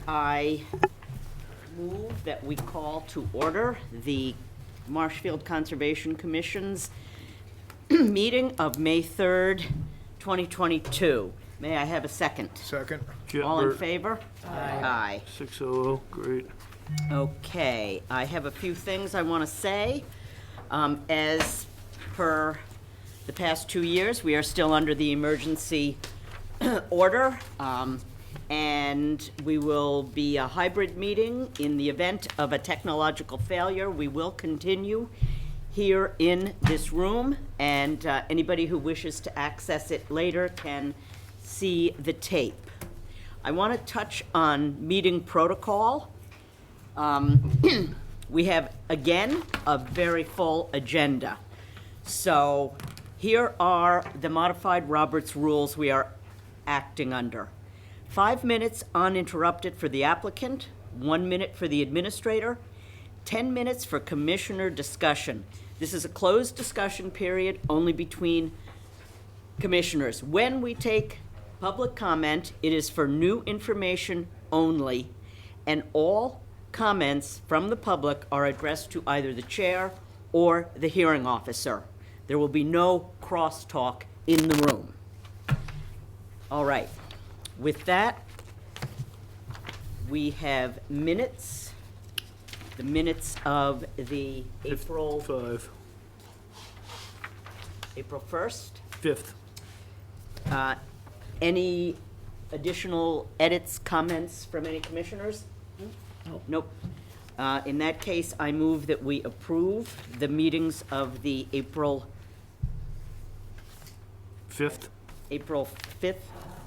I move that we call to order the Marshfield Conservation Commission's meeting of May 3rd, 2022. May I have a second? Second. All in favor? Aye. Aye. 600, great. Okay, I have a few things I want to say. As per the past 2 years, we are still under the emergency order, and we will be a hybrid meeting. In the event of a technological failure, we will continue here in this room, and anybody who wishes to access it later can see the tape. I want to touch on meeting protocol. We have, again, a very full agenda. So here are the modified Roberts rules we are acting under. 5 minutes uninterrupted for the applicant, 1 minute for the administrator, 10 minutes for commissioner discussion. This is a closed discussion period only between commissioners. When we take public comment, it is for new information only, and all comments from the public are addressed to either the chair or the hearing officer. There will be no crosstalk in the room. All right. With that, we have minutes. The minutes of the April 1st. 5th. Any additional edits, comments from any commissioners? Nope. In that case, I move that we approve the meetings of the April 5th. 5th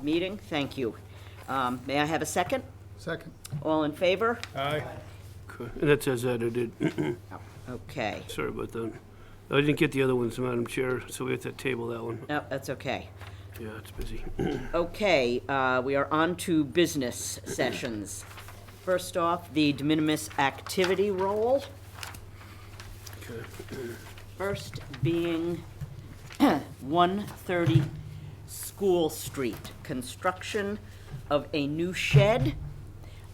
meeting. Thank you. May I have a second? Second. All in favor? Aye. And that says edited. Okay. Sorry about that. I didn't get the other ones, Madam Chair, so we have to table that one. No, that's okay. Yeah, it's busy. Okay, we are on to business sessions. First off, the de minimis activity roll. Okay. First being 130 School Street, construction of a new shed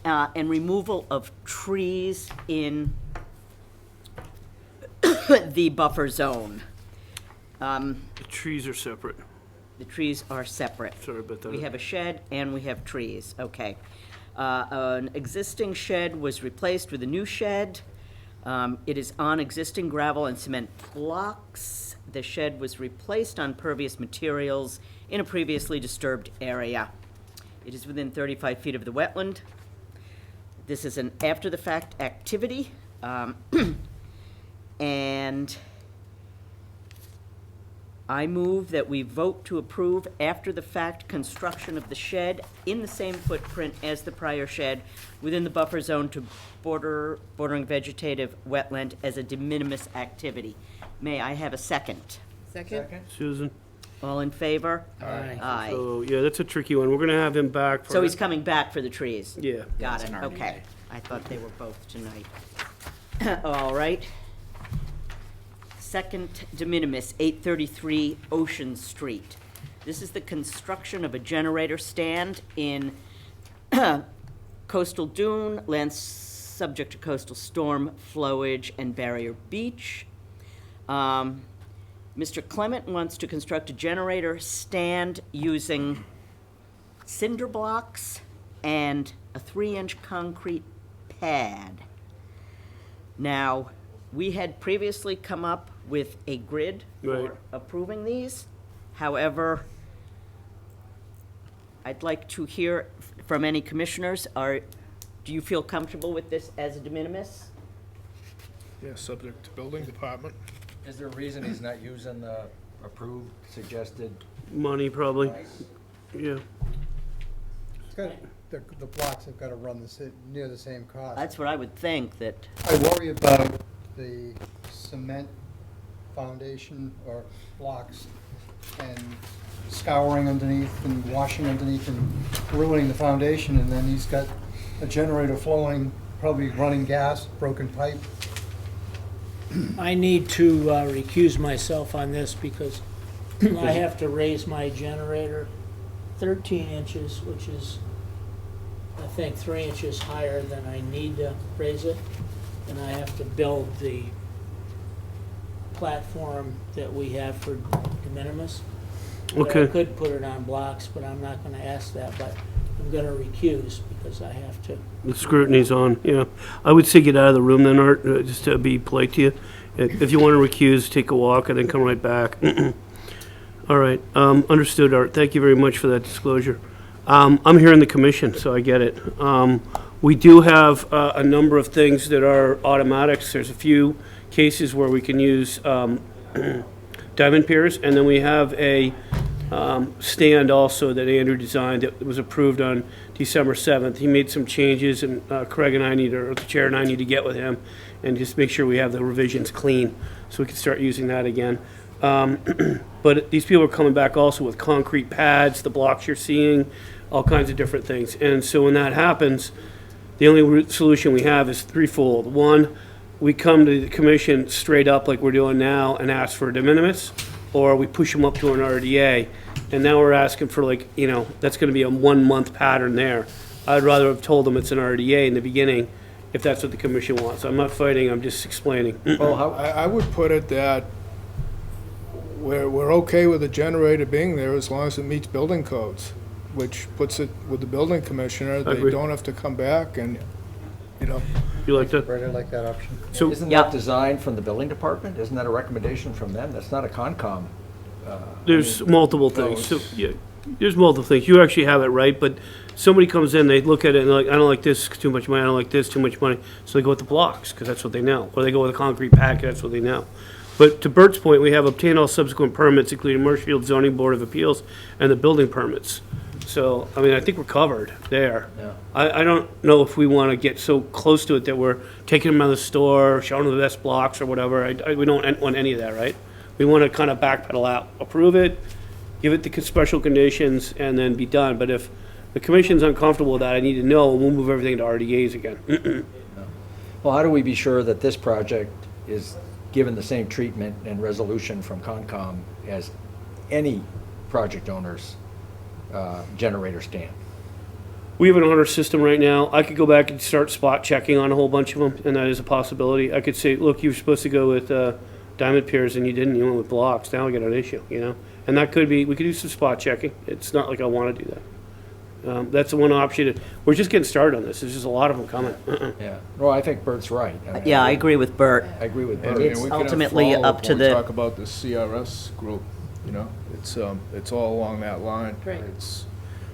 and removal of trees in the buffer zone. The trees are separate. The trees are separate. Sorry about that. We have a shed and we have trees, okay. An existing shed was replaced with a new shed. It is on existing gravel and cement blocks. The shed was replaced on pervious materials in a previously disturbed area. It is within 35 feet of the wetland. This is an after-the-fact activity, and I move that we vote to approve after-the-fact construction of the shed in the same footprint as the prior shed within the buffer zone to bordering vegetative wetland as a de minimis activity. May I have a second? Second? Susan? All in favor? Aye. Aye. So, yeah, that's a tricky one. We're going to have him back for... So he's coming back for the trees? Yeah. Got it, okay. I thought they were both tonight. All right. Second de minimis, 833 Ocean Street. This is the construction of a generator stand in coastal dune, land subject to coastal storm, flowage, and barrier beach. Mr. Clement wants to construct a generator stand using cinder blocks and a 3-inch concrete pad. Now, we had previously come up with a grid Right. for approving these. However, I'd like to hear from any commissioners. Do you feel comfortable with this as a de minimis? Yeah, subject to building department. Is there a reason he's not using the approved, suggested? Money, probably. price? Yeah. It's got, the blocks have got to run near the same cost. That's what I would think, that, I worry about the cement foundation or blocks and scouring underneath and washing underneath and ruining the foundation, and then he's got a generator flowing, probably running gas, broken pipe. I need to recuse myself on this because I have to raise my generator 13 inches, which is I think, 3 inches higher than I need to raise it. And I have to build the platform that we have for de minimis. But I Okay. could put it on blocks, but I'm not gonna ask that, but I'm gonna recuse because I have to. The scrutiny's on, yeah. I would say get out of the room then, Art, just to be polite to you. If you want to recuse, take a walk and then come right back. All right, understood, Art. Thank you very much for that disclosure. I'm here in the commission, so I get it. We do have a number of things that are automatics. There's a few cases where we can use diamond piers, and then we have a stand also that Andrew designed that was approved on December 7th. He made some changes, and Craig and I need, or the chair and I need to get with him and just make sure we have the revisions clean so we can start using that again. But these people are coming back also with concrete pads, the blocks you're seeing, all kinds of different things. And so when that happens, the only solution we have is threefold. One, we come to the commission straight up like we're doing now and ask for a de minimis, or we push them up to an RDA. And now we're asking for that's going to be a 1 month pattern there. I'd rather have told them it's an RDA in the beginning if that's what the commission wants. I'm not fighting, I'm just explaining. Well, I would put it that we're okay with the generator being there as long as it meets building codes, which puts it with the building commissioner. agree. They don't have to come back and, You like that? Right, I like that option. So, isn't Yeah. that designed from the building department? Isn't that a recommendation from them? That's not a Concom. there's multiple things. So, yeah, there's multiple things. You actually have it right, but somebody comes in, they look at it and they're like, I don't like this, too much money, I don't like this, too much money. So they go with the blocks, because that's what they know. Or they go with a concrete pad, 'cause that's what they know. But to Bert's point, we have obtained all subsequent permits, including Marshfield Zoning Board of Appeals and the building permits. So, I mean, I think we're covered there. Yeah. I don't know if we want to get so close to it that we're taking them out of the store, showing them the best blocks or whatever. We don't want any of that, right? We want to kind of backpedal out, approve it, give it the special conditions, and then be done. But if the commission's uncomfortable with that, I need to know, and we'll move everything to RDAs again. Well, how do we be sure that this project is given the same treatment and resolution from Concom as any project owner's generator stand? We have an honor system right now. I could go back and start spot checking on a whole bunch of them, and that is a possibility. I could say, look, you were supposed to go with diamond piers and you didn't, you went with blocks. Now we got an issue, And that could be, we could do some spot checking. It's not like I want to do that. That's the one option. We're just getting started on this. There's just a lot of them coming. Yeah. Well, I think Bert's right. I mean, Yeah, I agree with Bert. I agree with and Bert. It's we can have ultimately follow-up up to when we the- talk about the CRS group, it's all along that line. Right. It's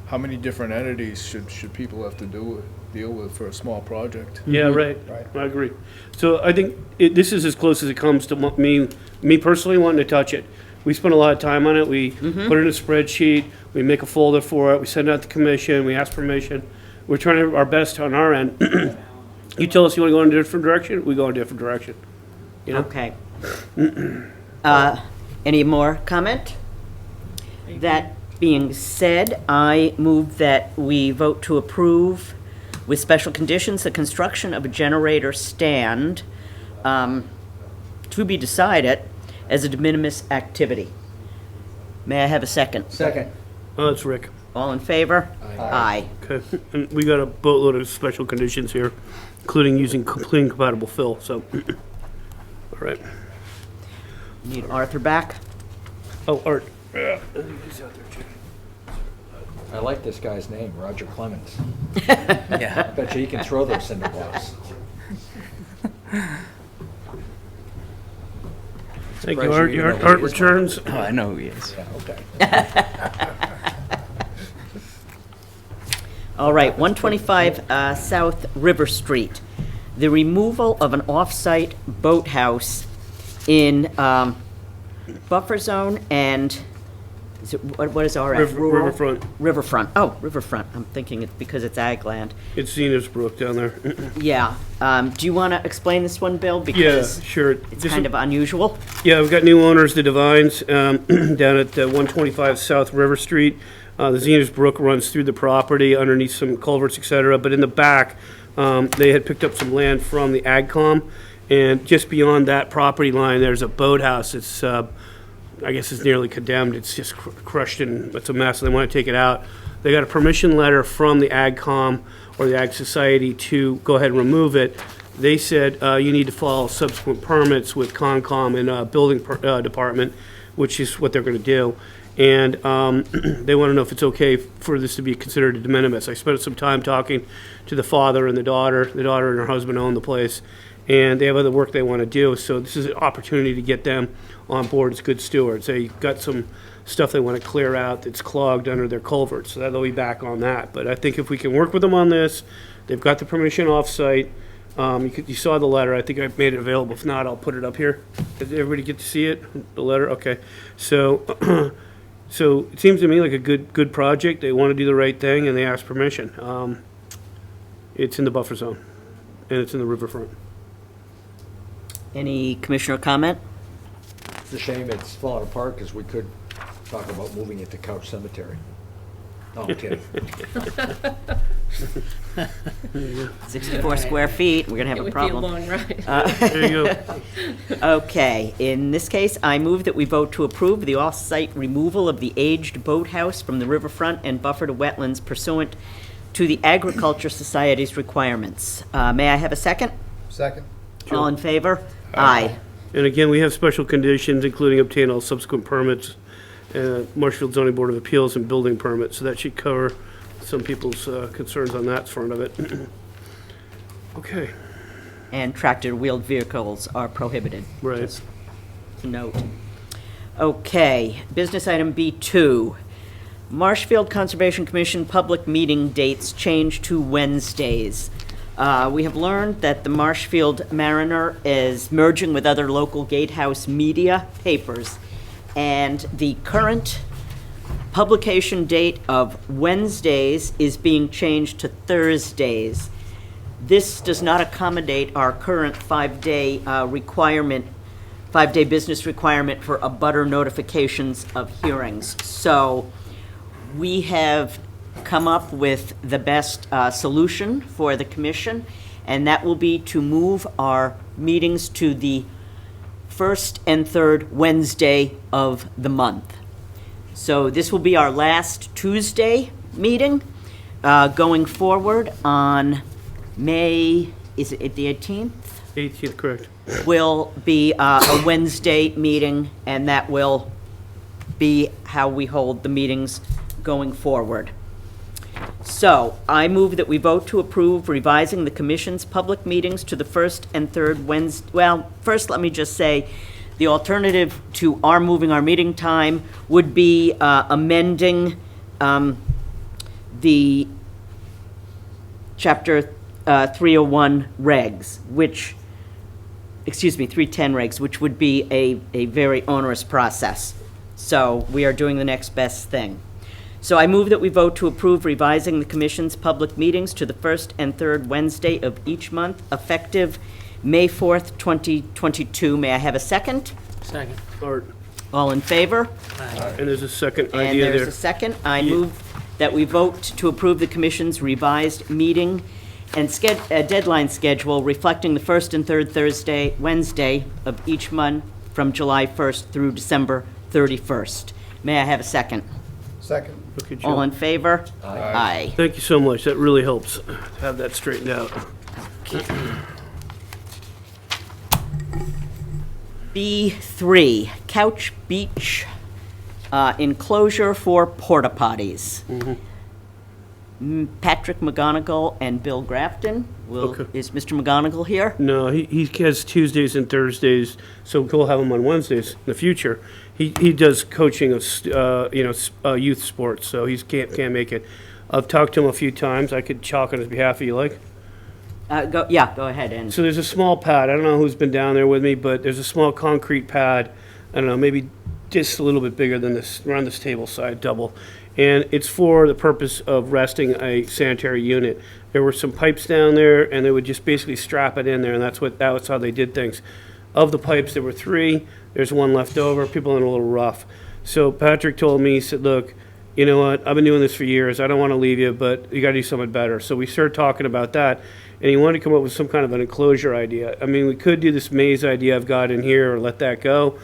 how many different entities should people have to deal with for a small project? Yeah, right. Right. I agree. So I think this is as close as it comes to me personally wanting to touch it. We spend a lot of time on it. We put it in a spreadsheet. We make a folder for it. We send it out to the commission. We ask permission. We're trying our best on our end. You tell us you want to go in a different direction, we go in a different direction. Okay. Any more comment? That being said, I move that we vote to approve with special conditions the construction of a generator stand to be decided as a de minimis activity. May I have a second? Second. Oh, that's Rick. All in favor? Aye. Okay. And we got a boatload of special conditions here, including using clean compatible fill, so. All right. Need Arthur back? Oh, Art. Yeah. I like this guy's name, Roger Clemens. I bet you he can throw those cinder blocks. Thank you, Surprised Art. you Your even know Art who he is. returns. Oh, I know who he is. Yeah, okay. All right, 125 South River Street. The removal of an off-site boathouse in buffer zone and, what is RF? Rural? Riverfront. Riverfront. Oh, riverfront. I'm thinking it's because it's ag land. It's Zenith's Brook down there. Yeah. Do you want to explain this one, Bill? Yeah, Because sure. it's This kind is- of unusual. Yeah, we've got new owners, the Divines, down at 125 South River Street. The Zenith's Brook runs through the property underneath some culverts, et cetera, but in the back, they had picked up some land from the AgCom, and just beyond that property line, there's a boathouse. It's, I guess it's nearly condemned. It's just crushed and it's a mess. They want to take it out. They got a permission letter from the AgCom. or the Ag Society to go ahead and remove it. They said you need to follow subsequent permits with Concom and Building Department, which is what they're going to do. And they want to know if it's okay for this to be considered a de minimis. I spent some time talking to the father and the daughter. The daughter and her husband own the place, and they have other work they want to do. So this is an opportunity to get them on board as good stewards. They got some stuff they want to clear out that's clogged under their culverts, so they'll be back on that. But I think if we can work with them on this, they've got the permission off-site. You saw the letter. I think I made it available. If not, I'll put it up here. Did everybody get to see it? The letter? Okay. So, so it seems to me like a good project. They want to do the right thing, and they ask permission. It's in the buffer zone, and it's in the riverfront. Any commissioner comment? It's a shame it's falling apart because we could talk about moving it to Couch Cemetery. No, I'm kidding. 64 square feet, we're going to have It a would be a problem. long ride. There you go. Okay, in this case, I move that we vote to approve the off-site removal of the aged boathouse from the riverfront and buffer to wetlands pursuant to the Agriculture Society's requirements. May I have a second? Second. All in favor? Aye. And again, we have special conditions, including obtain all subsequent permits, Marshfield Zoning Board of Appeals and building permits, so that should cover some people's concerns on that front of it. Okay, And tractor-wheeled vehicles are prohibited. right. Just to note. Okay, business item B2. Marshfield Conservation Commission public meeting dates changed to Wednesdays. We have learned that the Marshfield Mariner is merging with other local gatehouse media papers, and the current publication date of Wednesdays is being changed to Thursdays. This does not accommodate our current five-day business requirement for abutter notifications of hearings. So we have come up with the best solution for the commission, and that will be to move our meetings to the first and third Wednesday of the month. So this will be our last Tuesday meeting, going forward on May, is it the 18th? 18th, correct. Will be a Wednesday meeting, and that will be how we hold the meetings going forward. So I move that we vote to approve revising the commission's public meetings to the first and third Wednesday. Well, first, let me just say, the alternative to our moving our meeting time would be amending the Chapter 301 regs, which, excuse me, 310 regs, which would be a very onerous process. So we are doing the next best thing. So I move that we vote to approve revising the commission's public meetings to the first and third Wednesday of each month, effective May 4th, 2022. May I have a second? Second. Art. All in favor? And there's a second And idea there's there. a second. I move that we vote to approve the commission's revised meeting and deadline schedule reflecting the first and third Wednesday of each month from July 1st through December 31st. May I have a second? Second. Okay, All Joe. in favor? Aye. Thank you so much. That really helps to have that straightened out. B3, Couch Beach enclosure for porta potties. Patrick McGonigal and Bill Grafton. Okay. Is Mr. McGonigal here? No, he has Tuesdays and Thursdays, so we'll have him on Wednesdays in the future. He does coaching of youth sports, so he can't make it. I've talked to him a few times. I could chalk on his behalf if you like. Go ahead. And So there's a small pad. I don't know who's been down there with me, but there's a small concrete pad. I don't know, maybe just a little bit bigger than this, around this table side, double. And it's for the purpose of resting a sanitary unit. There were some pipes down there, and they would just basically strap it in there, and that was how they did things. Of the pipes, there were 3. There's one left over. People are in a little rough. So Patrick told me, he said, look, you know what, I've been doing this for years. I don't want to leave you, but you got to do something better. So we started talking about that, and he wanted to come up with some kind of an enclosure idea. I mean, we could do this maze idea I've got in here or let that go.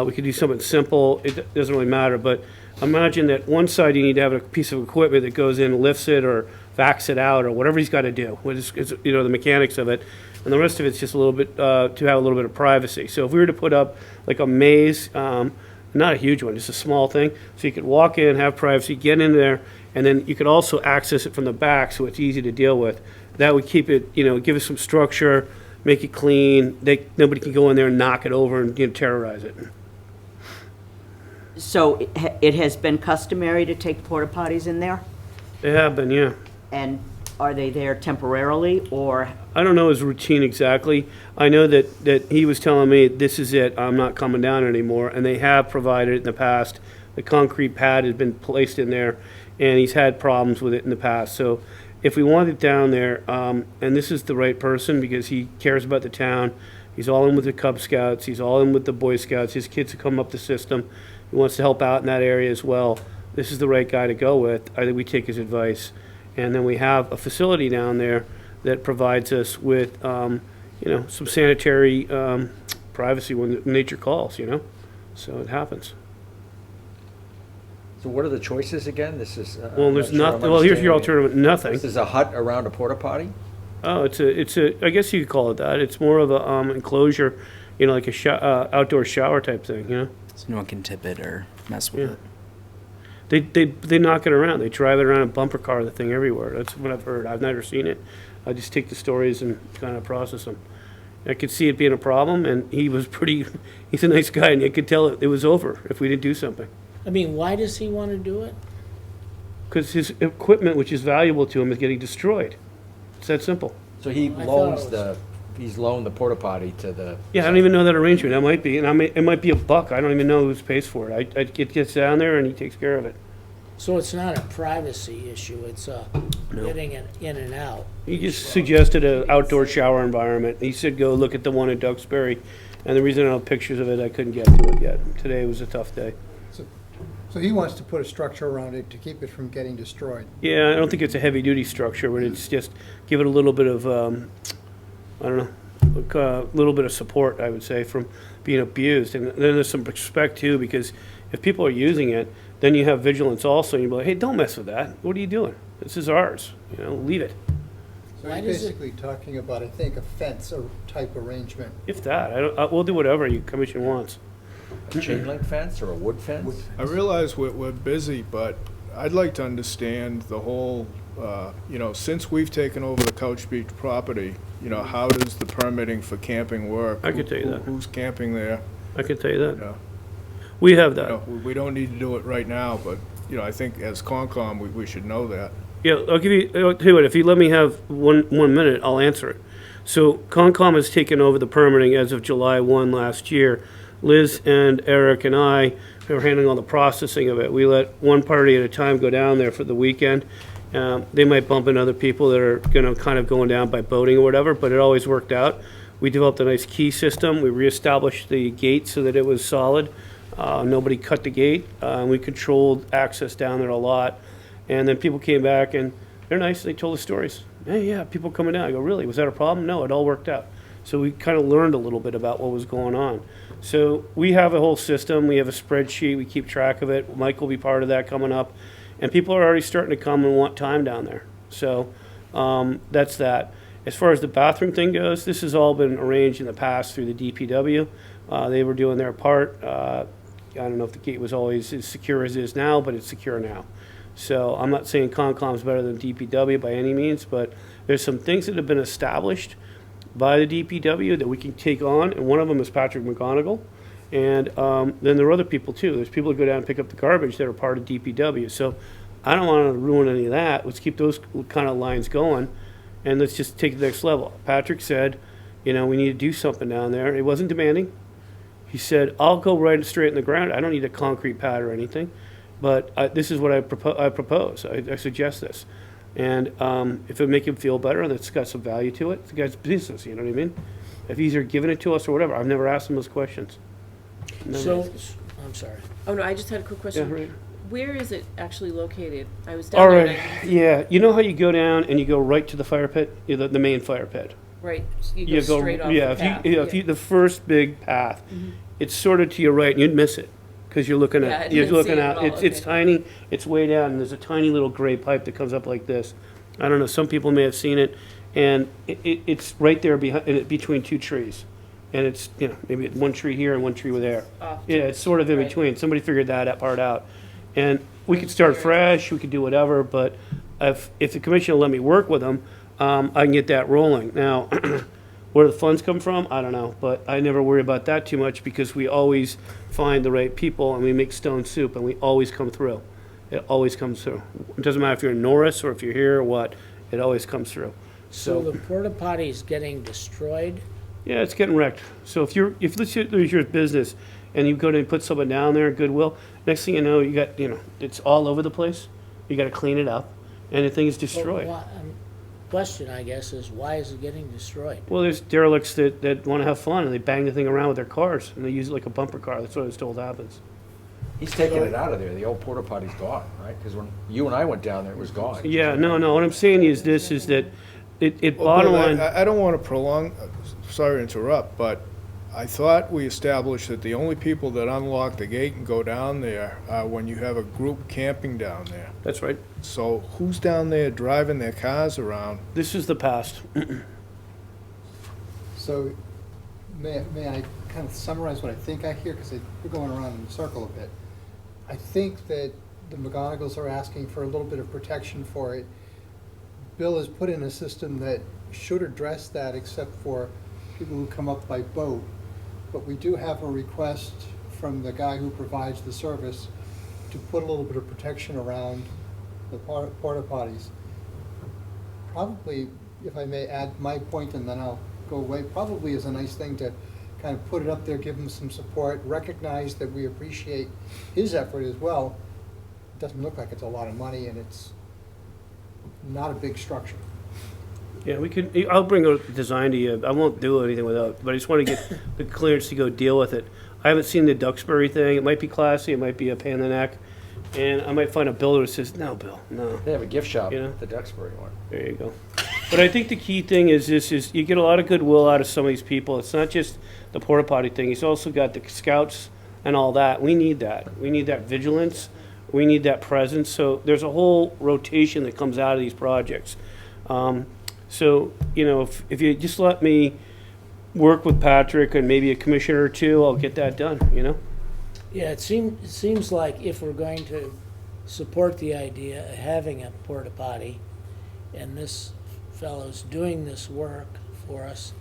We could do something simple. It doesn't really matter, but imagine that one side you need to have a piece of equipment that goes in, lifts it, or vacs it out or whatever he's got to do, which is, you know, the mechanics of it. And the rest of it's just a little bit, to have a little bit of privacy. So if we were to put up like a maze, not a huge one, just a small thing, so you could walk in, have privacy, get in there, and then you could also access it from the back so it's easy to deal with. That would keep it, you know, give it some structure, make it clean. Nobody can go in there and knock it over and, you know, terrorize it. So it has been customary to take porta potties in there? They have been, yeah. And are they there temporarily, or? I don't know his routine exactly. I know that he was telling me, this is it, I'm not coming down anymore, and they have provided it in the past. The concrete pad has been placed in there, and he's had problems with it in the past. So if we want it down there, and this is the right person because he cares about the town, he's all in with the Cub Scouts, he's all in with the Boy Scouts, his kids have come up the system, he wants to help out in that area as well. This is the right guy to go with. I think we take his advice. And then we have a facility down there that provides us with, you know, some sanitary privacy when nature calls, you know? So it happens. So what are the choices again? This is. Well, there's nothing, well, here's your alternative, nothing. This is a hut around a porta potty? Oh, it's a, I guess you could call it that. It's more of a enclosure, you know, like a outdoor shower type thing, you know? So no one can tip it or mess with Yeah. it. They knock it around. They drive it around a bumper car, the thing everywhere. That's what I've heard. I've never seen it. I just take the stories and kind of process them. I could see it being a problem, and he was pretty, he's a nice guy, and I could tell it was over if we didn't do something. I mean, why does he want to do it? Because his equipment, which is valuable to him, is getting destroyed. It's that simple. So he I thought loans it the, he's loaned the porta potty to the. Yeah, I don't even know that arrangement. That might be, and it might be a buck. I don't even know who pays for it. It gets down there, and he takes care of it. So it's not a privacy issue, it's getting it in and out. He just suggested an outdoor shower environment. He said, go look at the one in Duxbury. And the reason I don't have pictures of it, I couldn't get to it yet. Today was a tough day. So he wants to put a structure around it to keep it from getting destroyed. Yeah, I don't think it's a heavy-duty structure, but it's just give it a little bit of, I don't know, like a little bit of support, I would say, from being abused. And then there's some respect, too, because if people are using it, then you have vigilance also. And you're like, hey, don't mess with that. What are you doing? This is ours. You know, leave it. So Why he's does it- basically talking about, I think, a fence or type arrangement. If that, we'll do whatever you commission wants. A chain link fence or a wood fence? I realize we're busy, but I'd like to understand the whole, you know, since we've taken over the Couch Beach property, you know, how does the permitting for camping work? I could tell you that. Who's camping there? I can tell you You that. know, We have you that. know, we don't need to do it right now, but, you know, I think as Concom, we should know that. Yeah, I'll tell you what, if you let me have one minute, I'll answer it. So Concom has taken over the permitting as of July 1 last year. Liz and Eric and I were handling all the processing of it. We let one party at a time go down there for the weekend. They might bump in other people that are kind of going down by boating or whatever, but it always worked out. We developed a nice key system. We reestablished the gate so that it was solid. Nobody cut the gate. We controlled access down there a lot. And then people came back and they're nice. They told us stories. Hey, yeah, people coming down. I go, really? Was that a problem? No, it all worked out. So we kind of learned a little bit about what was going on. So we have a whole system. We have a spreadsheet. We keep track of it. Mike will be part of that coming up. And people are already starting to come and want time down there. So that's that. As far as the bathroom thing goes, this has all been arranged in the past through the DPW. They were doing their part. I don't know if the gate was always as secure as it is now, but it's secure now. So I'm not saying Concom's better than DPW by any means, but there's some things that have been established by the DPW that we can take on, and one of them is Patrick McGonigal. And then there are other people too. There's people that go down and pick up the garbage that are part of DPW. So I don't want to ruin any of that. Let's keep those kind of lines going, and let's just take it to the next level. Patrick said, you know, we need to do something down there. It wasn't demanding. He said, I'll go right straight in the ground. I don't need a concrete pad or anything. But this is what I propose. I suggest this. And if it make him feel better and it's got some value to it, it's the guy's business, you know what I mean? If he's either giving it to us or whatever, I've never asked him those questions. Never. So, I'm sorry. Oh, no, I just had a quick Yeah, question. right. Where is it actually located? I was down All there. right, and yeah. You know how you go down and you go right to the fire pit? The main fire pit? right, you go straight off yeah, the path. if you, the first big path, it's sort of to your right and you'd miss it. Because you're looking Yeah, I at, you're didn't see looking it at out, all, it's okay. tiny, it's way down, and there's a tiny little gray pipe that comes up like this. I don't know, some people may have seen it, and it's right there behind, between two trees. And it's, you know, maybe one tree here and one tree there. Off Yeah, it's sort of in right. between. Somebody figured that part out. And we could start fresh, we could do whatever, but if the commission will let me work with them, I can get that rolling. Now, where the funds come from, I don't know, but I never worry about that too much because we always find the right people and we make stone soup and we always come through. It always comes through. It doesn't matter if you're in Norris or if you're here or what, it always comes through. So the porta potty is getting destroyed? Yeah, it's getting wrecked. So if let's say there's your business and you go to put someone down there, Goodwill, next thing you know, you got, it's all over the place. You gotta clean it up and the thing is destroyed. Question, I guess, is why is it getting destroyed? Well, there's derelicts that wanna have fun and they bang the thing around with their cars and they use it like a bumper car. That's what I was told happens. He's taking it out of there. The old porta potty's gone, right? Because when you and I went down there, it was gone. Yeah, no, what I'm saying is that it Well, bottom Bill, line. I don't want to prolong, sorry to interrupt, but I thought we established that the only people that unlock the gate and go down there are when you have a group camping down there. That's right. So who's down there driving their cars around? This is the past. So, may I kind of summarize what I think I hear, because we're going around in a circle a bit. I think that the McGonigal's are asking for a little bit of protection for it. Bill has put in a system that should address that, except for people who come up by boat. But we do have a request from the guy who provides the service to put a little bit of protection around the porta potties. Probably, if I may add my point and then I'll go away, probably is a nice thing to kind of put it up there, give him some support, recognize that we appreciate his effort as well. It doesn't look like it's a lot of money and it's not a big structure. Yeah, I'll bring a design to you. I won't do anything without, but I just want to get the clearance to go deal with it. I haven't seen the Duxbury thing. It might be classy, it might be a pain in the neck. And I might find a builder that says, no, Bill, no. They have a gift shop, You know? the Duxbury one. There you go. But I think the key thing is you get a lot of goodwill out of some of these people. It's not just the porta potty thing. He's also got the scouts and all that. We need that. We need that vigilance. We need that presence. So there's a whole rotation that comes out of these projects. So, if you just let me work with Patrick and maybe a commissioner or two, I'll get that done, Yeah, it seems like if we're going to support the idea of having a porta potty, and this fellow's doing this work for us,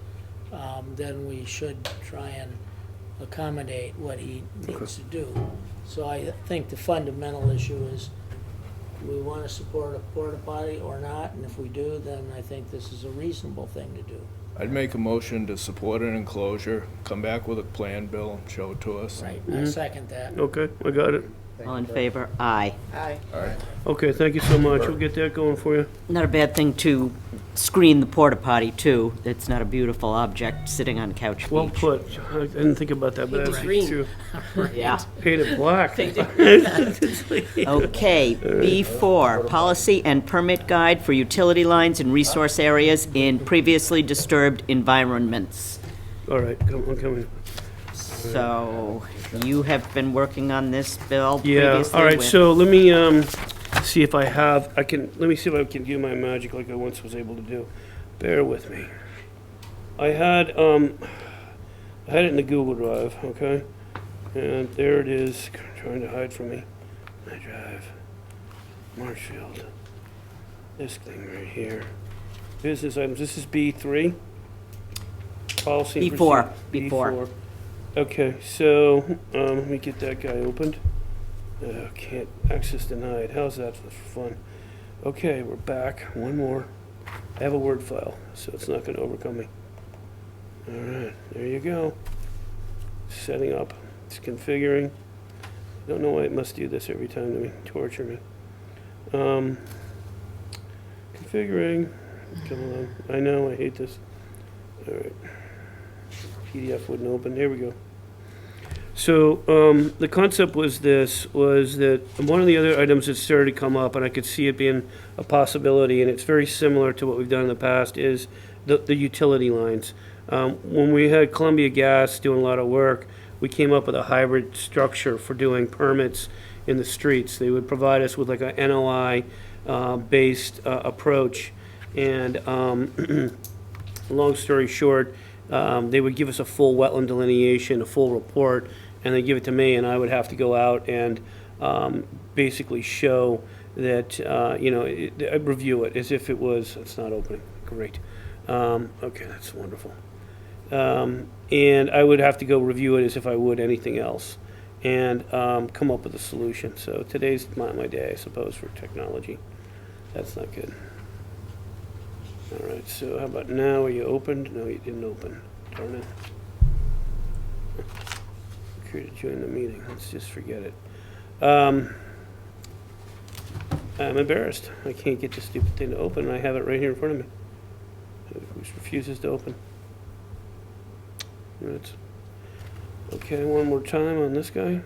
then we should try and accommodate what he needs to do. So I think the fundamental issue is, do we want to support a porta potty or not? And if we do, then I think this is a reasonable thing to do. I'd make a motion to support an enclosure, come back with a plan, Bill, and show it to us. Right, I second that. Okay, I got it. All in favor? Aye. Aye. Okay, thank you so much. We'll get that going for you. Not a bad thing to screen the porta potty too. It's not a beautiful object sitting on Couch Well Beach. put. I didn't think about that, but Paint it that's green. true. Yeah. Paint it black. Okay, B4, policy and permit guide for utility lines and resource areas in previously disturbed environments. All right, I'm coming. So, you have been working on this, Bill, Yeah, previously all right, with- so let me, see if let me see if I can do my magic like I once was able to do. Bear with me. I had it in the Google Drive, okay? And there it is, trying to hide from me. My drive. Marshfield. This thing right here. Business items, this is B3. Policy and B4, procedure- B4. Okay, so, let me get that guy opened. Can't, access denied, how's that for fun? Okay, we're back, one more. I have a Word file, so it's not gonna overcome me. All right, there you go. Setting up, it's configuring. Don't know why it must do this every time to torture me. Configuring, come on, I know, I hate this. All right. PDF wouldn't open, there we go. So, the concept was that one of the other items that started to come up, and I could see it being a possibility, and it's very similar to what we've done in the past, is the utility lines. When we had Columbia Gas doing a lot of work, we came up with a hybrid structure for doing permits in the streets. They would provide us with like a NOI based approach. And long story short, they would give us a full wetland delineation, a full report, and they give it to me, and I would have to go out and basically show that, review it as if it was, it's not opening, great. Okay, that's wonderful. And I would have to go review it as if I would anything else, and come up with a solution. So today's my day, I suppose, for technology. That's not good. All right, so how about now? Are you opened? No, you didn't open. Darn it. Okay, to join the meeting. Let's just forget it. I'm embarrassed. I can't get this stupid thing to open, and I have it right here in front of me. It refuses to open. Right. Okay, one more time on this guy.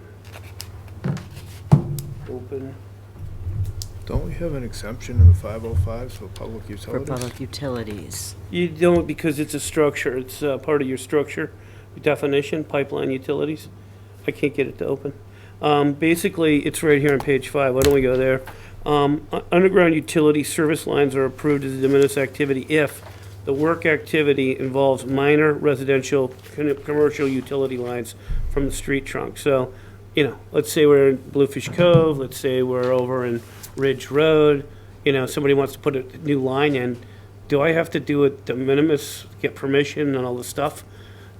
Open. Don't we have an exemption in the 505s for public For utilities? public utilities. You don't, because it's a structure. It's part of your structure definition, pipeline utilities. I can't get it to open. Basically, it's right here on page 5. Why don't we go there? Underground utility service lines are approved as a de minimis activity if the work activity involves minor residential, commercial utility lines from the street trunk. So, let's say we're in Bluefish Cove, let's say we're over in Ridge Road, somebody wants to put a new line in. Do I have to do a de minimis, get permission and all the stuff?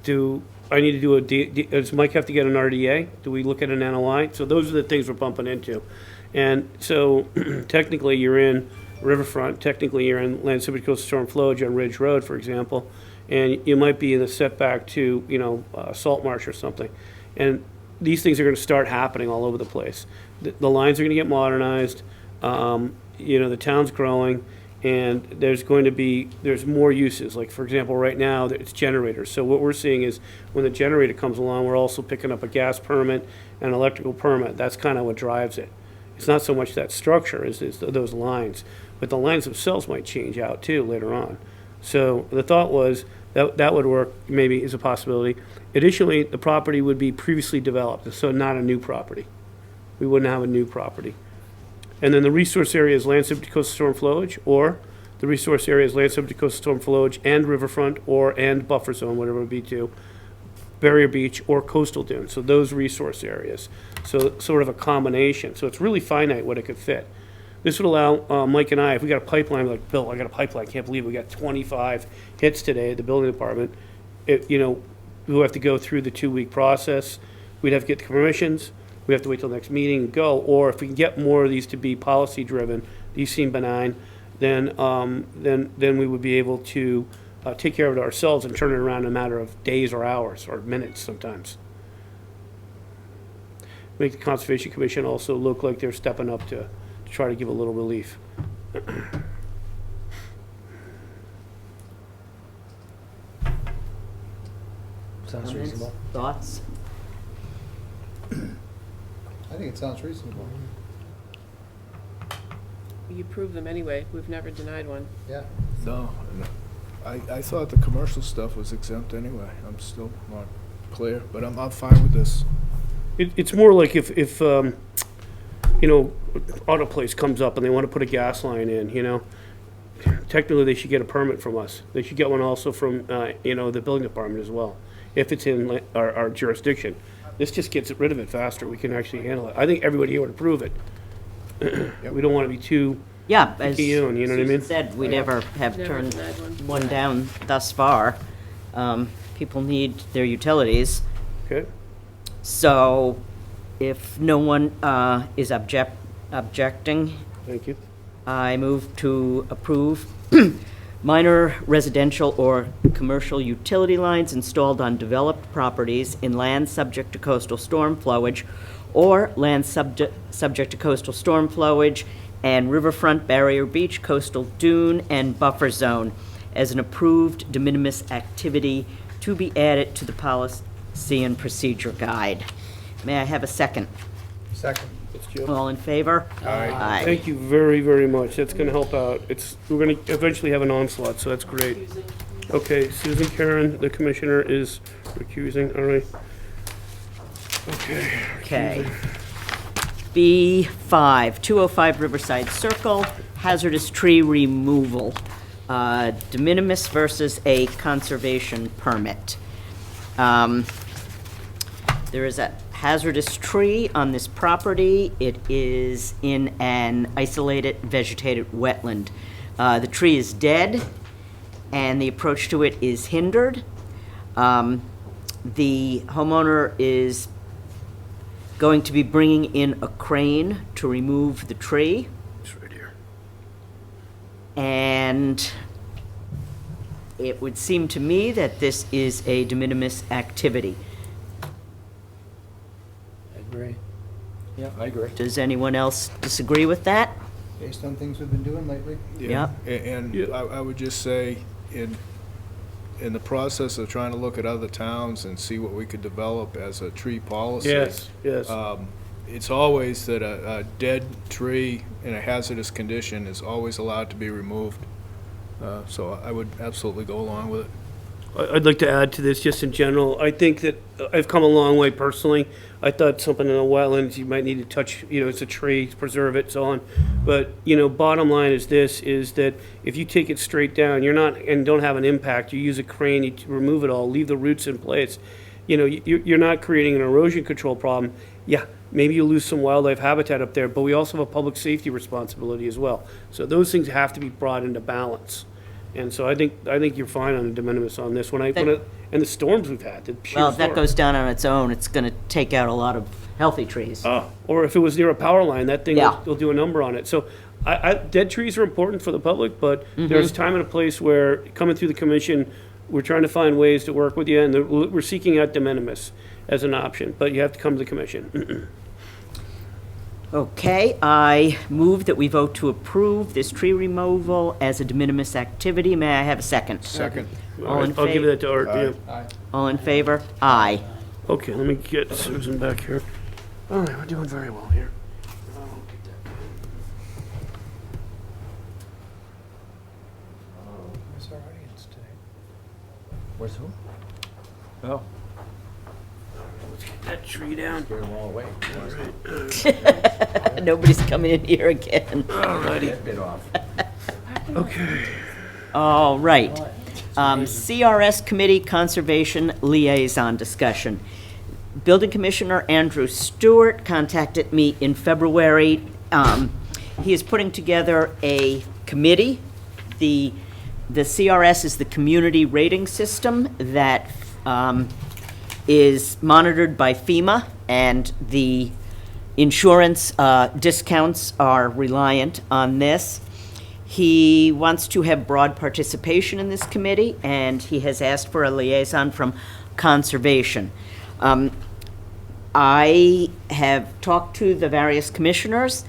Do I need to do does Mike have to get an RDA? Do we look at an NOI? So those are the things we're bumping into. And so technically you're in Riverfront, technically you're in land subject to coastal storm flowage on Ridge Road, for example, and you might be in the setback to, salt marsh or something. And these things are going to start happening all over the place. The lines are going to get modernized, the town's growing, and there's more uses. Like, for example, right now, it's generators. So what we're seeing is when the generator comes along, we're also picking up a gas permit and an electrical permit. That's kind of what drives it. It's not so much that structure as those lines, but the lines themselves might change out too later on. So the thought was that would work, maybe is a possibility. Additionally, the property would be previously developed, so not a new property. We wouldn't have a new property. And then the resource area is land subject to coastal storm flowage, or the resource area is land subject to coastal storm flowage and riverfront, and buffer zone, whatever it would be to barrier beach or coastal dune. So those resource areas. So sort of a combination. So it's really finite what it could fit. This would allow Mike and I, if we got a pipeline, like, Bill, I got a pipeline, I can't believe we got 25 hits today at the building department. We'll have to go through the 2-week process. We'd have to get the permissions. We have to wait till the next meeting and go. Or if we can get more of these to be policy driven, these seem benign, then we would be able to take care of it ourselves and turn it around in a matter of days or hours or minutes sometimes. Make the Conservation Commission also look like they're stepping up to try to give a little relief. Sounds Comments? reasonable. Thoughts? I think it sounds reasonable. You approve them anyway. We've never denied one. Yeah. No. I thought the commercial stuff was exempt anyway. I'm still not clear, but I'm fine with this. It's more like if auto place comes up and they want to put a gas line in, technically they should get a permit from us. They should get one also from, the building department as well, if it's in our jurisdiction. This just gets rid of it faster. We can actually handle it. I think everybody here would approve it. We don't want to be too Yeah, as picayune, you know what I mean? Susan said, we never have Never turned denied one. one down thus far. People need their utilities. Okay, So if no one is objecting, thank you. I move to approve minor residential or commercial utility lines installed on developed properties in land subject to coastal storm flowage or land subject to coastal storm flowage and riverfront, barrier beach, coastal dune, and buffer zone as an approved de minimis activity to be added to the policy and procedure guide. May I have a second? Second. That's Joe. All in favor? Aye. Thank you very, very much. That's going to help out. We're going to eventually have an onslaught, so that's great. Okay, Susan Karen, the commissioner, is recusing. All right. Okay. Okay. B5, 205 Riverside Circle, hazardous tree removal, de minimis versus a conservation permit. There is a hazardous tree on this property. It is in an isolated vegetated wetland. The tree is dead, and the approach to it is hindered. The homeowner is going to be bringing in a crane to remove the tree. It's right here. And it would seem to me that this is a de minimis activity. I agree. Yeah, I agree. Does anyone else disagree with that? Based on things we've been doing lately. Yep. And Yeah. I would just say, in the process of trying to look at other towns and see what we could develop as a tree policy. Yes, yes. It's always that a dead tree in a hazardous condition is always allowed to be removed. So I would absolutely go along with it. I'd like to add to this, just in general. I think that I've come a long way personally. I thought something in the wetlands, you might need to touch, it's a tree, preserve it, so on. But, bottom line is this, is that if you take it straight down, and don't have an impact, you use a crane, you remove it all, leave the roots in place, you're not creating an erosion control problem. Yeah, maybe you lose some wildlife habitat up there, but we also have a public safety responsibility as well. So those things have to be brought into balance. And so I think you're fine on the de minimis on this. And the storms we've had, the sheer Well, if that storm. goes down on its own, it's going to take out a lot of healthy trees. Or if it was near a power line, that thing Yeah. will do a number on it. So dead trees are important for the public, but Mm-hmm. there's time and a place where, coming through the commission, we're trying to find ways to work with you, and we're seeking out de minimis as an option, but you have to come to the commission. Okay, I move that we vote to approve this tree removal as a de minimis activity. May I have a second? Second. All in I'll give favor? that to Art, yeah. Aye. All in favor? Aye. Okay, let me get Susan back here. All right, we're doing very well here. Where's our audience today? Where's who? Oh, That tree down. get them all away. Nobody's coming in here again. Alrighty, That bit off. okay. All right. CRS Committee Conservation Liaison Discussion. Building Commissioner Andrew Stewart contacted me in February. He is putting together a committee. The CRS is the community rating system that is monitored by FEMA, and the insurance discounts are reliant on this. He wants to have broad participation in this committee, and he has asked for a liaison from Conservation. I have talked to the various commissioners,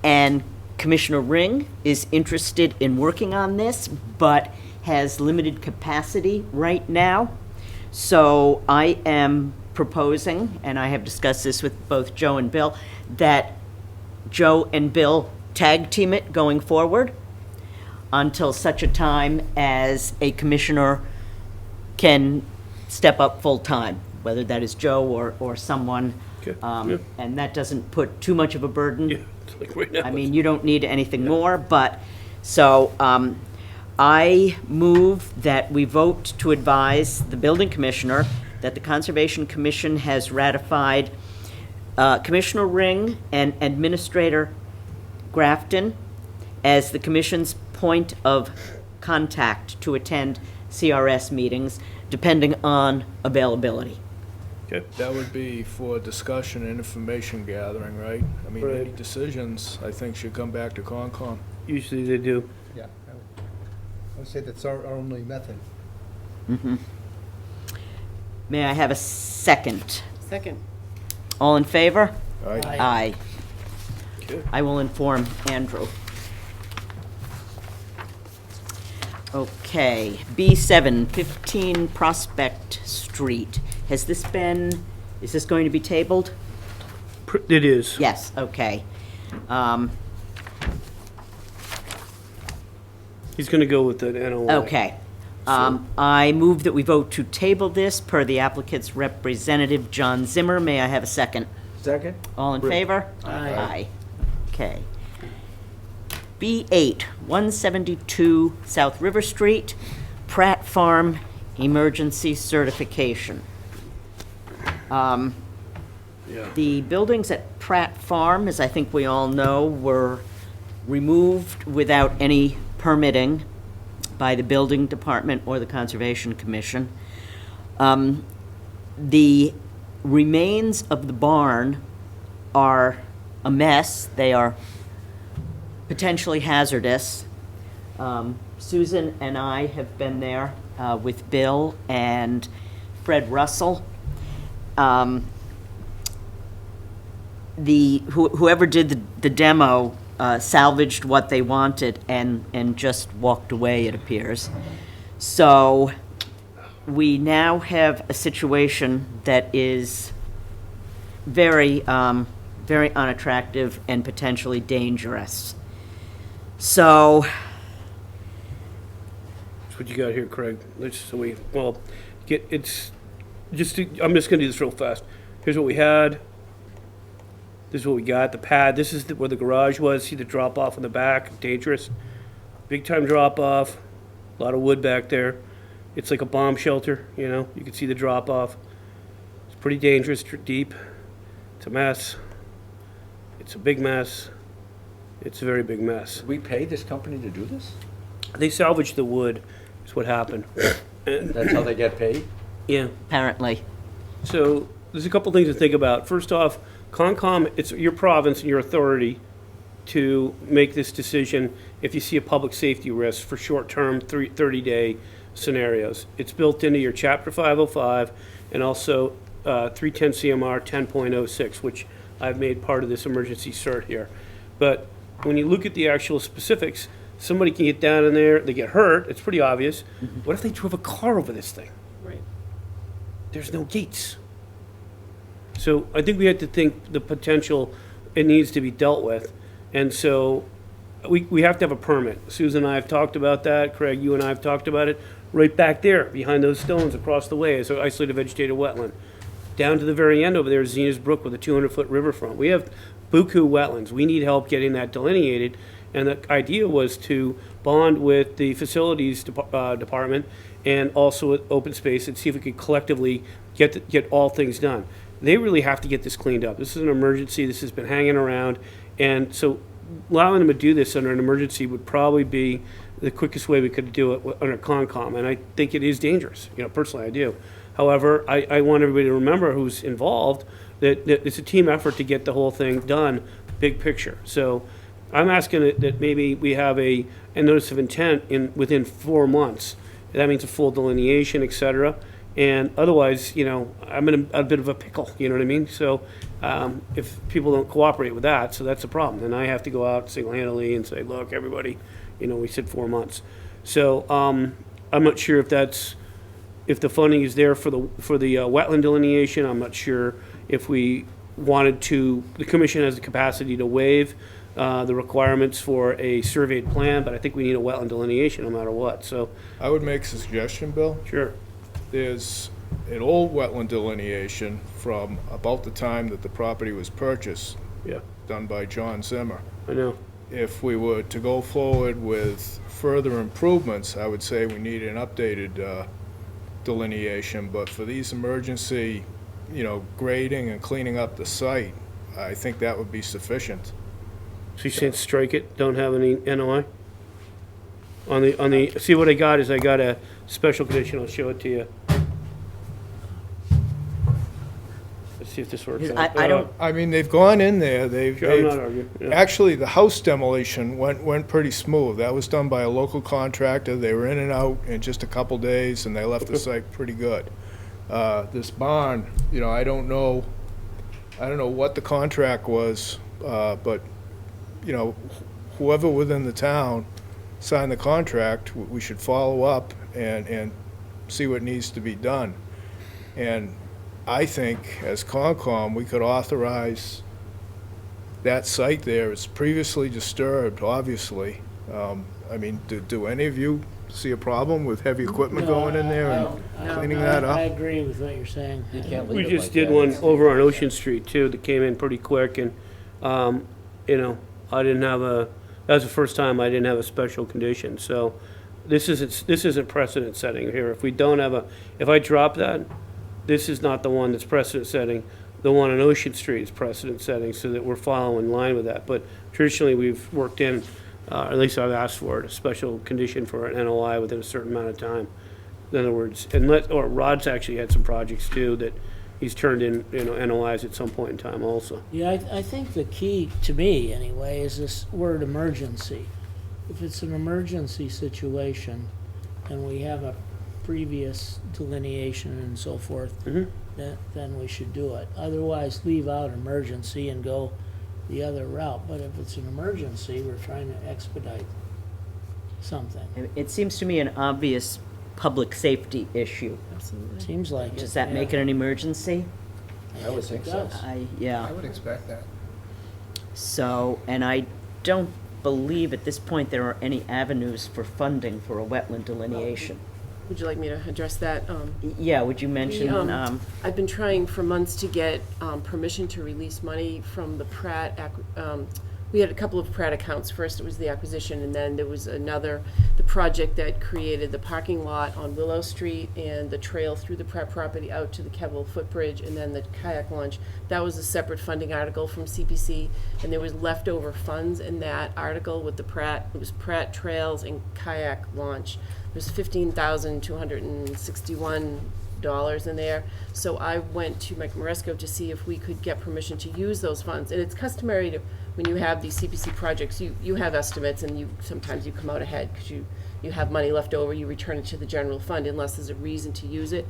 and Commissioner Ring is interested in working on this, but has limited capacity right now. So I am proposing, and I have discussed this with both Joe and Bill, that Joe and Bill tag team it going forward until such a time as a commissioner can step up full-time, whether that is Joe or someone. Okay, yeah. And that doesn't put too much of a burden. Yeah, it's like right now. I mean, you don't need anything more, but, so, I move that we vote to advise the building commissioner that the Conservation Commission has ratified Commissioner Ring and Administrator Grafton as the commission's point of contact to attend CRS meetings, depending on availability. Okay. That would be for discussion and information gathering, right? I mean, any Right. decisions, I think, should come back to Concom. Usually they do. Yeah, I would say that's our only method. May I have a second? Second. All in favor? Aye. Aye. Okay. I will inform Andrew. Okay, B7, 15 Prospect Street. Is this going to be tabled? It is. Yes, okay. He's gonna go with the NOI. Okay. I move that we vote to table this per the applicant's representative, John Zimmer. May I have a second? Second? All in favor? Aye. Aye. Okay. B8, 172 South River Street, Pratt Farm Emergency Certification. The buildings at Pratt Farm, as I think we all know, were removed without any permitting by the Building Department or the Conservation Commission. The remains of the barn are a mess. They are potentially hazardous. Susan and I have been there with Bill and Fred Russell. Whoever did the demo salvaged what they wanted and just walked away, it appears. So we now have a situation that is very, very unattractive and potentially dangerous. So, That's what you got here, Craig. I'm just gonna do this real fast. Here's what we had. This is what we got, the pad. This is where the garage was. See the drop off in the back, dangerous. Big time drop off, a lot of wood back there. It's like a bomb shelter, you know, you can see the drop off. It's pretty dangerous, deep. It's a mess. It's a big mess. It's a very big mess. We pay this company to do this? They salvaged the wood, is what happened. That's how they get paid? Yeah. apparently, So there's a couple things to think about. First off, Concom, it's your province and your authority to make this decision if you see a public safety risk for short-term 30-day scenarios. It's built into your Chapter 505 and also 310 CMR 10.06, which I've made part of this emergency cert here. But when you look at the actual specifics, somebody can get down in there, they get hurt, it's pretty obvious. What if they drove a car over this thing? Right. There's no gates. So I think we have to think the potential, it needs to be dealt with. And so we have to have a permit. Susan and I have talked about that. Craig, you and I have talked about it. Right back there, behind those stones across the way is an isolated vegetated wetland. Down to the very end over there is Zena's Brook with a 200-foot riverfront. We have buku wetlands. We need help getting that delineated. And the idea was to bond with the facilities department and also with open space and see if we could collectively get all things done. They really have to get this cleaned up. This is an emergency. This has been hanging around. And so allowing them to do this under an emergency would probably be the quickest way we could do it under Concom. And I think it is dangerous. You know, personally, I do. However, I want everybody to remember who's involved that it's a team effort to get the whole thing done, big picture. So I'm asking that maybe we have a notice of intent within 4 months. That means a full delineation, et cetera. And otherwise, you know, I'm in a bit of a pickle, you know what I mean? So if people don't cooperate with that, so that's a problem. Then I have to go out single-handedly and say, look, everybody, you know, we said 4 months. So I'm not sure if the funding is there for the wetland delineation. I'm not sure if we wanted to, the commission has the capacity to waive the requirements for a surveyed plan, but I think we need a wetland delineation no matter what, so. I would make a suggestion, Bill. Sure. There's an old wetland delineation from about the time that the property was purchased, Yeah, done by John Zimmer. I know. If we were to go forward with further improvements, I would say we need an updated delineation, but for these emergency, you know, grading and cleaning up the site, I think that would be sufficient. So you saying strike it, don't have any NOI? See what I got is I got a special condition, I'll show it to you. Let's see if this works. I don't, I mean, they've gone in there, Sure, I'm not arguing. Yeah. actually, the house demolition went pretty smooth. That was done by a local contractor. They were in and out in just a couple days, and they left the site pretty good. This barn, you know, I don't know what the contract was, but, you know, whoever within the town signed the contract, we should follow up and see what needs to be done. And I think, as Concom, we could authorize that site there. It's previously disturbed, obviously. I mean, do any of you see a problem with heavy equipment going in there and cleaning that I up? agree with what you're saying. You can't leave We it just like did that. one over on Ocean Street too that came in pretty quick and, you know, I didn't have that was the first time I didn't have a special condition, so this isn't precedent setting here. If we don't have if I drop that, this is not the one that's precedent setting. The one on Ocean Street is precedent setting, so that we're following in line with that. But traditionally, we've worked in, at least I've asked for it, a special condition for an NOI within a certain amount of time. In other words, or Rod's actually had some projects too that he's turned in, NOIs at some point in time also. Yeah, I think the key, to me anyway, is this word emergency. If it's an emergency situation and we have a previous delineation and so forth, then we should do it. Otherwise, leave out emergency and go the other route. But if it's an emergency, we're trying to expedite something. It seems to me an obvious public safety issue. Absolutely. Seems like it. Does that make it an emergency? I would think so. Yeah. I would expect that. So, and I don't believe at this point there are any avenues for funding for a wetland delineation. Would you like me to address that? Yeah, would you mention, I've been trying for months to get permission to release money from the Pratt. We had a couple of Pratt accounts. First, it was the acquisition, and then there was the project that created the parking lot on Willow Street and the trail through the Pratt property out to the Keble footbridge, and then the kayak launch. That was a separate funding article from CPC, and there was leftover funds in that article with the Pratt. It was Pratt Trails and kayak launch. There's $15,261 in there. So I went to Mike Maresco to see if we could get permission to use those funds. And it's customary to, when you have these CPC projects, you have estimates, and sometimes you come out ahead because you have money left over, you return it to the general fund unless there's a reason to use it.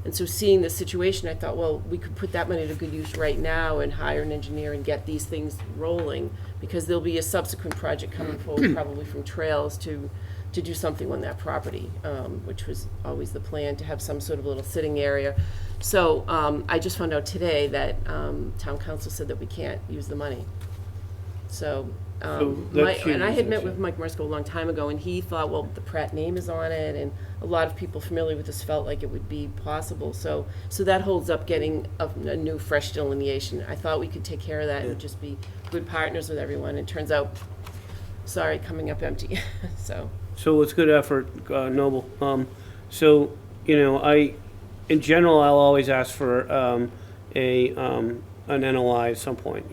And so seeing this situation, I thought, well, we could put that money to good use right now and hire an engineer and get these things rolling, because there'll be a subsequent project coming forward, probably from Trails, to do something on that property, which was always the plan, to have some sort of little sitting area. So I just found out today that town council said that we can't use the money. So, and I had met with Mike Maresco a long time ago, and he thought, well, the Pratt name is on it, and a lot of people familiar with this felt like it would be possible. So that holds up getting a new, fresh delineation. I thought we could take care of that and just be good partners with everyone. It turns out, sorry, coming up empty. So it's good effort, Noble. In general, I'll always ask for an NOI at some point,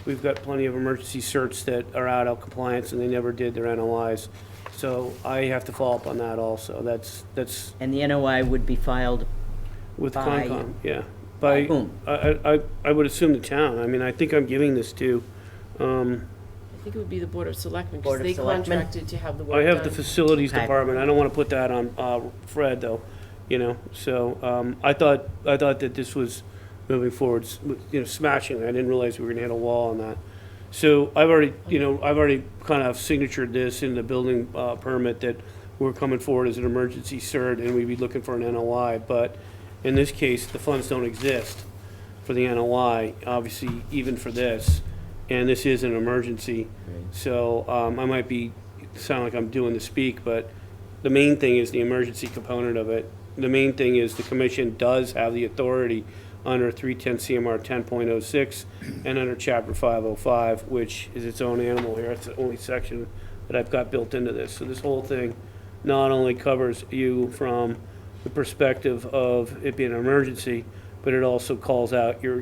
We've got plenty of emergency certs that are out of compliance and they never did their NOIs. So I have to follow up on that also. That's and the NOI would be filed with by- Concom, yeah. by whom? I would assume the town. I mean, I think I'm giving this to, I think it would be the Board of Selectmen, Board because of they Selectmen? contracted to have the work I done. have the facilities Okay. department. I don't want to put that on Fred, though, So I thought that this was moving forward, smashing. I didn't realize we were going to hit a wall on that. So I've already kind of signatured this in the building permit that we're coming forward as an emergency cert, and we'd be looking for an NOI. But in this case, the funds don't exist for the NOI, obviously, even for this. And this is an emergency. So I might sound like I'm doing the speak, but the main thing is the emergency component of it. The main thing is the commission does have the authority under 310 CMR 10.06 and under Chapter 505, which is its own animal here. It's the only section that I've got built into this. So this whole thing not only covers you from the perspective of it being an emergency, but it also calls out your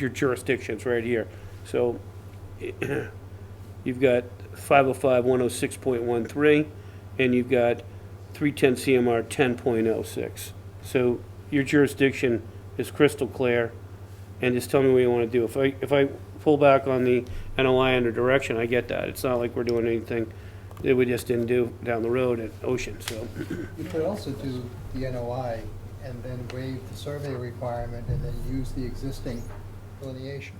jurisdictions right here. So you've got 505 106.13 and you've got 310 CMR 10.06. So your jurisdiction is crystal clear, and just tell me what you want to do. If I pull back on the NOI under direction, I get that. It's not like we're doing anything that we just didn't do down the road at Ocean, so. You could also do the NOI and then waive the survey requirement and then use the existing delineation.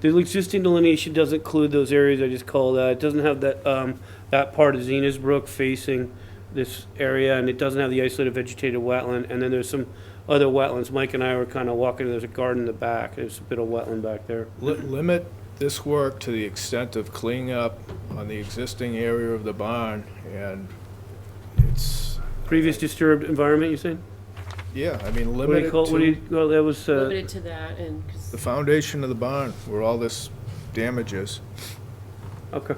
The existing delineation doesn't include those areas I just called out. It doesn't have that part of Zenas Brook facing this area, and it doesn't have the isolated vegetated wetland, and then there's some other wetlands. Mike and I were kind of walking, there's a garden in the back, there's a bit of wetland back there. Limit this work to the extent of cleaning up on the existing area of the barn, and it's, Previous disturbed environment, you saying? yeah, I mean, What do limit you it call, to well, that was, Limited to that, and, 'cause the foundation of the barn, where all this damage is. okay.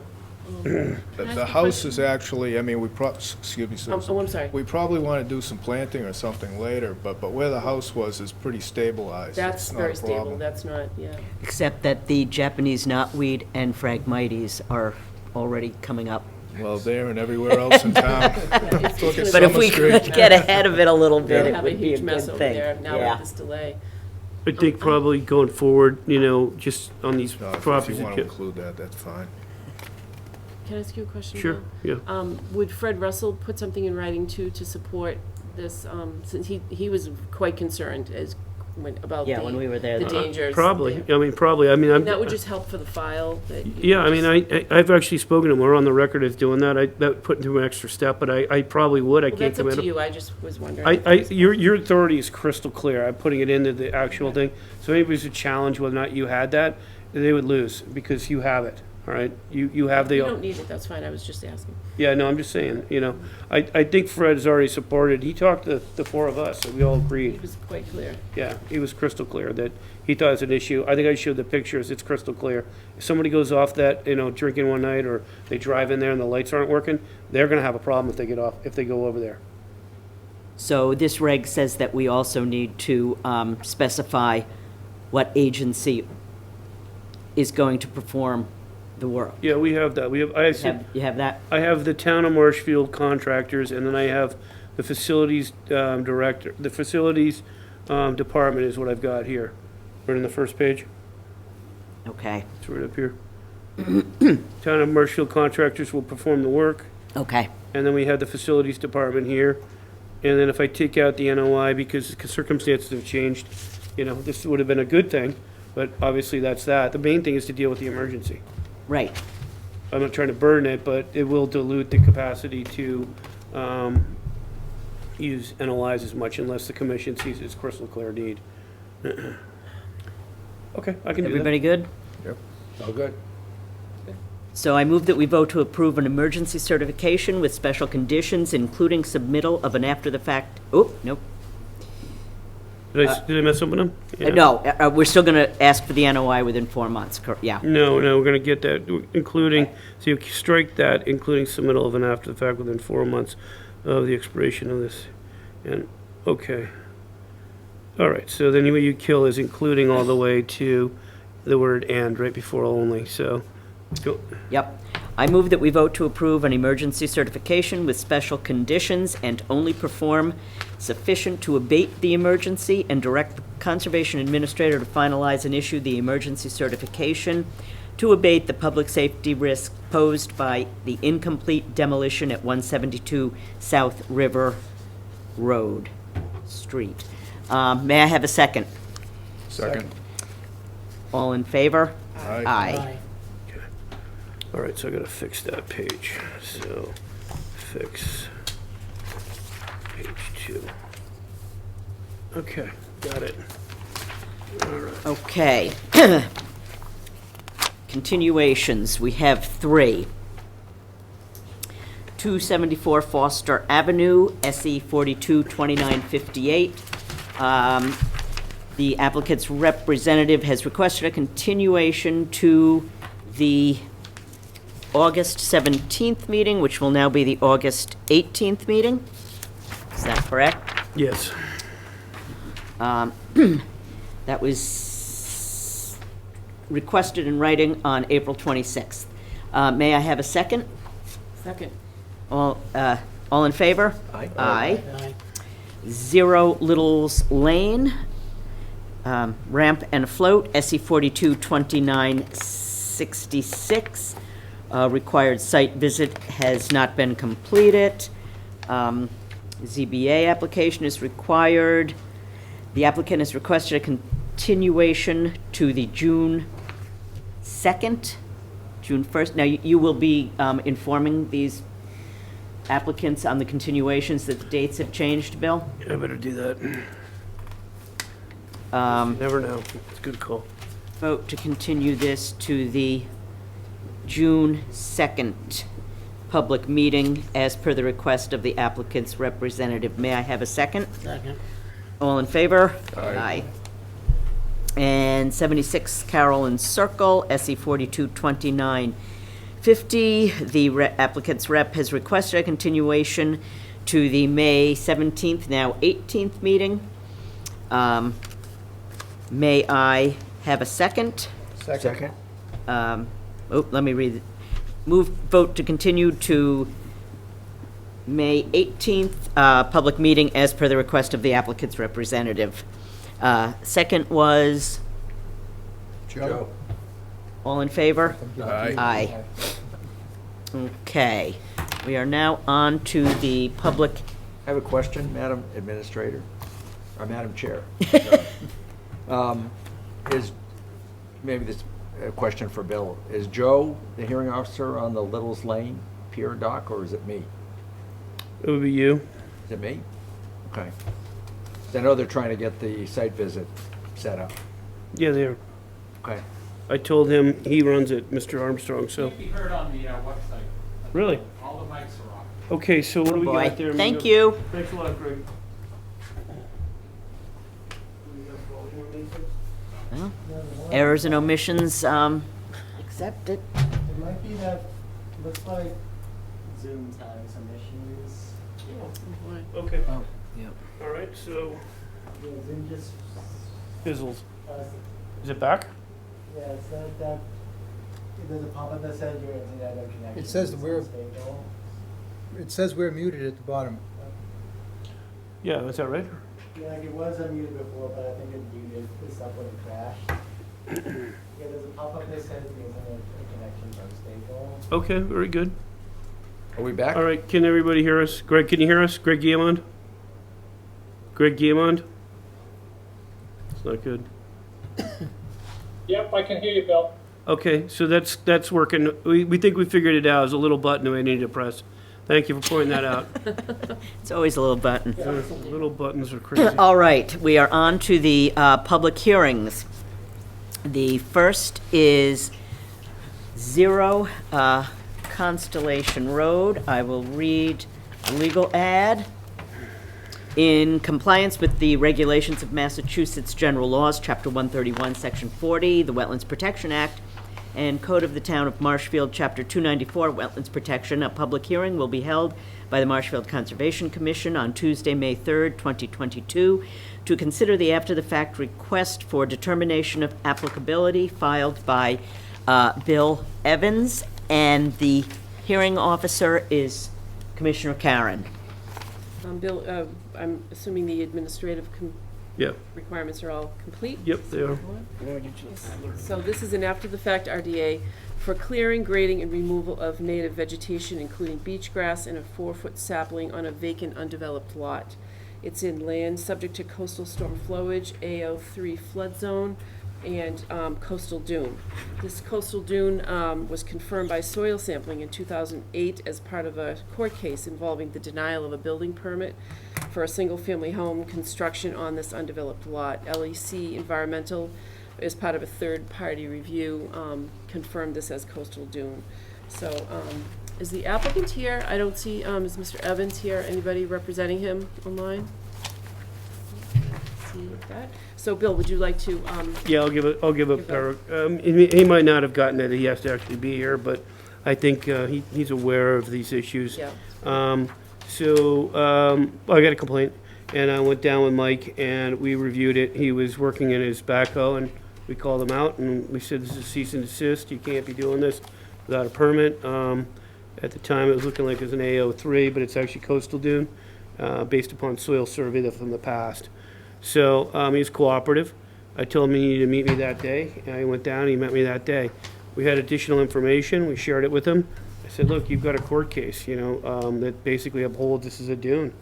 The house is actually, I mean, excuse me, Susan. Oh, I'm sorry. We probably want to do some planting or something later, but where the house was is pretty stabilized. That's It's not a very stable, problem. that's not, yeah. Except that the Japanese knotweed and Phragmites are already coming up. Well, there and everywhere else in town. It's Look at gonna But be- if we Summer could Street. get ahead of it a little We're bit, gonna it have a would be a huge mess good over thing. there now Yeah. with this delay. I think probably going forward, just on these If properties. you want to include that, that's fine. Can I ask you a question? Sure, Bill? yeah. Would Fred Russell put something in writing too to support this, since he was quite concerned about Yeah, when we were there, the they- dangers. Probably, there. I mean, And that would just help for the file that. you Yeah, I mean, just- I've actually spoken to him, we're on the record as doing that, that put through an extra step, but I probably would, I Well, can't that's up commit. to you, I just was wondering. Your authority is crystal clear, I'm putting it into the actual thing, so anybody's to challenge whether or not you had that, they would lose, because you have it, all right? You have You don't the, need it, that's fine, I was just asking. yeah, no, I'm just saying, I think Fred's already supported, he talked to the four of us, and we all It agreed, was quite clear. yeah, he was crystal clear that he thought it was an issue, I think I showed the pictures, it's crystal clear. If somebody goes off that, drinking one night, or they drive in there and the lights aren't working, they're gonna have a problem if they go over there. So this reg says that we also need to specify what agency is going to perform the work. Yeah, we have that. You have that? I have the town of Marshfield contractors, and then I have the facilities director. The facilities department is what I've got here, right on the first page. Okay, It's right up here. Town of Marshfield contractors will perform the work, okay. and then we have the facilities department here. And then if I take out the NOI, because circumstances have changed, this would have been a good thing, but obviously that's that. The main thing is to deal with the emergency. Right. I'm not trying to burden it, but it will dilute the capacity to use NOIs as much unless the commission sees it's crystal clear need. Okay, I can do that. Everybody good? All good? So I move that we vote to approve an emergency certification with special conditions, including submittal of an after-the-fact, nope. Did I mess something up? Yeah. No, we're still going to ask for the NOI within 4 months, yeah. No, we're gonna get that, including, so you strike that, including submittal of an after the fact within 4 months of the expiration of this. And, okay. All right, so then what you kill is including all the way to the word "and" right before "only," so. Go. Yep. I move that we vote to approve an emergency certification with special conditions and only perform sufficient to abate the emergency and direct the Conservation Administrator to finalize and issue the emergency certification to abate the public safety risk posed by the incomplete demolition at 172 South River Road, Street. May I have a second? Second. All in favor? Aye. Aye. All right, so I gotta fix that page. So, fix page 2. Okay, got it. Okay. Continuations, we have 3. 274 Foster Avenue, SE 422958. The applicant's representative has requested a continuation to the August 17th meeting, which will now be the August 18th meeting. Is that correct? Yes. That was requested in writing on April 26th. May I have a second? Second. All in favor? Aye. Aye. Aye. 0 Littles Lane, ramp and float, SE 422966. Required site visit has not been completed. ZBA application is required. The applicant has requested a continuation to the June 2nd, June 1st. Now, you will be informing these applicants on the continuations that the dates have changed, Bill? I better do that. Never know. It's a good call. Vote to continue this to the June 2nd public meeting as per the request of the applicant's representative. May I have a second? Second. All in favor? Aye. And 76 Carolyn Circle, SE 4229 50, the applicant's rep has requested a continuation to the May 17th, now 18th meeting. May I have a second? Second? Let me read it. Vote to continue to May 18th, public meeting as per the request of the applicant's representative. Second was, Joe? all in favor? Aye. Aye. Okay, we are now on to the public, I have a question, Madam Administrator, or Madam Chair. Is, maybe this, a question for Bill. Is Joe the hearing officer on the Little's Lane Pier dock, or is it me? It would be you. Is it me? Okay. I know they're trying to get the site visit set up. Yeah, there. Okay. I told him he runs it, Mr. Armstrong, so. Can't be heard on the website. Really? All the mics are off. Okay, so what do we boy, got there? thank Amigo? you. Thanks a lot, Greg. Well, errors and omissions, accepted. It might be that, looks like Zoom's having some issues. Okay, Oh, yep. all right, so Yeah, Zoom just, fizzles. uh, Is it back? yeah, it's not that, there's a pop-up that says your internet connection. It says is we're- unstable. It says we're muted at the bottom. Yeah, is that right? Yeah, like it was unmuted before, but I think it muted this up when it crashed. Yeah, there's a pop-up that says your internet connection's unstable. Okay, very good. Are we back? All right, can everybody hear us? Greg, can you hear us? Greg Guillemond? Greg Guillemond? It's not good. Yep, I can hear you, Bill. Okay, so that's working. We think we figured it out. There's a little button we need to press. Thank you for pointing that out. It's always a little button. Little buttons are crazy. All right, we are on to the public hearings. The first is 0 Constellation Road. I will read the legal ad. In compliance with the regulations of Massachusetts General Laws, Chapter 131, Section 40, the Wetlands Protection Act, and Code of the Town of Marshfield, Chapter 294, Wetlands Protection, a public hearing will be held by the Marshfield Conservation Commission on Tuesday, May 3rd, 2022, to consider the after-the-fact request for determination of applicability filed by Bill Evans, and the hearing officer is Commissioner Karen. Bill, I'm assuming the administrative Yeah, requirements are all complete? yep, they are. So this is an after-the-fact RDA for clearing, grading, and removal of native vegetation, including beach grass and a 4-foot sapling on a vacant, undeveloped lot. It's in land subject to coastal storm flowage, AO3 flood zone, and coastal dune. This coastal dune was confirmed by soil sampling in 2008 as part of a court case involving the denial of a building permit for a single-family home construction on this undeveloped lot. LEC Environmental, as part of a third-party review, confirmed this as coastal dune. So, is the applicant here? I don't see, is Mr. Evans here? Anybody representing him online? See that? So, Bill, would you like to, Yeah, I'll give a Give he might not have gotten it, he has to actually be here, but I think he's aware of these issues. yeah, I got a complaint, and I went down with Mike, and we reviewed it. He was working in his backhoe, and we called him out, and we said, this is cease and desist, you can't be doing this without a permit. At the time, it was looking like it was an AO3, but it's actually coastal dune, based upon soil survey from the past. So, he was cooperative. I told him he needed to meet me that day, and he went down, and he met me that day. We had additional information, we shared it with him. I said, look, you've got a court case, that basically upholds this as a dune.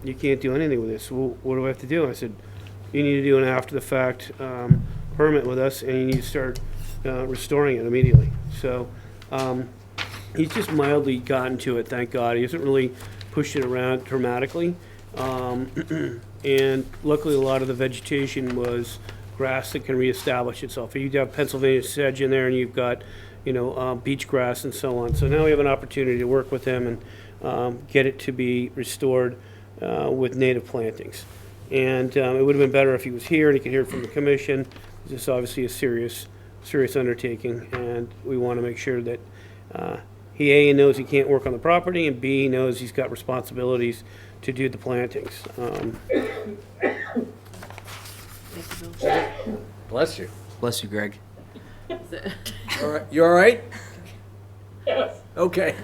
You can't do anything with this. Well, what do I have to do? I said, you need to do an after-the-fact permit with us, and you need to start restoring it immediately. So he's just mildly gotten to it, thank God. He hasn't really pushed it around dramatically. And luckily, a lot of the vegetation was grass that can reestablish itself. You have Pennsylvania sedge in there, and you've got beach grass and so on. So now we have an opportunity to work with him and get it to be restored with native plantings. And it would have been better if he was here and he could hear from the commission. This is obviously a serious undertaking, and we want to make sure that He A, knows he can't work on the property, and B, he knows he's got responsibilities to do the plantings. Thank you, Bill. Bless you. Bless you, Greg. Is it- All right, you all right? Yes. Okay.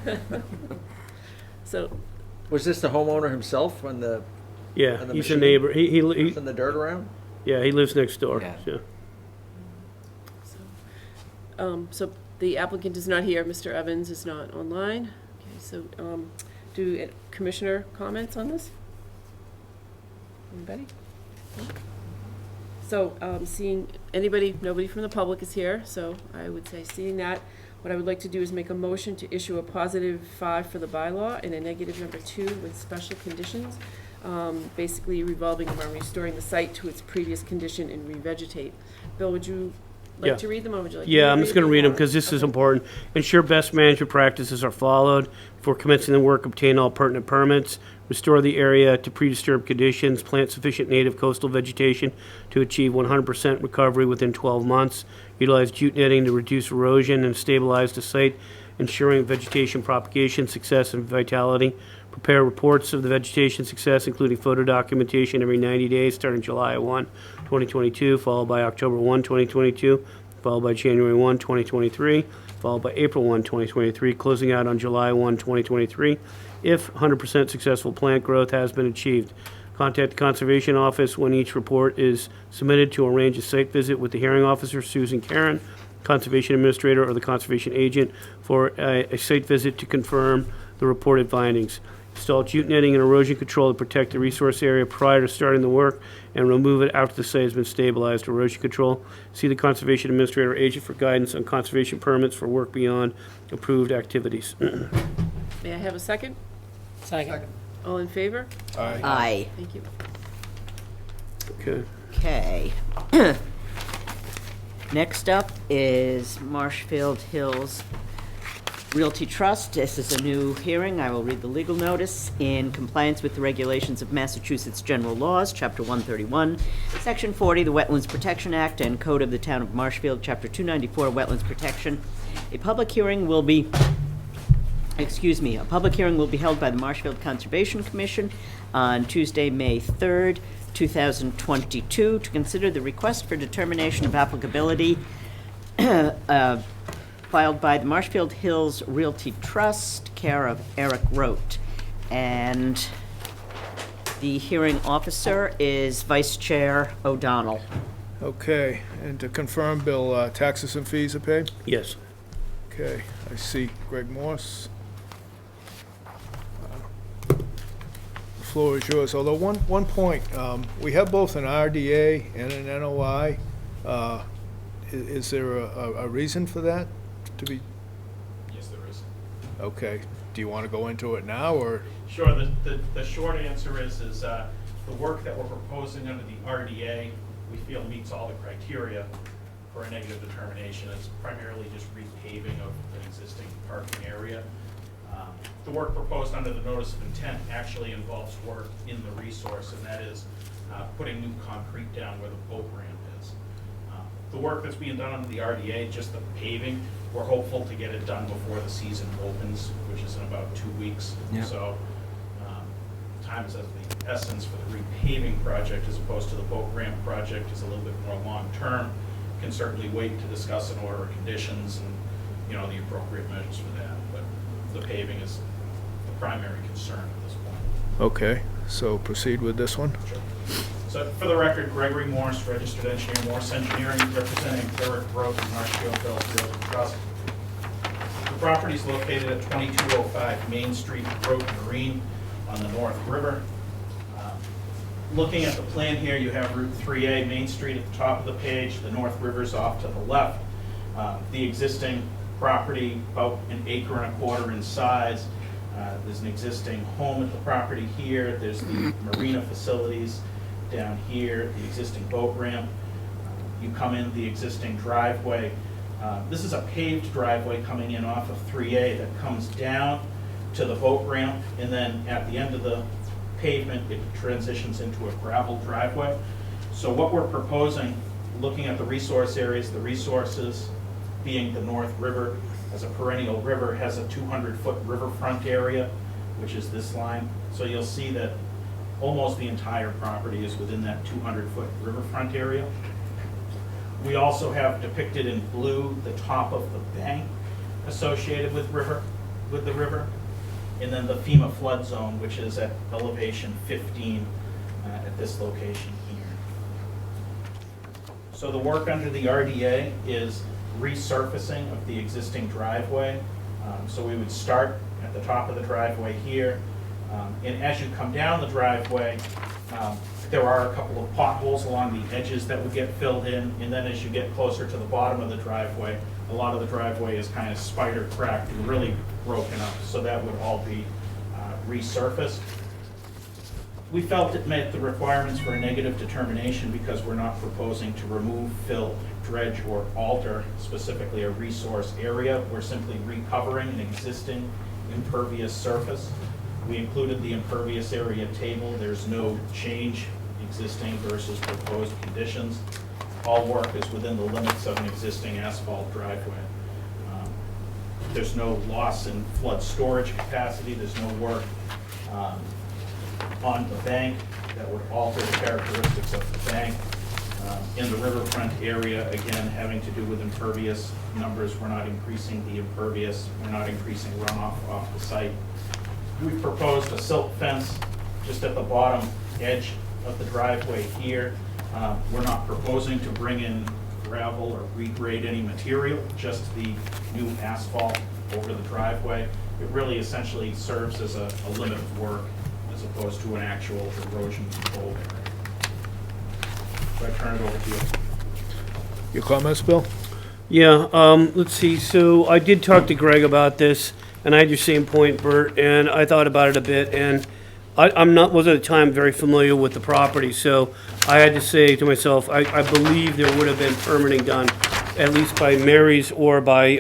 So, Was this the homeowner himself when the, Yeah, And the he's a machine? neighbor. He in the dirt around? yeah, he lives next door. Yeah. So. so the applicant is not here, Mr. Evans is not online. Okay, so, do commissioner comments on this? Anybody? No? So, seeing anybody, nobody from the public is here, so I would say, seeing that, what I would like to do is make a motion to issue a positive 5 for the bylaw and a negative number 2 with special conditions, basically revolving around restoring the site to its previous condition and revegetate. Bill, would you Yeah. like to read them, or would you like me Yeah, I'm just going to read them or- because this is Okay. important. Ensure best management practices are followed. Before commencing the work, obtain all pertinent permits. Restore the area to pre-disturbed conditions. Plant sufficient native coastal vegetation to achieve 100% recovery within 12 months. Utilize jute netting to reduce erosion and stabilize the site, ensuring vegetation propagation, success, and vitality. Prepare reports of the vegetation success, including photo documentation every 90 days, starting July 1, 2022, followed by October 1, 2022, followed by January 1, 2023, followed by April 1, 2023, closing out on July 1, 2023, if 100% successful plant growth has been achieved. Contact the Conservation Office when each report is submitted to arrange a site visit with the hearing officer, Susan Karen, Conservation Administrator, or the Conservation Agent for a site visit to confirm the reported findings. Install jute netting and erosion control to protect the resource area prior to starting the work, and remove it after the site has been stabilized. Erosion control. See the Conservation Administrator or Agent for guidance on conservation permits for work beyond approved activities. May I have a second? Second. All in favor? Aye. Aye. Thank you. Okay. Okay. Next up is Marshfield Hills Realty Trust. This is a new hearing. I will read the legal notice. In compliance with the regulations of Massachusetts General Laws, Chapter 131, Section 40, the Wetlands Protection Act, and Code of the Town of Marshfield, Chapter 294, Wetlands Protection, a public hearing will be held by the Marshfield Conservation Commission on Tuesday, May 3rd, 2022, to consider the request for determination of applicability filed by the Marshfield Hills Realty Trust, care of Eric Rote. And the hearing officer is Vice Chair O'Donnell. Okay, and to confirm, Bill, taxes and fees are paid? Yes. Okay, I see Greg Morse. The floor is yours, although one point, we have both an RDA and an NOI. Is there a reason for that to be? Yes, there is. Okay, do you want to go into it now, or? Sure, the short answer is the work that we're proposing under the RDA, we feel meets all the criteria for a negative determination. It's primarily just repaving of an existing parking area. The work proposed under the notice of intent actually involves work in the resource, and that is putting new concrete down where the boat ramp is. The work that's being done under the RDA, just the paving, we're hopeful to get it done before the season opens, which is in about 2 weeks. Yeah. So time is of the essence for the repaving project, as opposed to the boat ramp project is a little bit more long-term. Can certainly wait to discuss an order of conditions and, the appropriate measures for that. But the paving is the primary concern at this point. Okay, so proceed with this one. Sure. So for the record, Gregory Morse, registered engineer, Morse Engineering, representing Eric Rote and Marshfield Hills Realty Trust. The property is located at 2205 Main Street, Rote Marine, on the North River. Looking at the plan here, you have Route 3A, Main Street at the top of the page, the North River's off to the left. The existing property, about 1.25 acres in size. There's an existing home at the property here. There's the marina facilities down here, the existing boat ramp. You come in the existing driveway. This is a paved driveway coming in off of 3A that comes down to the boat ramp, and then at the end of the pavement, it transitions into a gravel driveway. So what we're proposing, looking at the resource areas, the resources being the North River, as a perennial river, has a 200-foot riverfront area, which is this line. So you'll see that almost the entire property is within that 200-foot riverfront area. We also have depicted in blue the top of the bank associated with the river, and then the FEMA flood zone, which is at elevation 15 at this location here. So the work under the RDA is resurfacing of the existing driveway. So we would start at the top of the driveway here, and as you come down the driveway, there are a couple of potholes along the edges that would get filled in, and then as you get closer to the bottom of the driveway, a lot of the driveway is kind of spider cracked and really broken up, so that would all be resurfaced. We felt it met the requirements for a negative determination because we're not proposing to remove, fill, dredge, or alter specifically a resource area. We're simply recovering an existing impervious surface. We included the impervious area table. There's no change existing versus proposed conditions. All work is within the limits of an existing asphalt driveway. There's no loss in flood storage capacity. There's no work on the bank that would alter the characteristics of the bank. In the riverfront area, again, having to do with impervious numbers, we're not increasing the impervious, we're not increasing runoff off the site. We've proposed a silt fence just at the bottom edge of the driveway here. We're not proposing to bring in gravel or regrade any material, just the new asphalt over the driveway. It really essentially serves as a limit of work as opposed to an actual erosion control area. So I turn it over to you. Your comments, Bill? Yeah, let's see, so I did talk to Greg about this, and I had your same point, Bert, and I thought about it a bit, and wasn't at the time very familiar with the property, so I had to say to myself, I believe there would have been permitting done, at least by Mary's or by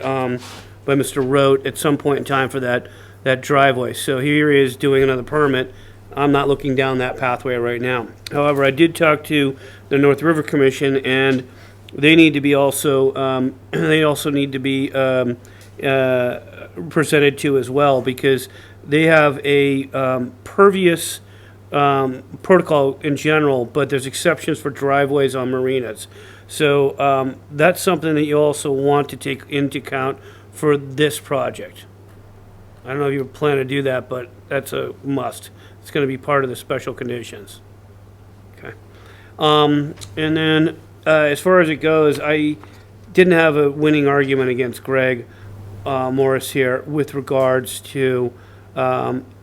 Mr. Rote at some point in time for that driveway. So here he is doing another permit. I'm not looking down that pathway right now. However, I did talk to the North River Commission, and they need to be also, they also need to be presented to as well, because they have a pervious protocol in general, but there's exceptions for driveways on marinas. So that's something that you also want to take into account for this project. I don't know if you plan to do that, but that's a must. It's going to be part of the special conditions. Okay. And then as far as it goes, I didn't have a winning argument against Greg Morris here with regards to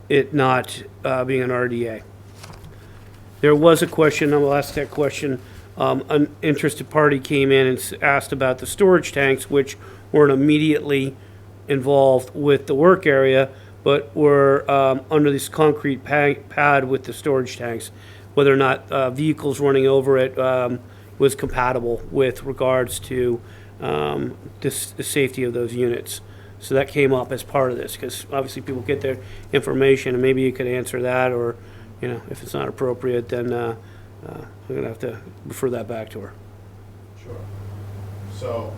it not being an RDA. There was a question, I will ask that question. An interested party came in and asked about the storage tanks, which weren't immediately involved with the work area, but were under this concrete pad with the storage tanks, whether or not vehicles running over it was compatible with regards to the safety of those units. So that came up as part of this, because obviously people get their information, and maybe you could answer that, or, you know, if it's not appropriate, then we're going to have to refer that back to her. Sure. So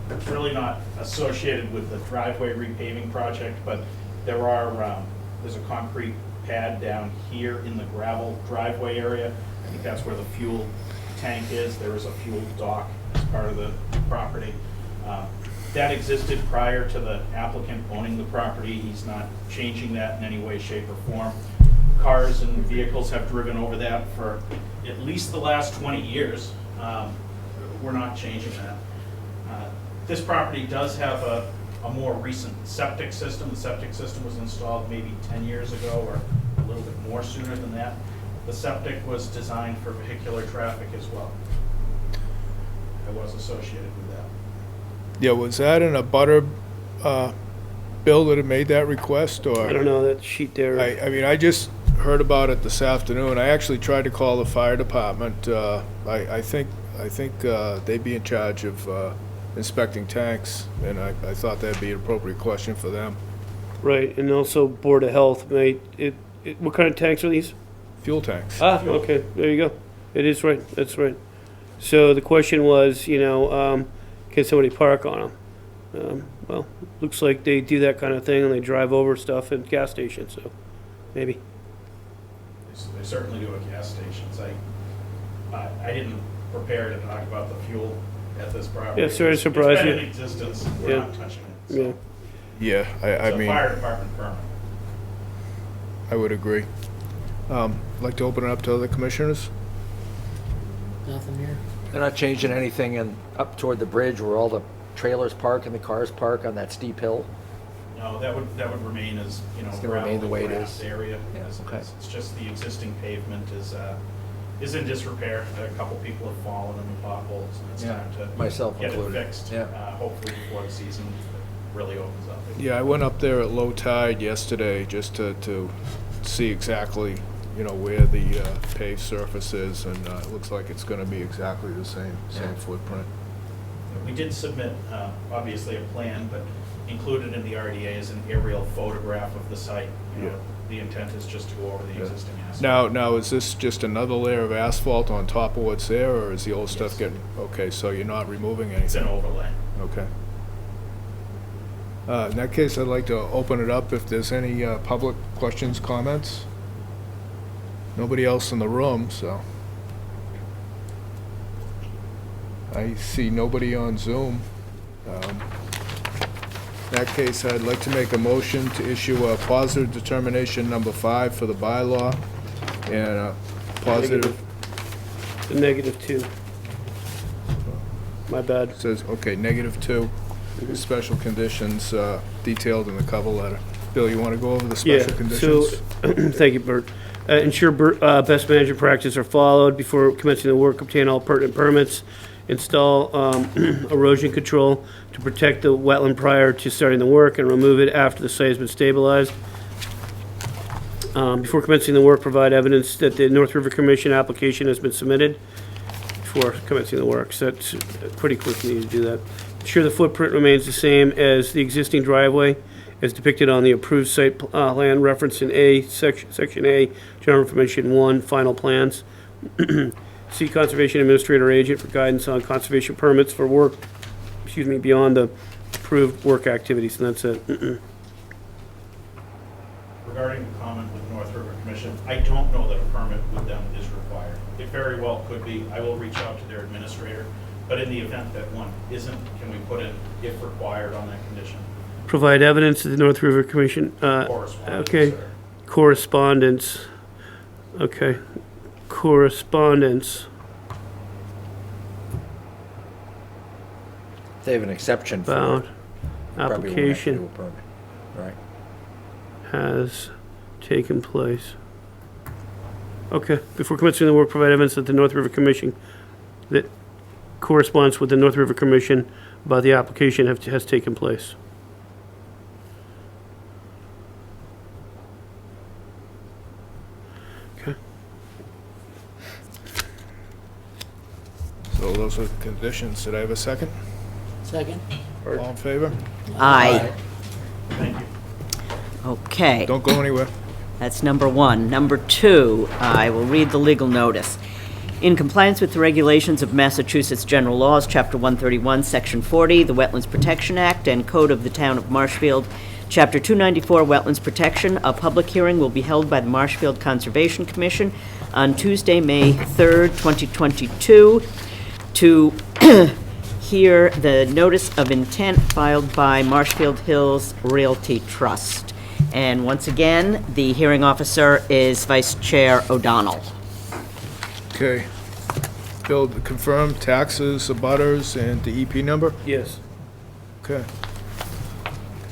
it's really not associated with the driveway repaving project, but there are, there's a concrete pad down here in the gravel driveway area. I think that's where the fuel tank is. There is a fuel dock as part of the property. That existed prior to the applicant owning the property. He's not changing that in any way, shape, or form. Cars and vehicles have driven over that for at least the last 20 years. We're not changing that. This property does have a more recent septic system. The septic system was installed maybe 10 years ago, or a little bit more sooner than that. The septic was designed for vehicular traffic as well. I was associated with that. Yeah, was that in a butter bill that had made that request, or? I don't know, that sheet there. I mean, I just heard about it this afternoon. I actually tried to call the fire department. I think they'd be in charge of inspecting tanks, and I thought that'd be an appropriate question for them. Right, and also Board of Health, what kind of tanks are these? Fuel tanks. Ah, okay, there you go. It is right, that's right. So the question was, you know, can somebody park on them? Well, looks like they do that kind of thing and they drive over stuff at gas stations, so maybe. They certainly do at gas stations. I didn't prepare to talk about the fuel at this property. Yeah, sorry to surprise It's been you. in existence, we're Yeah. not touching it. Yeah. So Yeah, I it's a mean, fire department permit. I would agree. Like to open it up to other commissioners? Nothing here? They're not changing anything in, up toward the bridge where all the trailers park and the cars park on that steep hill? No, that would remain as, It's gonna gravel remain the and way it grass is. area. Yeah, as it okay. is. It's just the existing pavement is in disrepair. A couple people have fallen in the potholes, and it's Yeah, time to myself get it included. fixed. Yeah. Hopefully before the season really opens up. Yeah, I went up there at low tide yesterday just to see exactly, where the paved surface is, and it looks like it's gonna be exactly the same Yeah. footprint. We did submit, obviously, a plan, but included in the RDA is an aerial photograph of the site. Yeah. The intent is just to go over the Yeah. existing asphalt. Now, is this just another layer of asphalt on top of what's there, or is the old stuff Yes. getting, okay, so you're not removing It's an anything? overlay. Okay. In that case, I'd like to open it up if there's any public questions, comments. Nobody else in the room, so. I see nobody on Zoom. In that case, I'd like to make a motion to issue a positive determination number 5 for the bylaw and a positive, The -2. My bad. says, okay, -2, special conditions detailed in the cover letter. Bill, you want to go over the Yeah, special so, conditions? thank you, Bert. Ensure best management practices are followed before commencing the work, obtain all pertinent permits, install erosion control to protect the wetland prior to starting the work, and remove it after the site has been stabilized. Before commencing the work, provide evidence that the North River Commission application has been submitted before commencing the work. So that's pretty quick, you need to do that. Ensure the footprint remains the same as the existing driveway as depicted on the approved site plan referenced in Section A, General Information 1, Final Plans. See Conservation Administrator Agent for guidance on conservation permits for work, beyond the approved work activities, and that's it. Regarding the comment with North River Commission, I don't know that a permit with them is required. It very well could be. I will reach out to their administrator, but in the event that one isn't, can we put in if required on that condition? Provide evidence to the North River Commission. Correspondence, Okay, sir. correspondence. Okay, correspondence. They have an exception for About it. Probably won't have to do application a permit. Right. has taken place. Okay, before commencing the work, provide evidence that the North River Commission, that corresponds with the North River Commission about the application has taken place. Okay, So those are the conditions. Did I have a second? Second? All in favor? Aye. Thank you. Okay. Don't go anywhere. That's number one. Number two, I will read the legal notice. In compliance with the regulations of Massachusetts General Laws, Chapter 131, Section 40, the Wetlands Protection Act, and Code of the Town of Marshfield, Chapter 294, Wetlands Protection, a public hearing will be held by the Marshfield Conservation Commission on Tuesday, May 3rd, 2022, to hear the notice of intent filed by Marshfield Hills Realty Trust. And once again, the hearing officer is Vice Chair O'Donnell. Okay. Bill, confirm taxes, abutters, and the EP number? yes. Okay.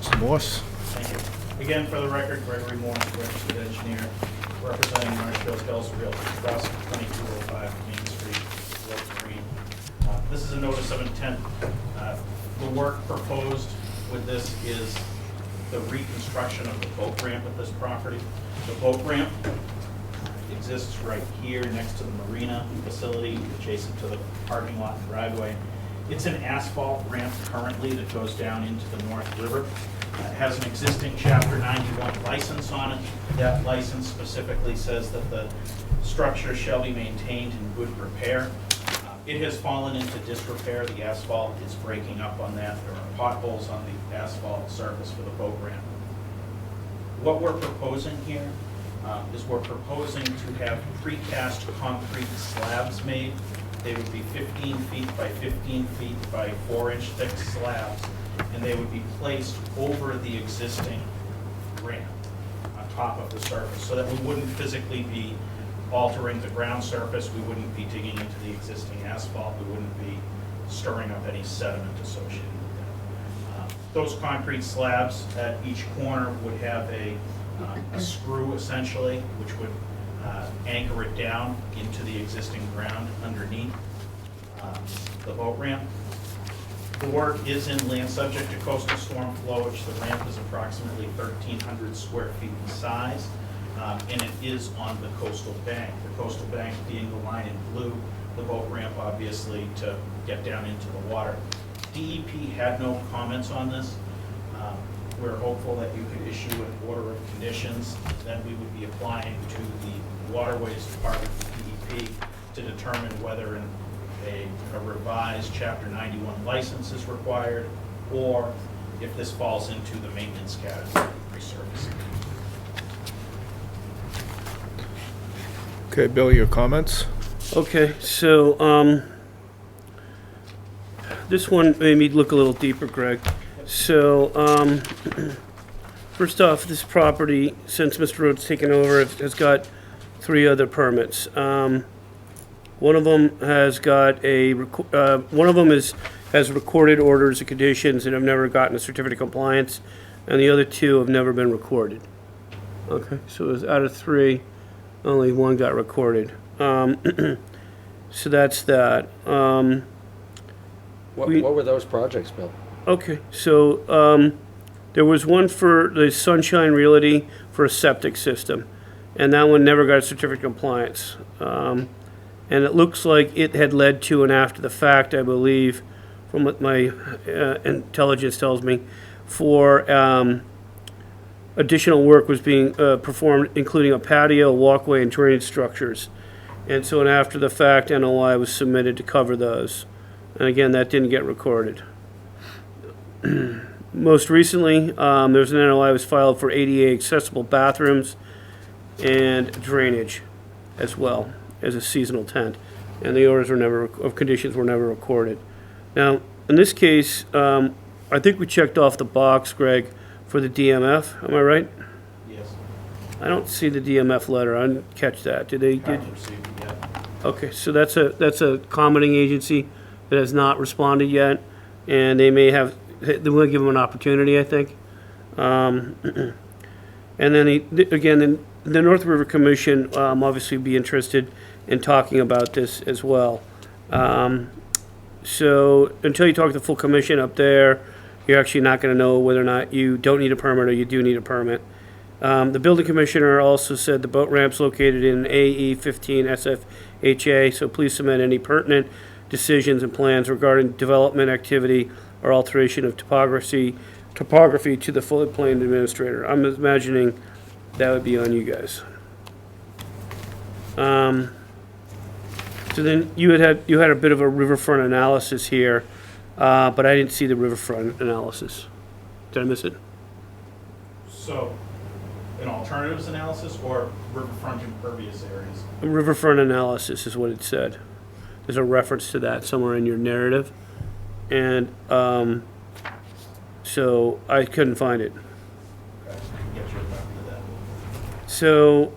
Mr. Morse? Thank you. Again, for the record, Gregory Morris, registered engineer, representing Marshfield Hills Realty Trust, 2205 Main Street, Wilton Green. This is a notice of intent. The work proposed with this is the reconstruction of the boat ramp at this property. The boat ramp exists right here next to the marina facility, adjacent to the parking lot and driveway. It's an asphalt ramp currently that goes down into the North River. It has an existing Chapter 91 license on it. That license specifically says that the structure shall be maintained in good repair. It has fallen into disrepair. The asphalt is breaking up on that. There are potholes on the asphalt surface for the boat ramp. What we're proposing here is we're proposing to have precast concrete slabs made. They would be 15 feet by 15 feet by 4-inch thick slabs, and they would be placed over the existing ramp on top of the surface, so that we wouldn't physically be altering the ground surface, we wouldn't be digging into the existing asphalt, we wouldn't be stirring up any sediment associated with that. Those concrete slabs at each corner would have a screw essentially, which would anchor it down into the existing ground underneath the boat ramp. The work is inland, subject to coastal storm flowage. The ramp is approximately 1,300 square feet in size, and it is on the coastal bank. The coastal bank being the line in blue, the boat ramp obviously to get down into the water. DEP had no comments on this. We're hopeful that you could issue an order of conditions. Then we would be applying to the Waterways Department of DEP to determine whether a revised Chapter 91 license is required, or if this falls into the maintenance category, resurfacing. Okay, Bill, your comments? Okay, so, this one made me look a little deeper, Greg. So, first off, this property, since Mr. Rhodes taken over, has got 3 other permits. One of them has got has recorded orders and conditions and have never gotten a certificate of compliance, and the other 2 have never been recorded. Okay, so out of 3, only 1 got recorded. So that's that. What were those projects, Bill? Okay, so there was one for the Sunshine Realty for a septic system, and that one never got a certificate of compliance. And it looks like it had led to an after the fact, I believe, from what my intelligence tells me, for additional work was being performed, including a patio, walkway, and drainage structures. And so an after the fact NOI was submitted to cover those. And again, that didn't get recorded. Most recently, there's an NOI that was filed for ADA accessible bathrooms and drainage as well as a seasonal tent. And the orders of conditions were never recorded. Now, in this case, I think we checked off the box, Greg, for the DMF. Am I right? Yes. I don't see the DMF letter. I didn't catch that. Did they? Haven't received it yet. Okay, so that's a commenting agency that has not responded yet, and they may have. They will give them an opportunity, I think. And then the North River Commission obviously would be interested in talking about this as well. So until you talk to the full commission up there, you're actually not going to know whether or not you don't need a permit or you do need a permit. The building commissioner also said the boat ramp's located in AE 15 SFHA, so please submit any pertinent decisions and plans regarding development activity or alteration of topography to the floodplain administrator. I'm imagining that would be on you guys. So then you had a bit of a riverfront analysis here, but I didn't see the riverfront analysis. Did I miss it? So, an alternatives analysis or riverfront impervious areas? A riverfront analysis is what it said. There's a reference to that somewhere in your narrative. And so I couldn't find it. Okay, I can get you a copy of that. So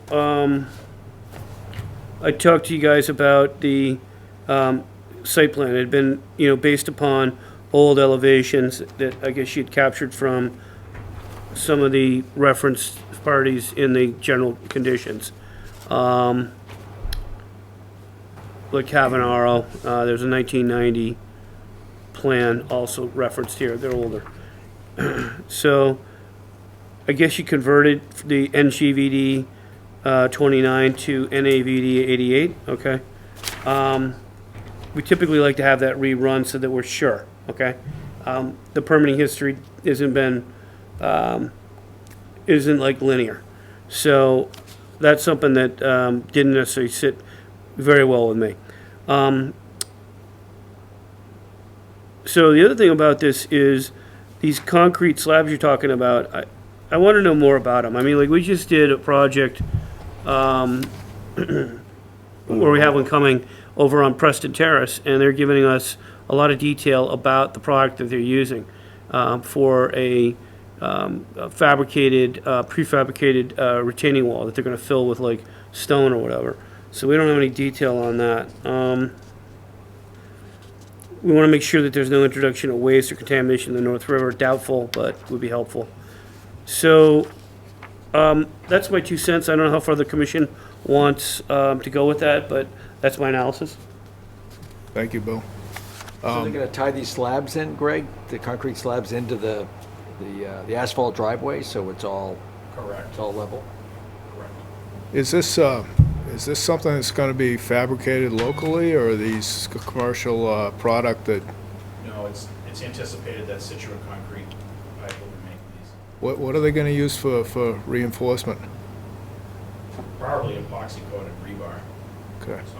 I talked to you guys about the site plan. It had been, based upon old elevations that I guess you'd captured from some of the referenced parties in the general conditions. Like Cavanaro, there's a 1990 plan also referenced here. They're older. So I guess you converted the NGVD 29 to NAVD 88, okay? We typically like to have that rerun so that we're sure, okay? The permitting history isn't like linear. So that's something that didn't necessarily sit very well with me. So the other thing about this is these concrete slabs you're talking about, I want to know more about them. I mean, like, we just did a project, where we have one coming over on Preston Terrace, and they're giving us a lot of detail about the product that they're using, for a fabricated, prefabricated, retaining wall that they're gonna fill with like stone or whatever. So we don't have any detail on that. We want to make sure that there's no introduction of waste or contamination in the North River. Doubtful, but would be helpful. So, that's my 2 cents. I don't know how far the commission wants to go with that, but that's my analysis. Thank you, Bill. So they're gonna tie these slabs in, Greg, the concrete slabs into the asphalt driveway, so it's all Correct. level? Correct. Is this something that's gonna be fabricated locally, or are these commercial product that, No, it's anticipated that Situate Concrete pipe will be making these. what are they gonna use for reinforcement? Probably epoxy coated rebar. Okay. So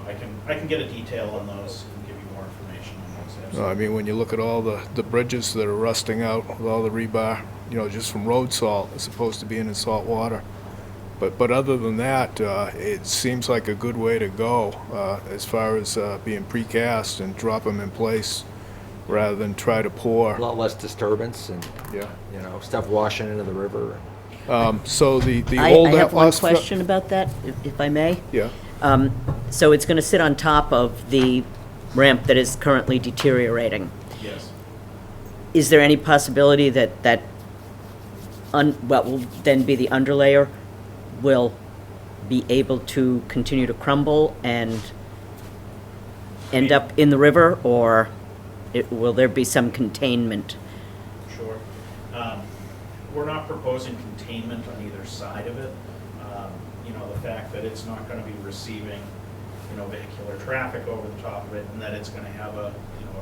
I can get a detail on those and give you more information on those. No, I Absolutely. mean, when you look at all the bridges that are rusting out with all the rebar, just from road salt, as opposed to being in salt water. But other than that, it seems like a good way to go, as far as being precast and drop them in place rather than try to A pour. lot less disturbance and, Yeah. stuff washing into the river. So the I old have one asphalt. question about that, if I may. Yeah. So it's going to sit on top of the ramp that is currently deteriorating. Yes. Is there any possibility that what will then be the underlayer will be able to continue to crumble and end up in the river, or will there be some containment? Sure. We're not proposing containment on either side of it. The fact that it's not going to be receiving, vehicular traffic over the top of it, and that it's going to have a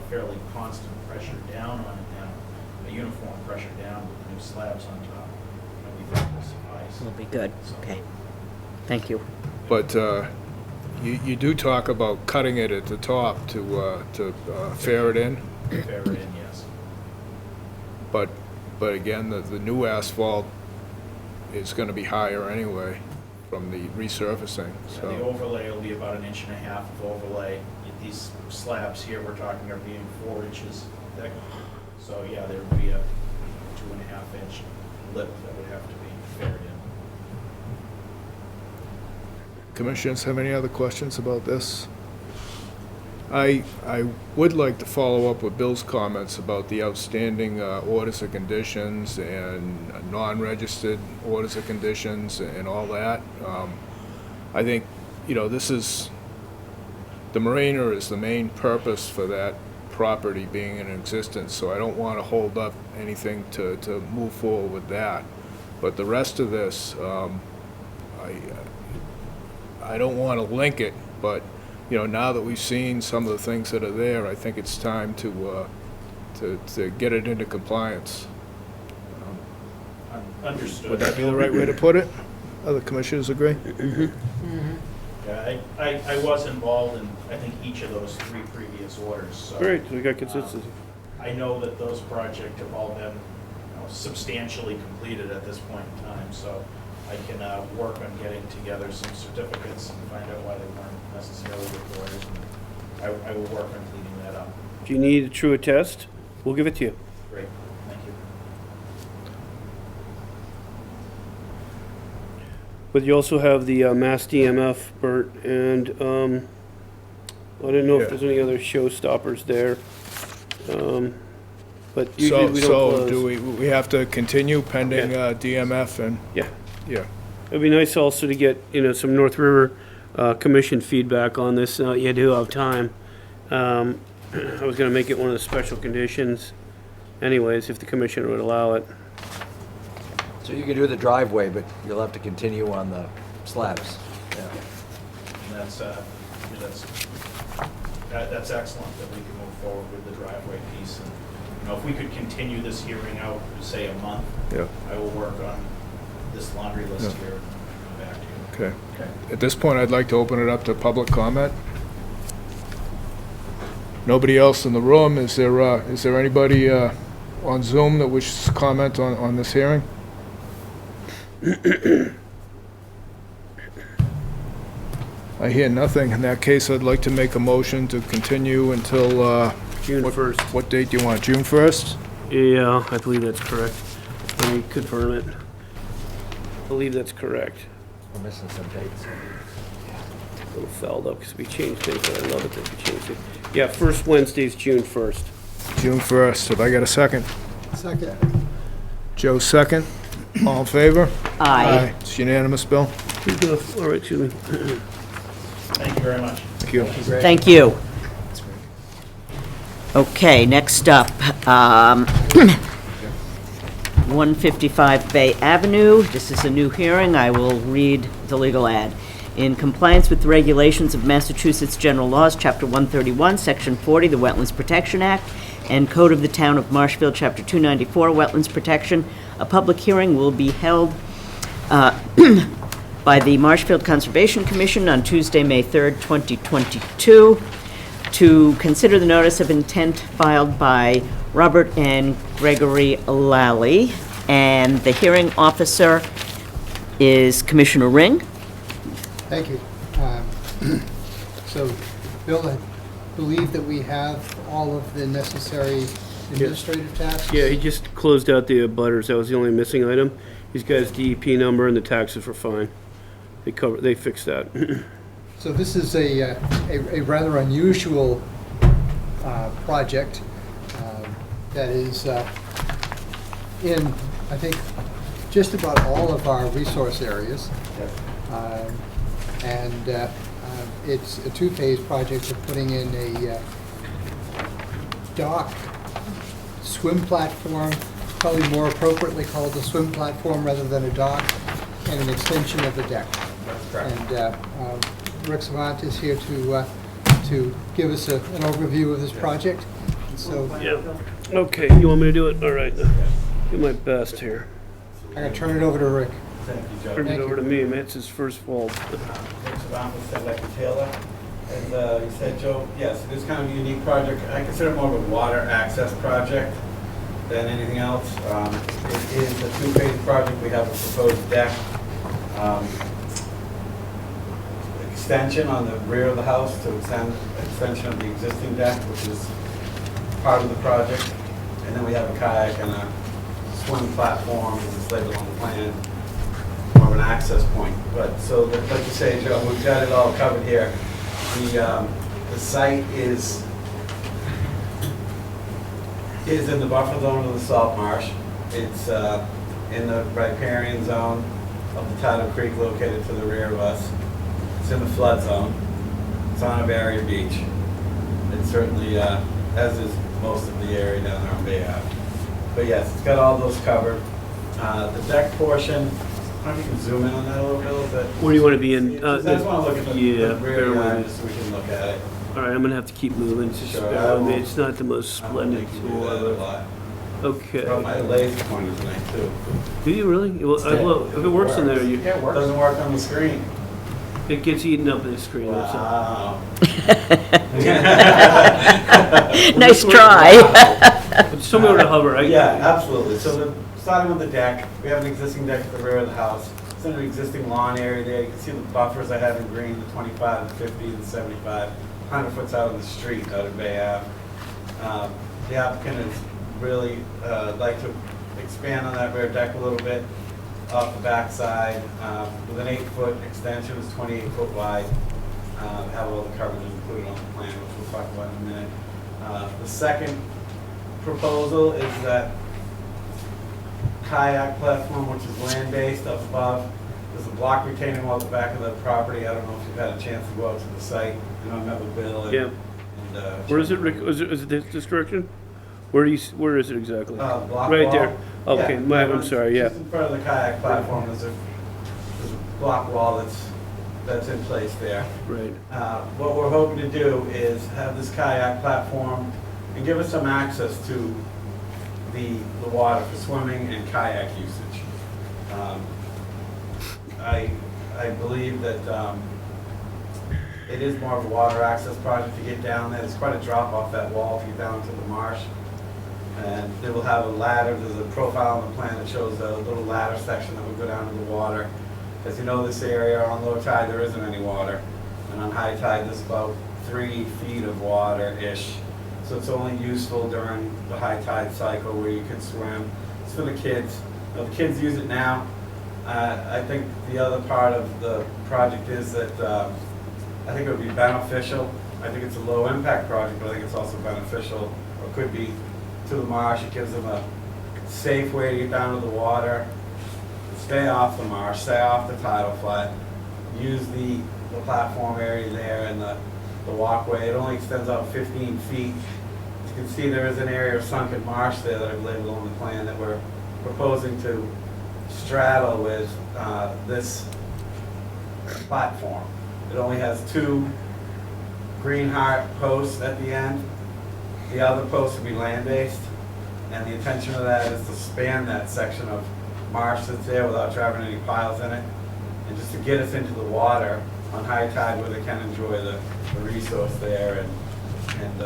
fairly constant pressure down on it now, a uniform pressure down with the new slabs on top. We think will suffice. Will be good, okay. Thank you. But you do talk about cutting it at the top to fair it in, Fair in, yes. but again, the new asphalt is gonna be higher anyway from the resurfacing, The so. overlay will be about 1.5 inches of overlay. These slabs here we're talking are being 4 inches thick. So yeah, there would be a 2.5-inch lip that would have to be faired in. Commissioners have any other questions about this? I would like to follow up with Bill's comments about the outstanding orders of conditions and non-registered orders of conditions and all that. I think, this is, the marina is the main purpose for that property being in existence, so I don't want to hold up anything to move forward with that. But the rest of this, I don't want to link it, but now that we've seen some of the things that are there, I think it's time to get it into compliance. Understood. Would that be the right way to put it? Other commissioners agree? Yeah, I was involved in, I think, each of those 3 previous orders, so. Great, we got consistency. I know that those projects have all been substantially completed at this point in time, so I can work on getting together some certificates and find out why they weren't necessarily recorded. I will work on cleaning that up. If you need a true attest, we'll give it to you. Great, thank you. But you also have the Mass DMF, Bert, and I didn't know if Yeah. there's any other showstoppers there. But usually So, we don't close. do we have to continue pending DMF and, Yeah. yeah. It'd be nice also to get, some North River Commission feedback on this. You do have time. I was gonna make it one of the special conditions anyways, if the commission would allow it. So you can do the driveway, but you'll have to continue on the slabs. Yeah. And that's excellent that we can move forward with the driveway piece. And, if we could continue this hearing out, say, a month, Yeah, I will work on this laundry list Yeah. here and come back to you. okay. Okay. At this point, I'd like to open it up to public comment. nobody else in the room, is there anybody on Zoom that wishes to comment on this hearing? I hear nothing. In that case, I'd like to make a motion to continue until, June 1st. what date do you want, June 1st? Yeah, I believe that's correct. Let me confirm it. I believe that's correct. We're missing some dates. A little fouled up because we changed things, but I love it that we changed it. Yeah, first Wednesday's June 1st. June 1st. Have I got a second? Second. Joe, second. All in favor? Aye. It's unanimous, Bill? Good enough. All right, excuse me. Thank you very much. Thank you. Thank you. Okay, next up, 155 Bay Avenue. This is a new hearing. I will read the legal ad. In compliance with the regulations of Massachusetts General Laws, Chapter 131, Section 40, the Wetlands Protection Act, and Code of the Town of Marshfield, Chapter 294, Wetlands Protection, a public hearing will be held by the Marshfield Conservation Commission on Tuesday, May 3rd, 2022, to consider the notice of intent filed by Robert and Gregory Lally, and the hearing officer is Commissioner Ring. Thank you. So, Bill, I believe that we have all of the necessary administrative tasks? Yeah, he just closed out the butters. That was the only missing item. He's got his DEP number and the taxes were fine. They fixed that. So this is a rather unusual project that is in, I think, just about all of our resource areas. And it's a two-phase project of putting in a dock swim platform, probably more appropriately called a swim platform rather than a dock, and an extension of the deck. And Rick Savant is here to give us an overview of this project. And so Yeah. Okay, you want me to do it? All right. Do my best here. I'm going to turn it over to Rick. Thank you, Joe. Turn it Thank over to me, man. It's his first fall. Rick Savant with Sedleck and Taylor. And you said, Joe, yes, it is kind of a unique project. I consider it more of a water access project than anything else. It is a two-phase project. We have a proposed deck, extension on the rear of the house to extension of the existing deck, which is part of the project. And then we have a kayak and a swim platform, as it's labeled on the plan, more of an access point. But so, like you say, Joe, we've got it all covered here. The site is in the buffer zone of the salt marsh. It's in the riparian zone of the tidal creek located to the rear of us. It's in the flood zone. It's on a barrier beach. It certainly, as is most of the area down there on Bay Ave. But yes, it's got all those covered. The deck portion, I don't know if you can zoom in on that a little bit. Is that, Where do you want to be in? I just want to look at the yeah, rear bear with yard me. just so we can look at it. All right, I'm going to have to keep moving. Just Sure, bear with me. I will. It's not the most I don't splendid think you do tool that a ever. lot. Okay. Brought my laser pointer tonight too. Do you really? Well, if it works in there, Yeah, it works. Doesn't work on the screen. it gets eaten up in the screen. That's all. Wow. Nice try. Just tell me where to hover. Yeah, absolutely. So starting with the deck, we have an existing deck at the rear of the house. It's in an existing lawn area there. You can see the buffers I have in green, the 25, the 50, the 75. 100 foot's out on the street out of Bay Ave. The applicant has really like to expand on that rear deck a little bit off the backside with an 8-foot extension. It's 28 foot wide. Have all the coverages included on the plan, which we'll talk about in a minute. The second proposal is that kayak platform, which is land-based up above. There's a block retaining wall at the back of the property. I don't know if you've had a chance to go out to the site. You know, I met with Bill and. Yeah. And, Where is it, Rick? Is it this direction? Where is it exactly? Block Right wall. there. Okay, Yeah, I'm sorry, yeah. Just in front of the kayak platform, there's a block wall that's in place there. Right. What we're hoping to do is have this kayak platform and give us some access to the water for swimming and kayak usage. I believe that It is more of a water access project to get down there. There's quite a drop off that wall to get down to the marsh. And they will have a ladder. There's a profile on the plan that shows a little ladder section that will go down to the water. As you know, this area on low tide, there isn't any water. And on high tide, there's about 3 feet of water-ish. So it's only useful during the high tide cycle where you can swim. It's for the kids. The kids use it now. I think the other part of the project is that I think it would be beneficial. I think it's a low impact project, but I think it's also beneficial, or could be, to the marsh. It gives them a safe way to get down to the water, stay off the marsh, stay off the tidal flood, use the platform area there and the walkway. It only extends out 15 feet. As you can see, there is an area of sunken marsh there that I've labeled on the plan that we're proposing to straddle with this platform. It only has 2 green heart posts at the end. The other posts will be land-based, and the intention of that is to span that section of marsh that's there without driving any piles in it, and just to get us into the water on high tide where they can enjoy the resource there and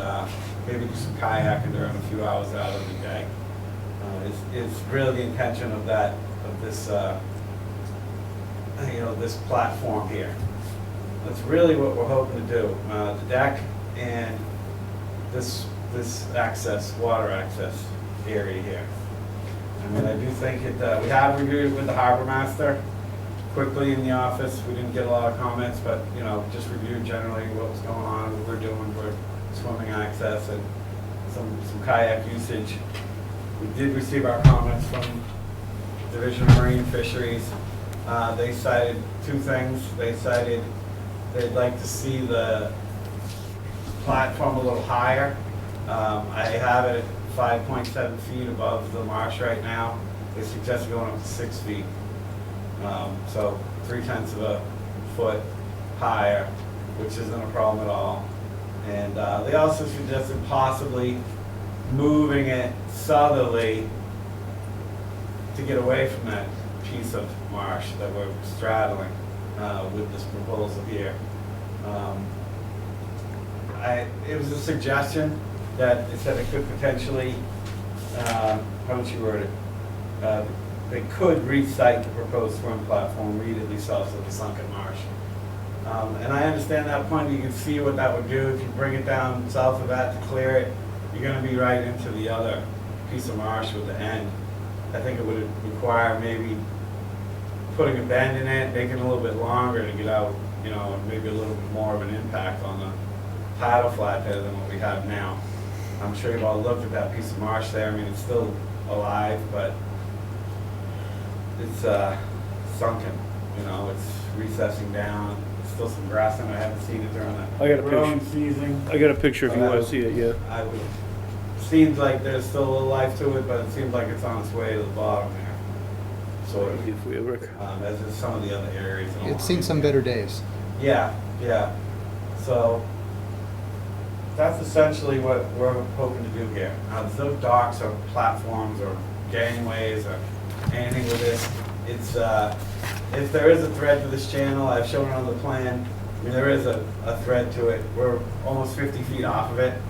maybe do some kayaking during a few hours out of the day. It's really the intention of this this platform here. That's really what we're hoping to do. The deck and this water access area here. I mean, I do think we have reviewed it with the harbor master quickly in the office. We didn't get a lot of comments, but just reviewed generally what was going on, what we're doing for swimming access and some kayak usage. We did receive our comments from Division of Marine Fisheries. They cited 2 things. They cited they'd like to see the platform a little higher. I have it at 5.7 feet above the marsh right now. They suggest going up to 6 feet. So 0.3 of a foot higher, which isn't a problem at all. And they also suggested possibly moving it southerly to get away from that piece of marsh that we're straddling with this proposal here. It was a suggestion that it said it could potentially, how would you word it? They could re-site the proposed swim platform immediately south of the sunken marsh. And I understand that point. You can see what that would do. If you bring it down south of that to clear it, you're going to be right into the other piece of marsh with the end. I think it would require maybe putting a bend in it, making it a little bit longer to get out, and maybe a little bit more of an impact on the tidal flathead than what we have now. I'm sure you've all looked at that piece of marsh there. I mean, it's still alive, but it's sunken. It's recessing down. There's still some grass in it. I haven't seen it during the growing season. I got a picture if you want to see it, yeah. Seems like there's still a little life to it, but it seems like it's on its way to the bottom there. Sort of. If we ever... As in some of the other areas. It's seen some better days. Yeah. So that's essentially what we're hoping to do here. There's no docks or platforms or gangways or anything with this. It's if there is a thread to this channel, I've shown it on the plan. I mean, there is a thread to it. We're almost 50 feet off of it.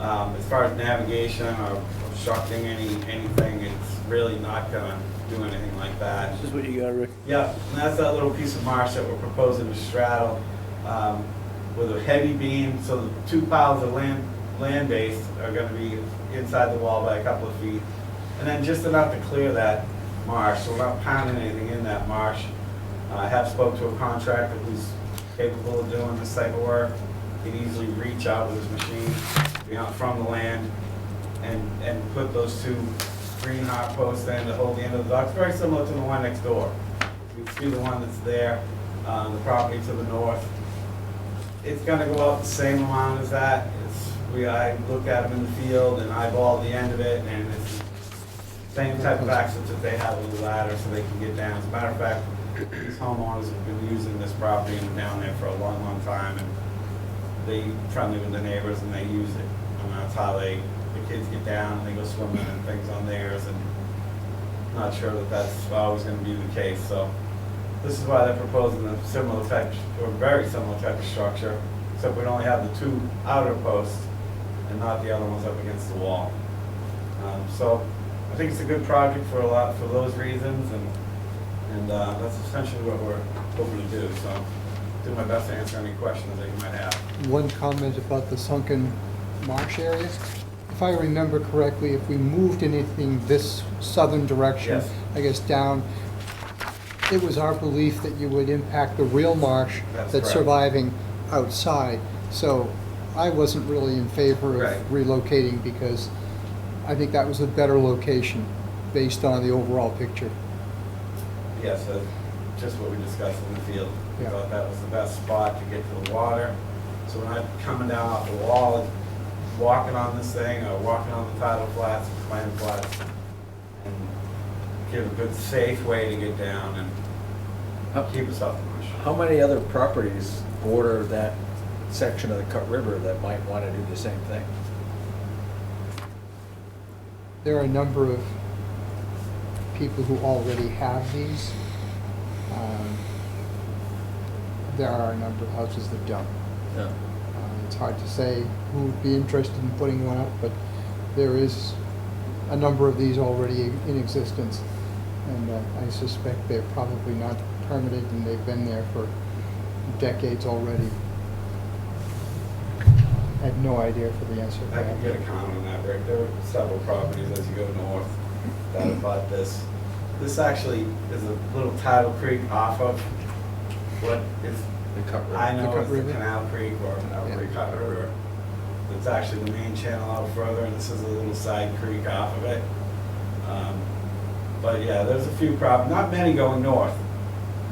As far as navigation or obstructing anything, it's really not going to do anything like that. This is what you got, Rick. Yeah, and that's that little piece of marsh that we're proposing to straddle with a heavy beam. So the 2 piles of land-based are going to be inside the wall by a couple of feet. And then just enough to clear that marsh, so we're not pounding anything in that marsh. I have spoke to a contractor who's capable of doing this type of work. He'd easily reach out with his machine from the land and put those 2 green heart posts in to hold the end of the dock. It's very similar to the one next door. You can see the one that's there, the property to the north. It's going to go out the same amount as that. I looked at them in the field and eyeballed the end of it, and it's the same type of access that they have with the ladder so they can get down. As a matter of fact, these homeowners have been using this property and down there for a long, long time, and they're friendly with the neighbors and they use it. And that's how the kids get down and they go swimming and things on theirs, and not sure that that's always going to be the case. So this is why they're proposing a similar type, or very similar type of structure. except we'd only have the two outer posts and not the other ones up against the wall. So I think it's a good project for those reasons, and that's essentially what we're hoping to do. So do my best to answer any questions that you might have. One comment about the sunken marsh area. If I remember correctly, if we moved anything this southern direction, Yes. I guess down, it was our belief that you would impact the real marsh That's that's correct. surviving outside. So I wasn't really in favor Right. of relocating because I think that was a better location based on the overall picture. Yes, just what we discussed in the field. We Yeah. thought that was the best spot to get to the water. So when I'm coming down off the wall and walking on this thing, or walking on the tidal flats, clam flats, and give a good safe way to get down and keep us off the marsh. How many other properties border that section of the Cut River that might want to do the same thing? There are a number of people who already have these. There are a number of houses that don't. No. It's hard to say who would be interested in putting one up, but there is a number of these already in existence. And I suspect they're probably not permitted and they've been there for decades already. I have no idea for the answer to I that. can get a comment on that, Rick. There are several properties as you go north that have bought this. This actually is a little tidal creek off of what is, The Cut River. I The know Cut is the River? Canal Creek or Yeah. Cut River. It's actually the main channel out further, and this is a little side creek off of it. But yeah, there's a few not many going north.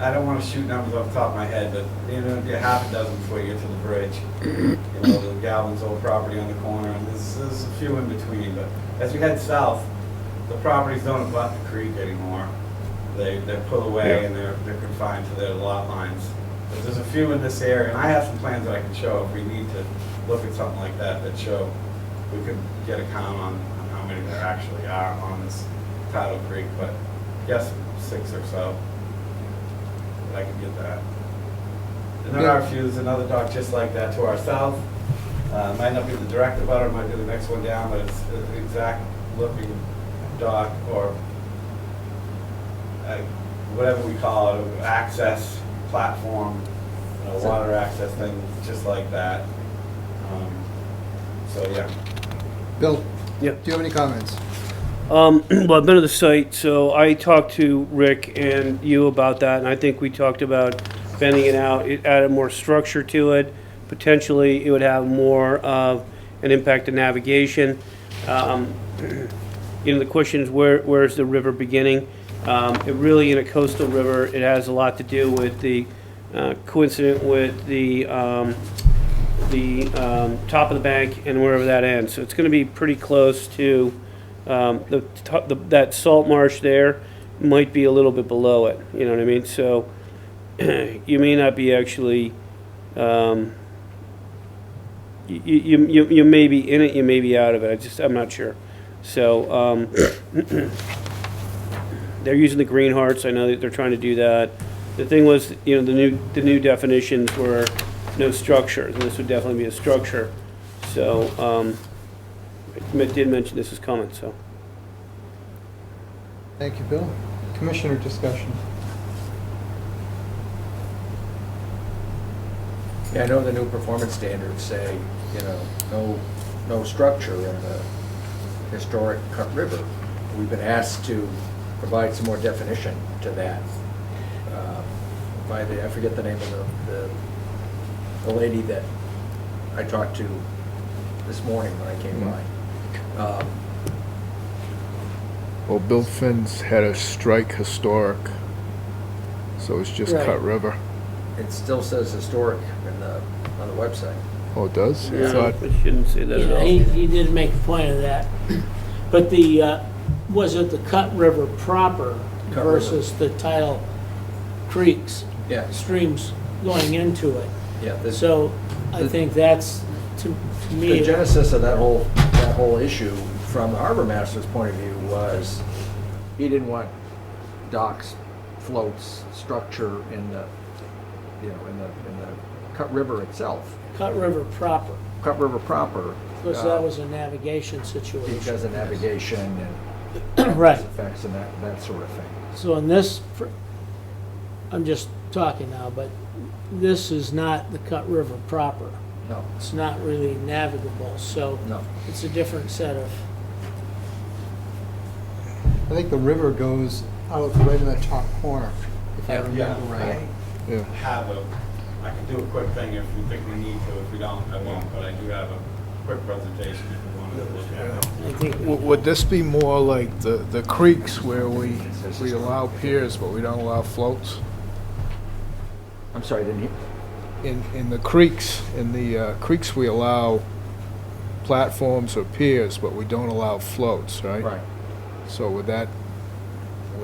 I don't want to shoot numbers off the top of my head, but you know, be a half a dozen before you get to the bridge. You know, the Galvin's old property on the corner, and there's a few in between. But as we head south, the properties don't abut the creek anymore. They're pulled away and they're confined to their lot lines. But there's a few in this area, and I have some plans that I can show if we need to look at something like that show we could get a count on how many there actually are on this tidal creek. But I guess 6 or so. I can get that. And there are a few, there's another dock just like that to our south. Might not be the direct abutter, might be the next one down, but it's an exact looking dock or whatever we call it, access platform, water access thing, just like that. So yeah. Bill, Yeah. do you have any comments? Well, I've been to the site, so I talked to Rick and you about that, and I think we talked about bending it out. It added more structure to it. Potentially, it would have more of an impact to navigation. You know, the question is where's the river beginning? It really, in a coastal river, it has a lot to do with the coincident with the top of the bank and wherever that ends. So it's going to be pretty close to that salt marsh there might be a little bit below it. You know what I mean? So you may not be actually. You may be in it, you may be out of it. I'm not sure. So they're using the green hearts. I know that they're trying to do that. The thing was, you know, the new definitions were no structures, and this would definitely be a structure. So I did mention this is coming. So Thank you, Bill. Commissioner discussion. Yeah, I know the new performance standards say, you know, no structure in the historic Cut River. We've been asked to provide some more definition to that. I forget the name of the lady that I talked to this morning when I came by. Well, Bill Finn's had a strike historic, so it's just Right. Cut River. It still says historic on the website. Oh, it does? I yeah, thought, I shouldn't say that at Yeah, all. he did make a point of that. But was it the Cut River proper Cut River. versus the tidal creeks, Yeah, streams going into it? yeah. So I think that's, to The me, genesis of that whole issue, from the harbor master's point of view, was he didn't want docks, floats, structure in the Cut River itself, Cut River proper, Cut River proper. because that was a navigation situation. Because of navigation and Right. effects and that sort of thing. So in this, I'm just talking now, but this is not the Cut River proper. No, It's not really navigable, so no. it's a different set of, I think the river goes out right in the top corner, if I remember right. Yeah. I can do a quick thing if you think we need to. If we don't, I won't. But I do have a quick presentation if you want to look at it. I think, Would this be more like the creeks where we allow piers, but we don't allow floats? I'm sorry, I didn't hear. In the creeks, we allow platforms or piers, but we don't allow floats, right? Right. So would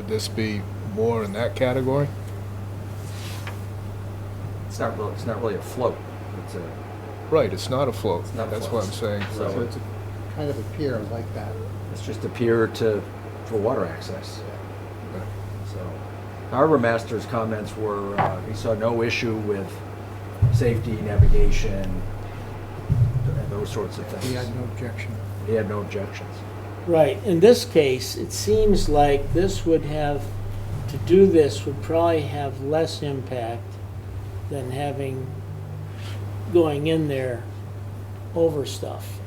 this be more in that category? It's not really a float. It's a, Right, it's not a float. It's not a That's float. what I'm saying. So so it's kind of a pier like that. it's just a pier for water access. So, Harbor Master's comments were, he saw no issue with safety, navigation, and those sorts of things. He had no objection. He had no objections. right, in this case, it seems like this would have, to do this would probably have less impact than having, going in there over stuff,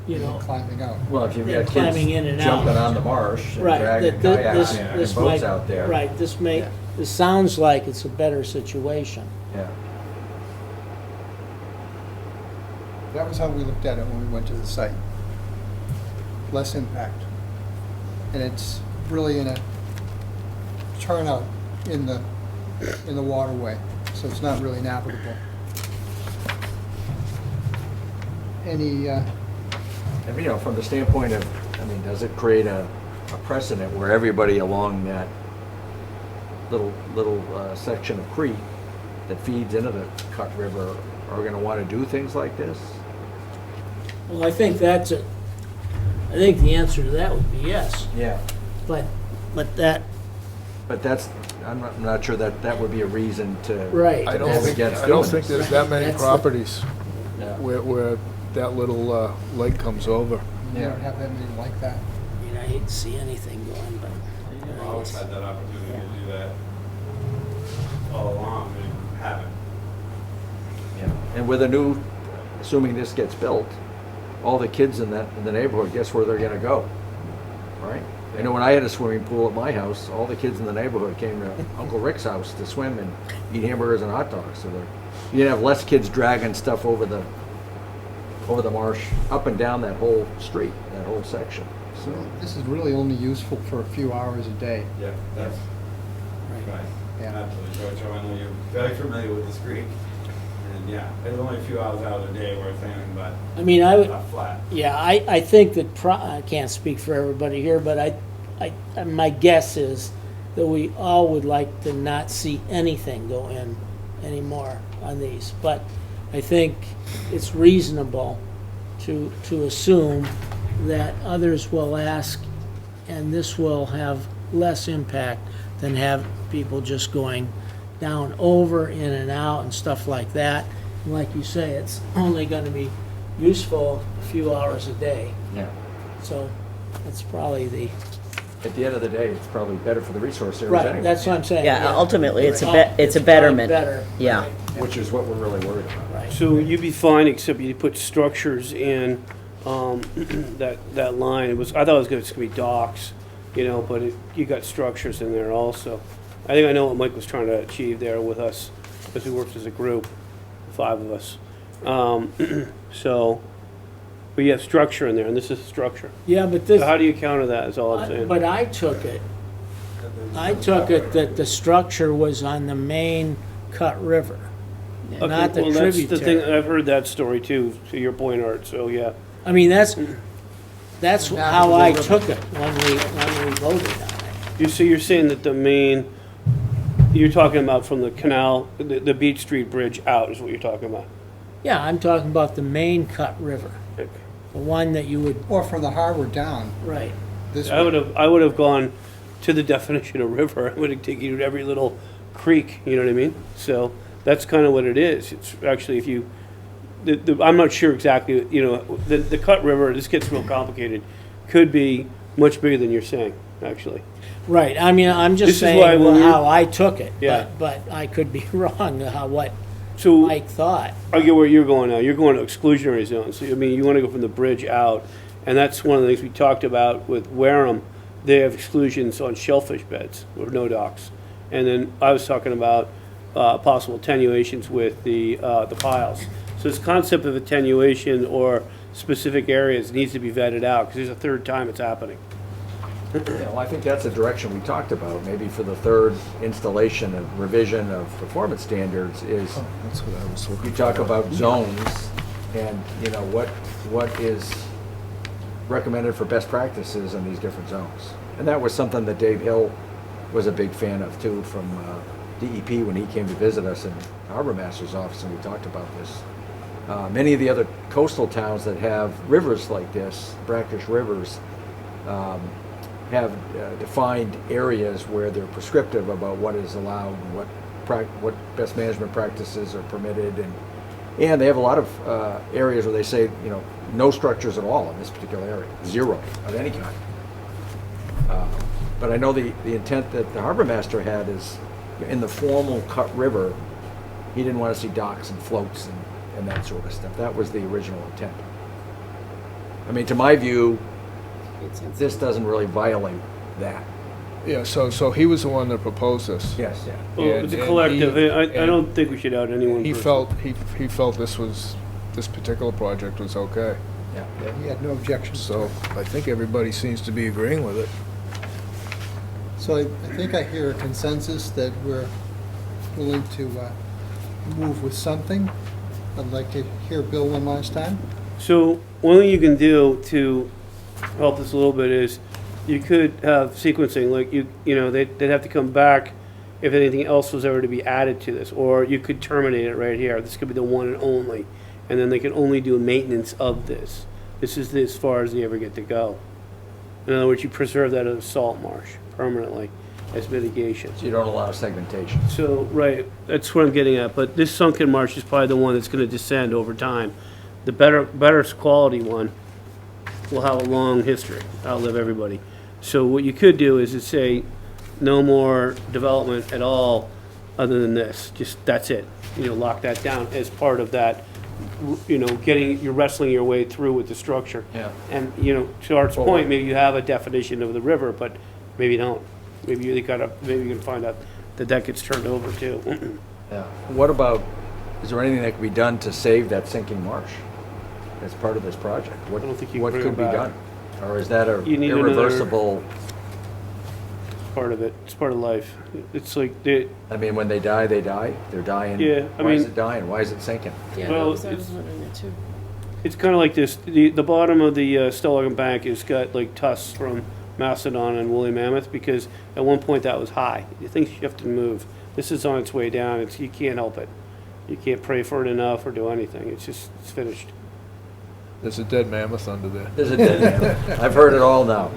you know. Climbing out. Well, if you've Yeah, got kids climbing in and out. jumping on the marsh and Right, dragging that kayaks this, and this boats might, out there. right, this Yeah. sounds like it's a better situation. Yeah. That was how we looked at it when we went to the site. Less impact. And it's really in a turnout in the waterway, so it's not really navigable. Any, And, you know, from the standpoint of, I mean, does it create a precedent where everybody along that little section of creek that feeds into the Cut River are gonna wanna do things like this? Well, I think I think the answer to that would be yes, Yeah. but that, But I'm not sure that would be a reason to. right. I don't As think, against I don't doing think this. there's that many That's the- properties Yeah. where that little lake comes over. you don't have that many like that. I mean, I hate to see anything going, but. I've always had that opportunity to do that all along, and haven't. Yeah. And with a new, assuming this gets built, all the kids in the neighborhood, guess where they're gonna go? Right? I know when I had a swimming pool at my house, all the kids in the neighborhood came to Uncle Rick's house to swim and eat hamburgers and hot dogs. So you'd have less kids dragging stuff over the marsh, up and down that whole street, that whole section. So, This is really only useful for a few hours a day. Yeah, that's right. Yeah. Absolutely, Joe. I know you're very familiar with this creek, and yeah, there's only a few hours out of the day where it's anything but I mean, flat. yeah, I think that, I can't speak for everybody here, but my guess is that we all would like to not see anything go in anymore on these. But I think it's reasonable to assume that others will ask, and this will have less impact than have people just going down over, in and out, and stuff like that. And like you say, it's only gonna be useful a few hours a day. yeah. So that's probably At the end of the day, it's probably better for the resource areas right, anyway. that's what I'm saying. Yeah, ultimately, it's a Right. it's a probably betterment. better. Yeah. Which is what we're really worried about. Right. So you'd be fine, except you put structures in that line. I thought it was gonna be docks, you know, but you got structures in there also. I think I know what Mike was trying to achieve there with us, as we worked as a group, 5 of us. So, but you have structure in there, and this is structure. Yeah, but this, So how do you counter that, is all I'm saying? but I took it that the structure was on the main Cut River, Okay, not the well, that's the thing, tributary. I've heard that story too, to your point, Art, so yeah. I mean, that's Not how I the river. took it when we voted on it. So you're saying that the main, you're talking about from the canal, the Beach Street Bridge out is what you're talking about? Yeah, I'm talking about the main Cut River, the one that you would, Or from the harbor down right. this I way. would have gone to the definition of river. I would have taken you to every little creek, you know what I mean? So that's kind of what it is. It's actually, if you, I'm not sure exactly, you know, the Cut River, this gets real complicated, could be much bigger than you're saying, actually. Right, I mean, I'm This just is why saying when we're- how I took it, Yeah. but I could be wrong, what So, Mike thought. I get where you're going now. You're going to exclusionary zones. So, I mean, you want to go from the bridge out, and that's one of the things we talked about with Wareham. They have exclusions on shellfish beds or no docks, and then I was talking about possible attenuations with the piles. So this concept of attenuation or specific areas needs to be vetted out because there's a third time it's happening. Yeah, well, I think that's a direction we talked about, maybe for the third installation of revision of performance standards is, That's what I was looking you for. talk about zones and, you know, what is recommended for best practices in these different zones. And that was something that Dave Hill was a big fan of too, from DEP when he came to visit us in Harbor Master's office, and we talked about this. Many of the other coastal towns that have rivers like this, brackish rivers, have defined areas where they're prescriptive about what is allowed and what best management practices are permitted, and they have a lot of areas where they say, you know, no structures at all in this particular area, zero of any kind. But I know the intent that the harbor master had is in the formal Cut River, he didn't want to see docks and floats and that sort of stuff. That was the original intent. I mean, to my view, this doesn't really violate that. Yeah, so he was the one that proposed this. Yes. Yeah. Well, And- it's a and collective. he- I and don't think we should out anyone. He person. felt this particular project was okay. Yeah. Yeah, he had no objections. So I think everybody seems to be agreeing with it. So I think I hear a consensus that we're willing to move with something. I'd like to hear Bill one last time. So one thing you can do to help this a little bit is you could have sequencing, like you know, they'd have to come back if anything else was ever to be added to this, or you could terminate it right here. This could be the one and only, and then they can only do maintenance of this. This is as far as they ever get to go. In other words, you preserve that as a salt marsh permanently as mitigation. So you don't allow segmentation. So, right, that's what I'm getting at, but this sunken marsh is probably the one that's gonna descend over time. The better quality one will have a long history, outlive everybody. So what you could do is to say, no more development at all other than this, just, that's it. You know, lock that down as part of that, you know, you're wrestling your way through with the structure. Yeah. And, you know, to Art's point, maybe you have a definition of the river, but maybe you don't. Maybe you can find out that gets turned over too. Yeah. What about, is there anything that could be done to save that sinking marsh as part of this project? I don't think you can What bring could it be back. done? Or is that a You need another- irreversible, Part of it, it's part of life. It's like, I mean, when they die, they die? They're dying? Yeah, I Why is mean- it dying? Why is it sinking? Yeah, Well, I was it's- wondering that too. it's kind of like this, the bottom of the Stellwagen Bank has got like tusks from Mastodon and woolly mammoth, because at one point that was high. Things shift and move. This is on its way down. You can't help it. You can't pray for it enough or do anything. It's finished. There's a dead mammoth under there. There's a dead man. I've heard it all now.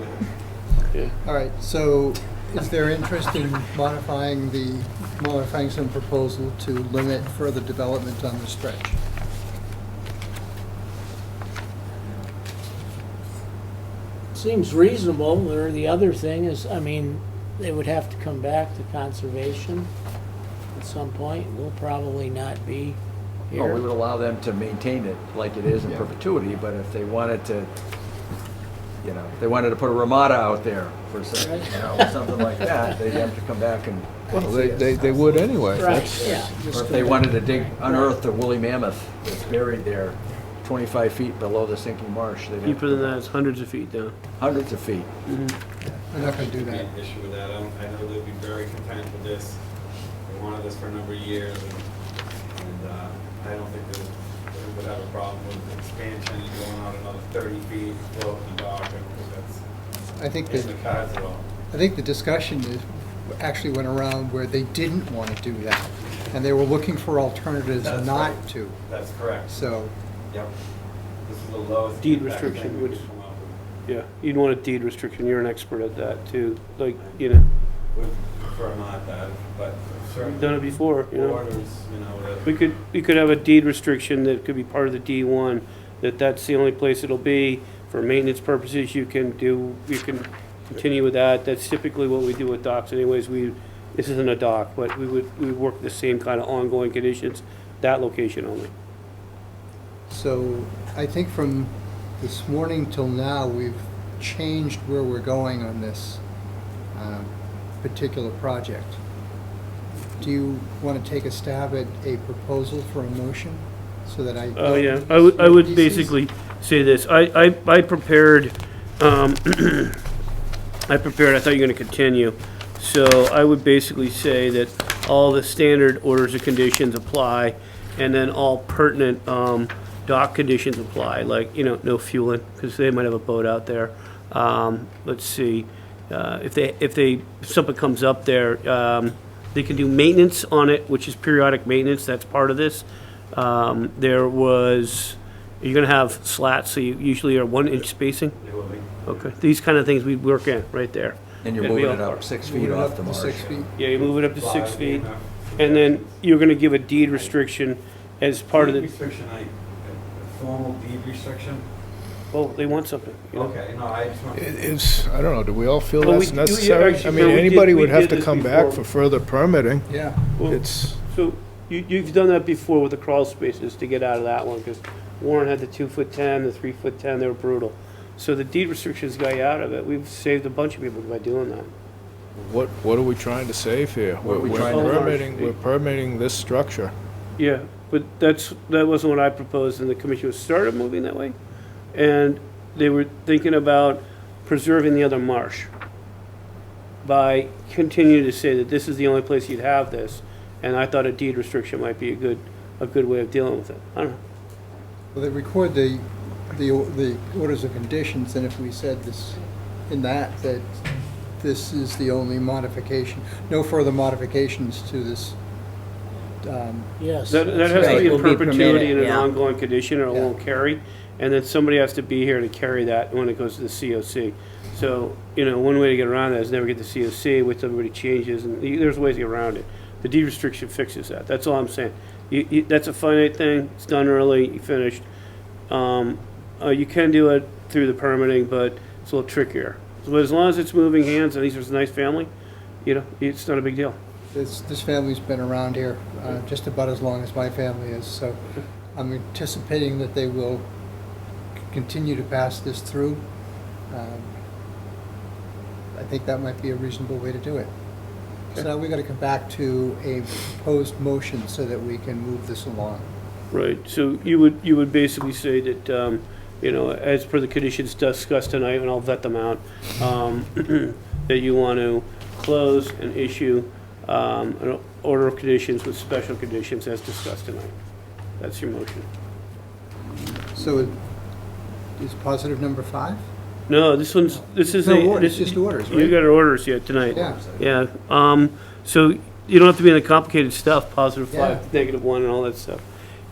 All right, so is there interest in modifying some proposal to limit further development on the stretch? Seems reasonable, or the other thing is, I mean, they would have to come back to conservation at some point. We'll probably not be Oh, we would here. allow them to maintain it like it is in perpetuity, but if they wanted to, you know, if they wanted to put a Ramada out there for some, you know, something like that, they'd have to come back and. Well, they would anyway. Right, That's- yeah. Or if they wanted to unearth a woolly mammoth that's buried there 25 feet below the sinking marsh, they'd have Deeper than to, that, it's hundreds of feet down. hundreds of feet. We're not gonna do that. An issue with that. I know they'd be very content with this. They wanted this for a number of years, and I don't think they would have a problem with expansion and going out another 30 feet, float and dock. I don't think I think that's in that, the cards at all. I think the discussion actually went around where they didn't want to do that, and they were looking for alternatives That's not right. to. That's correct. So, Yep. This is the lowest. Deed impact restriction thing we would- could come up with. Yeah, you'd want a deed restriction. You're an expert at that too. Like, you know, would prefer not that, but certainly. Done it before, you know. Orders, you know, that- We could have a deed restriction that could be part of the D1, that's the only place it'll be. For maintenance purposes, you can continue with that. That's typically what we do with docks anyways. This isn't a dock, but we would work the same kind of ongoing conditions, that location only. So I think from this morning till now, we've changed where we're going on this particular project. Do you want to take a stab at a proposal for a motion so that I? Oh, yeah, I would basically say this. I prepared, I thought you were gonna continue. So I would basically say that all the standard orders of conditions apply, and then all pertinent, dock conditions apply, like, you know, no fueling, because they might have a boat out there. Let's see, if something comes up there, they can do maintenance on it, which is periodic maintenance, that's part of this. You're gonna have slats, so you usually are 1 inch spacing? they will be. Okay, these kind of things we work in, right there. And you're It'd be moving it all- up 6 Moving feet it off up the to marsh. 6 feet? Yeah, you move it up to 6 Five, feet, enough. and then you're gonna give a deed restriction as part of Deed the, restriction, a formal deed restriction? oh, they want something, you know? Okay, no, I just want. It's, I don't know, do we all feel Well, that's we necessary? actually- I no, mean, we did- anybody we would have did to this come back before. for further permitting. Yeah. Well, It's, So, you've done that before with the crawl spaces to get out of that one, because Warren had the 2'10", the 3'10", they were brutal. So the deed restrictions got you out of it. We've saved a bunch of people by doing that. what are we trying to save here? What are we We're trying to- we're permitting this structure. Yeah, but that wasn't what I proposed, and the commission was started moving that way. And they were thinking about preserving the other marsh by continuing to say that this is the only place you'd have this. And I thought a deed restriction might be a good way of dealing with it. I don't know. Well, they record the orders of conditions, and if we said this, that this is the only modification, no further modifications to this, Yes. That has to Right, be in will be perpetuity permitted, and an yeah. ongoing condition, or it Yeah. won't carry. And then somebody has to be here to carry that when it goes to the COC. So, you know, one way to get around that is never get the COC, which everybody changes, and there's ways to get around it. The deed restriction fixes that, that's all I'm saying. That's a finite thing, it's done early, you finished. You can do it through the permitting, but it's a little trickier. But as long as it's moving hands, and he's a nice family, you know, it's not a big deal. this family's been around here just about as long as my family is, so I'm anticipating that they will continue to pass this through. I think that might be a reasonable way to do it. So now we've got to come back to a proposed motion so that we can move this along. Right, so you would basically say that, you know, as per the conditions discussed tonight, and I'll vet them out, that you want to close and issue an order of conditions with special conditions as discussed tonight. That's your motion. So is positive number 5? No, this is No, a. orders, this- just orders, You right? got orders yet tonight. Yeah. Yeah, so you don't have to be in the complicated stuff, positive 5, Yeah. -1, and all that stuff.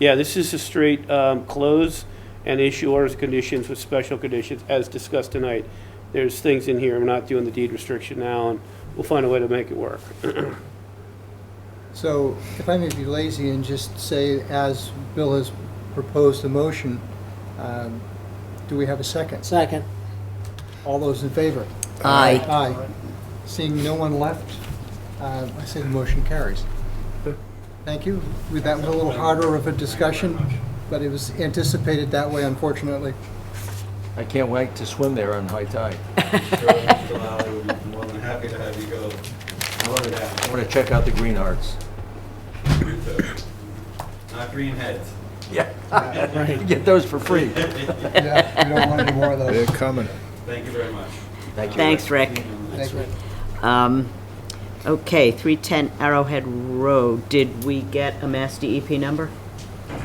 Yeah, this is a straight, close and issue orders of conditions with special conditions as discussed tonight. There's things in here, we're not doing the deed restriction now, and we'll find a way to make it work. So if I may be lazy and just say, as Bill has proposed a motion, do we have a second? Second. All those in favor? Aye. Aye. Seeing no one left, I say the motion carries. Thank you. That was a little harder of a discussion, but it was anticipated that way, unfortunately. I can't wait to swim there on high tide. Sure, Mr. Lally would be more than happy to have you go. Order that. I want to check out the green hearts. You too. Not green heads. Yeah. Get those for free. Yeah, we don't want any more of They're those. coming. Thank you very much. Thank you. Thanks, Rick. Thank you. Okay, 310 Arrowhead Road. Did we get a Mass DEP number?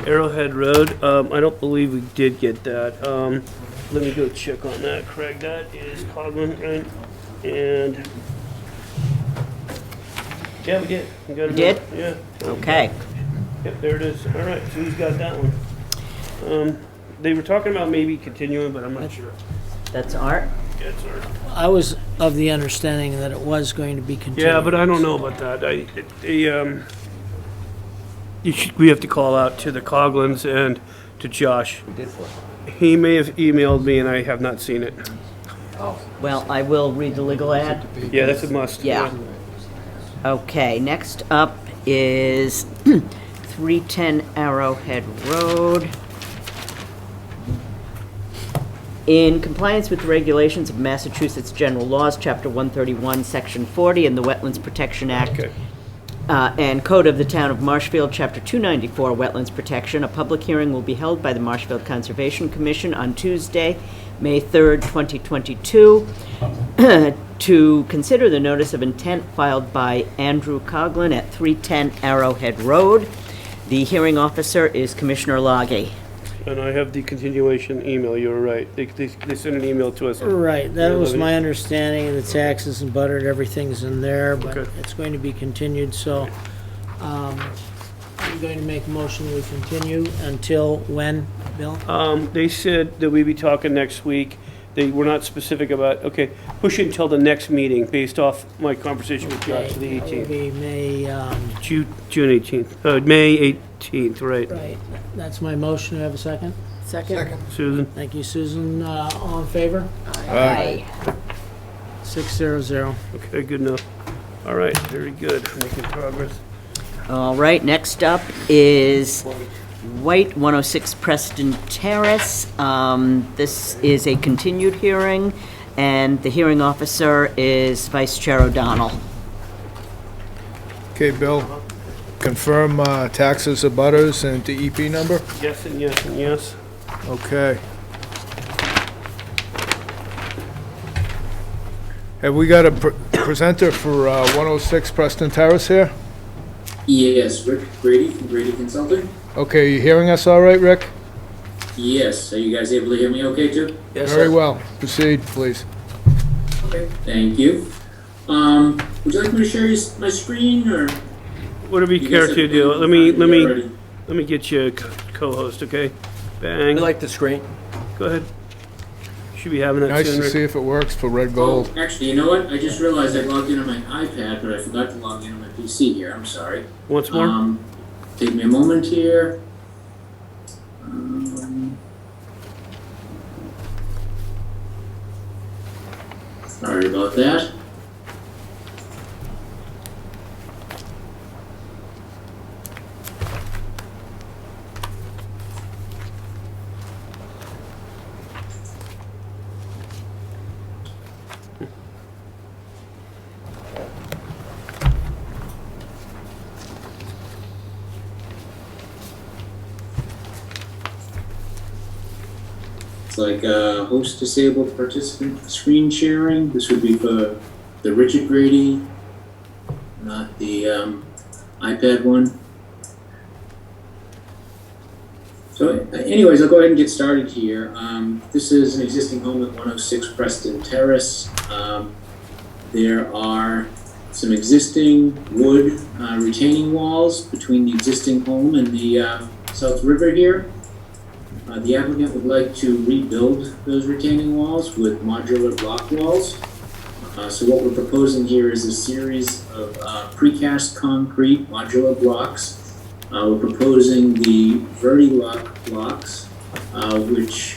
Arrowhead Road, I don't believe we did get that. Let me go check on that, Craig. That is Cogman, right? And, yeah, we did. We got it. Did? Yeah. Okay. Yep, there it is. All right, so who's got that one? They were talking about maybe continuing, but I'm not sure. That's Art? Yes, sir. I was of the understanding that it was going to be continued. Yeah, but I don't know about that. We have to call out to the Coglins and to Josh. We did for it. He may have emailed me and I have not seen it. Well, I will read the legal ad. Yeah, that's a must. Yeah. Okay, next up is 310 Arrowhead Road. In compliance with the regulations of Massachusetts General Laws, Chapter 131, Section 40, and the Wetlands Protection Act, Okay. and Code of the Town of Marshfield, Chapter 294, Wetlands Protection, a public hearing will be held by the Marshfield Conservation Commission on Tuesday, May 3rd, 2022, to consider the notice of intent filed by Andrew Coglin at 310 Arrowhead Road. The hearing officer is Commissioner Loggy. And I have the continuation email, you were right. They sent an email to us. Right, that was 11. my understanding, the taxes and butter, everything's in there, but Okay. it's going to be continued, so, I'm going to make a motion we continue until when, Bill? They said that we'd be talking next week. They were not specific about, okay, push it until the next meeting based off my conversation with Josh, the That will 18th. be May, June 18th, May 18th, right. right, that's my motion, do I have a second? Second? Susan? Thank you, Susan, all in favor? Aye. 600. Okay, good enough. All right, very good, making progress. All right, next up is White, 106 Preston Terrace. This is a continued hearing, and the hearing officer is Vice Chair O'Donnell. Okay, Bill, confirm taxes of butters and DEP number? Yes and yes and yes. Okay. Have we got a presenter for 106 Preston Terrace here? Yes, Rick Grady from Grady Consulting. Okay, you hearing us all right, Rick? Yes, are you guys able to hear me okay too? Very well. Proceed, please. Okay. Thank you. Would you like me to share my screen or? Whatever you You care guys to have- do. Let me get you a co-host, okay? We Bang. like the screen. Go ahead. Should be having that Nice soon, to Rick. see if it works for red gold. Oh, actually, you know what? I just realized I logged in on my iPad, but I forgot to log in on my PC here. I'm sorry. Once more? Take me a moment here. Sorry about that. It's like host disabled participant screen sharing. This would be for the Richard Grady, not the iPad one. So anyways, I'll go ahead and get started here. This is an existing home at 106 Preston Terrace. There are some existing wood retaining walls between the existing home and the South River here. The applicant would like to rebuild those retaining walls with modular block walls. So what we're proposing here is a series of precast concrete modular blocks. We're proposing the Verti-Lock blocks, which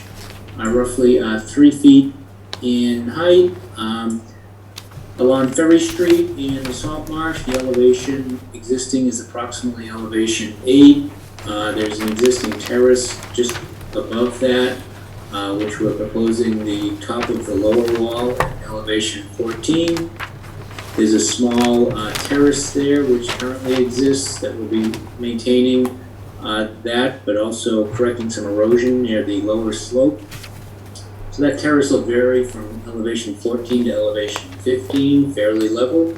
are roughly 3 feet in height. Along Ferry Street in the Salt Marsh, the elevation existing is approximately elevation 8. There's an existing terrace just above that, which we're proposing the top of the lower wall at elevation 14. There's a small terrace there which currently exists that will be maintaining that, but also correcting some erosion near the lower slope. So that terrace will vary from elevation 14 to elevation 15, fairly level.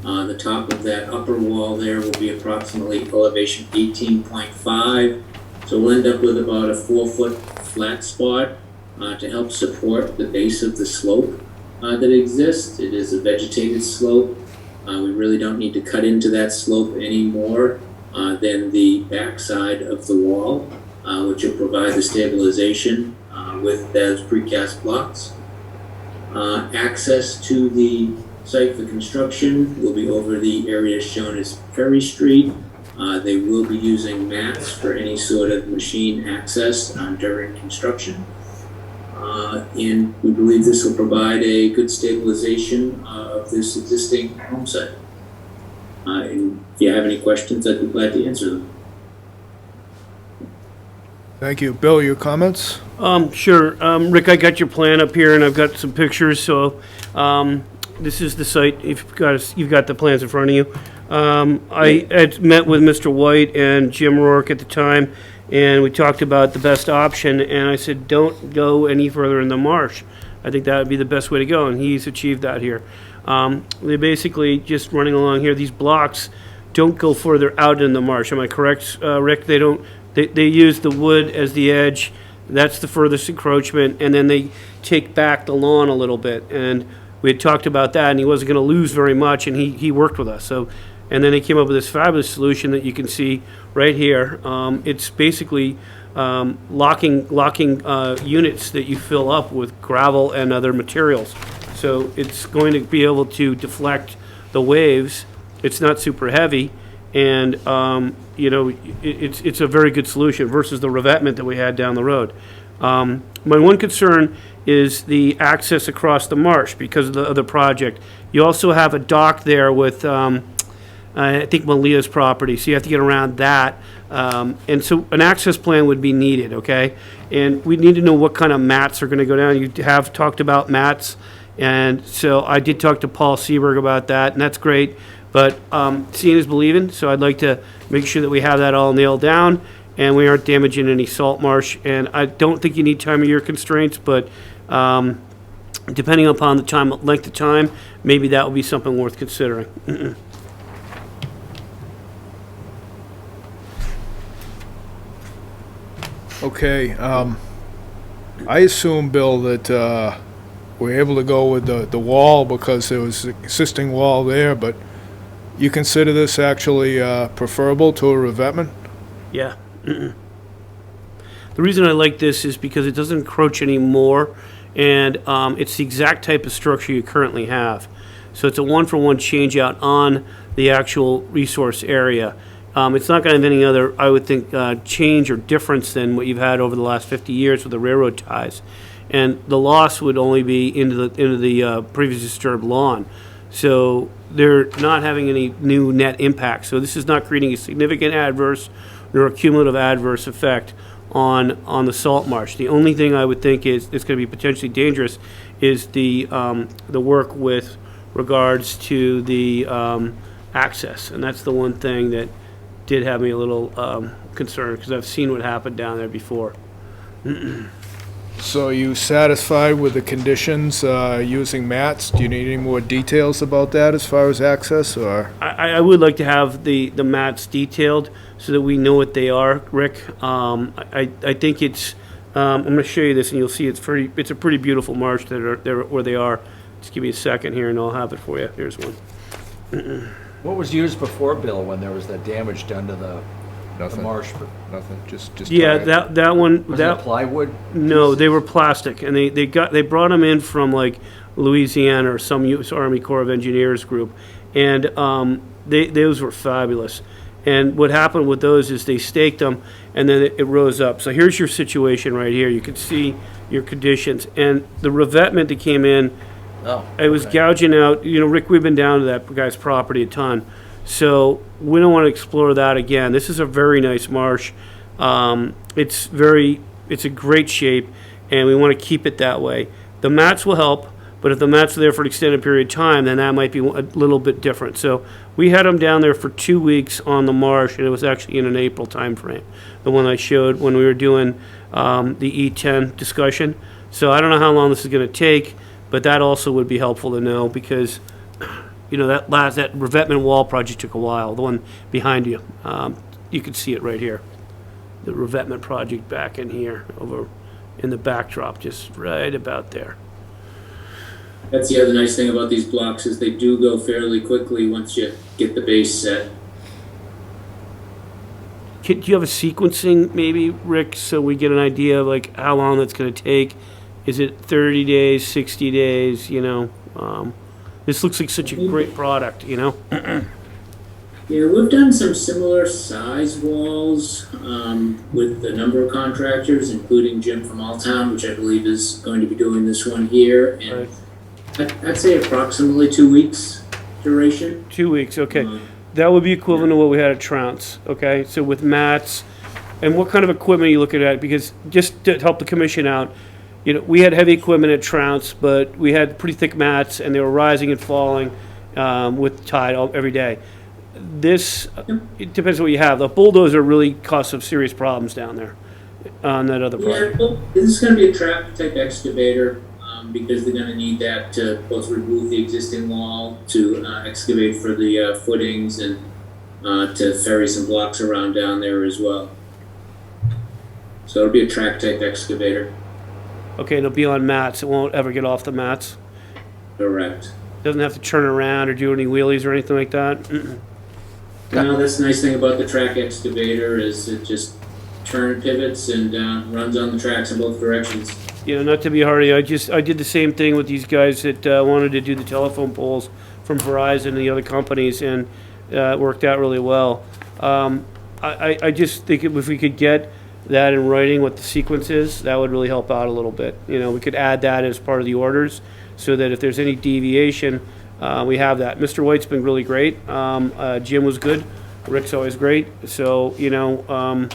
The top of that upper wall there will be approximately elevation 18.5. So we'll end up with about a 4-foot flat spot to help support the base of the slope that exists. It is a vegetated slope. We really don't need to cut into that slope any more than the backside of the wall, which will provide the stabilization with those precast blocks. Access to the site for construction will be over the area shown as Ferry Street. They will be using mats for any sort of machine access during construction. And we believe this will provide a good stabilization of this existing home site. And if you have any questions, I'd be glad to answer them. Thank you. Bill, your comments? Sure. Rick, I got your plan up here, and I've got some pictures. So, this is the site. If you've got the plans in front of you. I had met with Mr. White and Jim Rourke at the time, and we talked about the best option. And I said, don't go any further in the marsh. I think that would be the best way to go, and he's achieved that here. They basically just running along here. These blocks don't go further out in the marsh. Am I correct, Rick? They don't. They use the wood as the edge. That's the furthest encroachment, and then they take back the lawn a little bit. And we had talked about that, and he wasn't going to lose very much, and he worked with us. So, and then they came up with this fabulous solution that you can see right here. It's basically locking units that you fill up with gravel and other materials. So it's going to be able to deflect the waves. It's not super heavy. And, you know, it's a very good solution versus the revetment that we had down the road. My one concern is the access across the marsh because of the other project. You also have a dock there with, I think, Malia's property, so you have to get around that. And so an access plan would be needed, okay? And we need to know what kind of mats are going to go down. You have talked about mats, and so I did talk to Paul Seberg about that, and that's great. But seeing is believing, so I'd like to make sure that we have that all nailed down and we aren't damaging any salt marsh. And I don't think you need time of year constraints, but depending upon the length of time, maybe that would be something worth considering. Okay, I assume, Bill, that we're able to go with the wall because there was an existing wall there, but you consider this actually preferable to a revetment? Yeah. The reason I like this is because it doesn't encroach anymore, and it's the exact type of structure you currently have. So it's a one-for-one change out on the actual resource area. It's not going to have any other, I would think, change or difference than what you've had over the last 50 years with the railroad ties. And the loss would only be into the previously disturbed lawn. So they're not having any new net impact. So this is not creating a significant adverse nor a cumulative adverse effect on the salt marsh. The only thing I would think is it's going to be potentially dangerous is the work with regards to the access. And that's the one thing that did have me a little concerned because I've seen what happened down there before. So are you satisfied with the conditions using mats? Do you need any more details about that as far as access, or? I would like to have the mats detailed so that we know what they are, Rick. I think it's, I'm going to show you this and you'll see it's a pretty beautiful marsh where they are. Just give me a second here and I'll have it for you. Here's one. What was used before, Bill, when there was that damage done to the Nothing. marsh? Nothing, just Yeah, try it. that one. Was that it plywood? No, they were plastic, and they brought them in from like Louisiana or some U.S. Army Corps of Engineers group, and those were fabulous. And what happened with those is they staked them, and then it rose up. So here's your situation right here. You can see your conditions, and the revetment that came in. Oh, It was okay. gouging out. You know, Rick, we've been down to that guy's property a ton. So we don't want to explore that again. This is a very nice marsh. It's a great shape, and we want to keep it that way. The mats will help, but if the mats are there for an extended period of time, then that might be a little bit different. So we had them down there for 2 weeks on the marsh, and it was actually in an April time frame, the one I showed when we were doing the E10 discussion. So I don't know how long this is going to take, but that also would be helpful to know because you know, that revetment wall project took a while, the one behind you. You can see it right here. The revetment project back in here, over in the backdrop, just right about there. That's the other nice thing about these blocks is they do go fairly quickly once you get the base set. Do you have a sequencing maybe, Rick, so we get an idea of like how long that's going to take Is it 30 days, 60 days, you know? This looks like such a great product, you know? Yeah, we've done some similar size walls with a number of contractors, including Jim from Alltown, which I believe is going to be doing this one here. And I'd say approximately 2 weeks duration. 2 weeks, okay. That would be equivalent to what we had at Trounce, okay? So with mats, and what kind of equipment are you looking at? Because just to help the commission out, you know, we had heavy equipment at Trounce, but we had pretty thick mats, and they were rising and falling with tide every day. This, it depends on what you have. The bulldozer really caused some serious problems down there on that other project. Yeah, well, this is going to be a tractor-type excavator because they're going to need that to both remove the existing wall, to excavate for the footings, and to ferry some blocks around down there as well. So it'll be a track-type excavator. Okay, it'll be on mats. It won't ever get off the mats. Correct. Doesn't have to turn around or do any wheelies or anything like that. No, that's the nice thing about the track excavator is it just pivots and runs on the tracks in both directions. You know, not to be hardy, I did the same thing with these guys that wanted to do the telephone poles from Verizon and the other companies, and it worked out really well. I just think if we could get that in writing, what the sequence is, that would really help out a little bit. You know, we could add that as part of the orders so that if there's any deviation, we have that. Mr. White's been really great. Jim was good. Rick's always great. So, you know,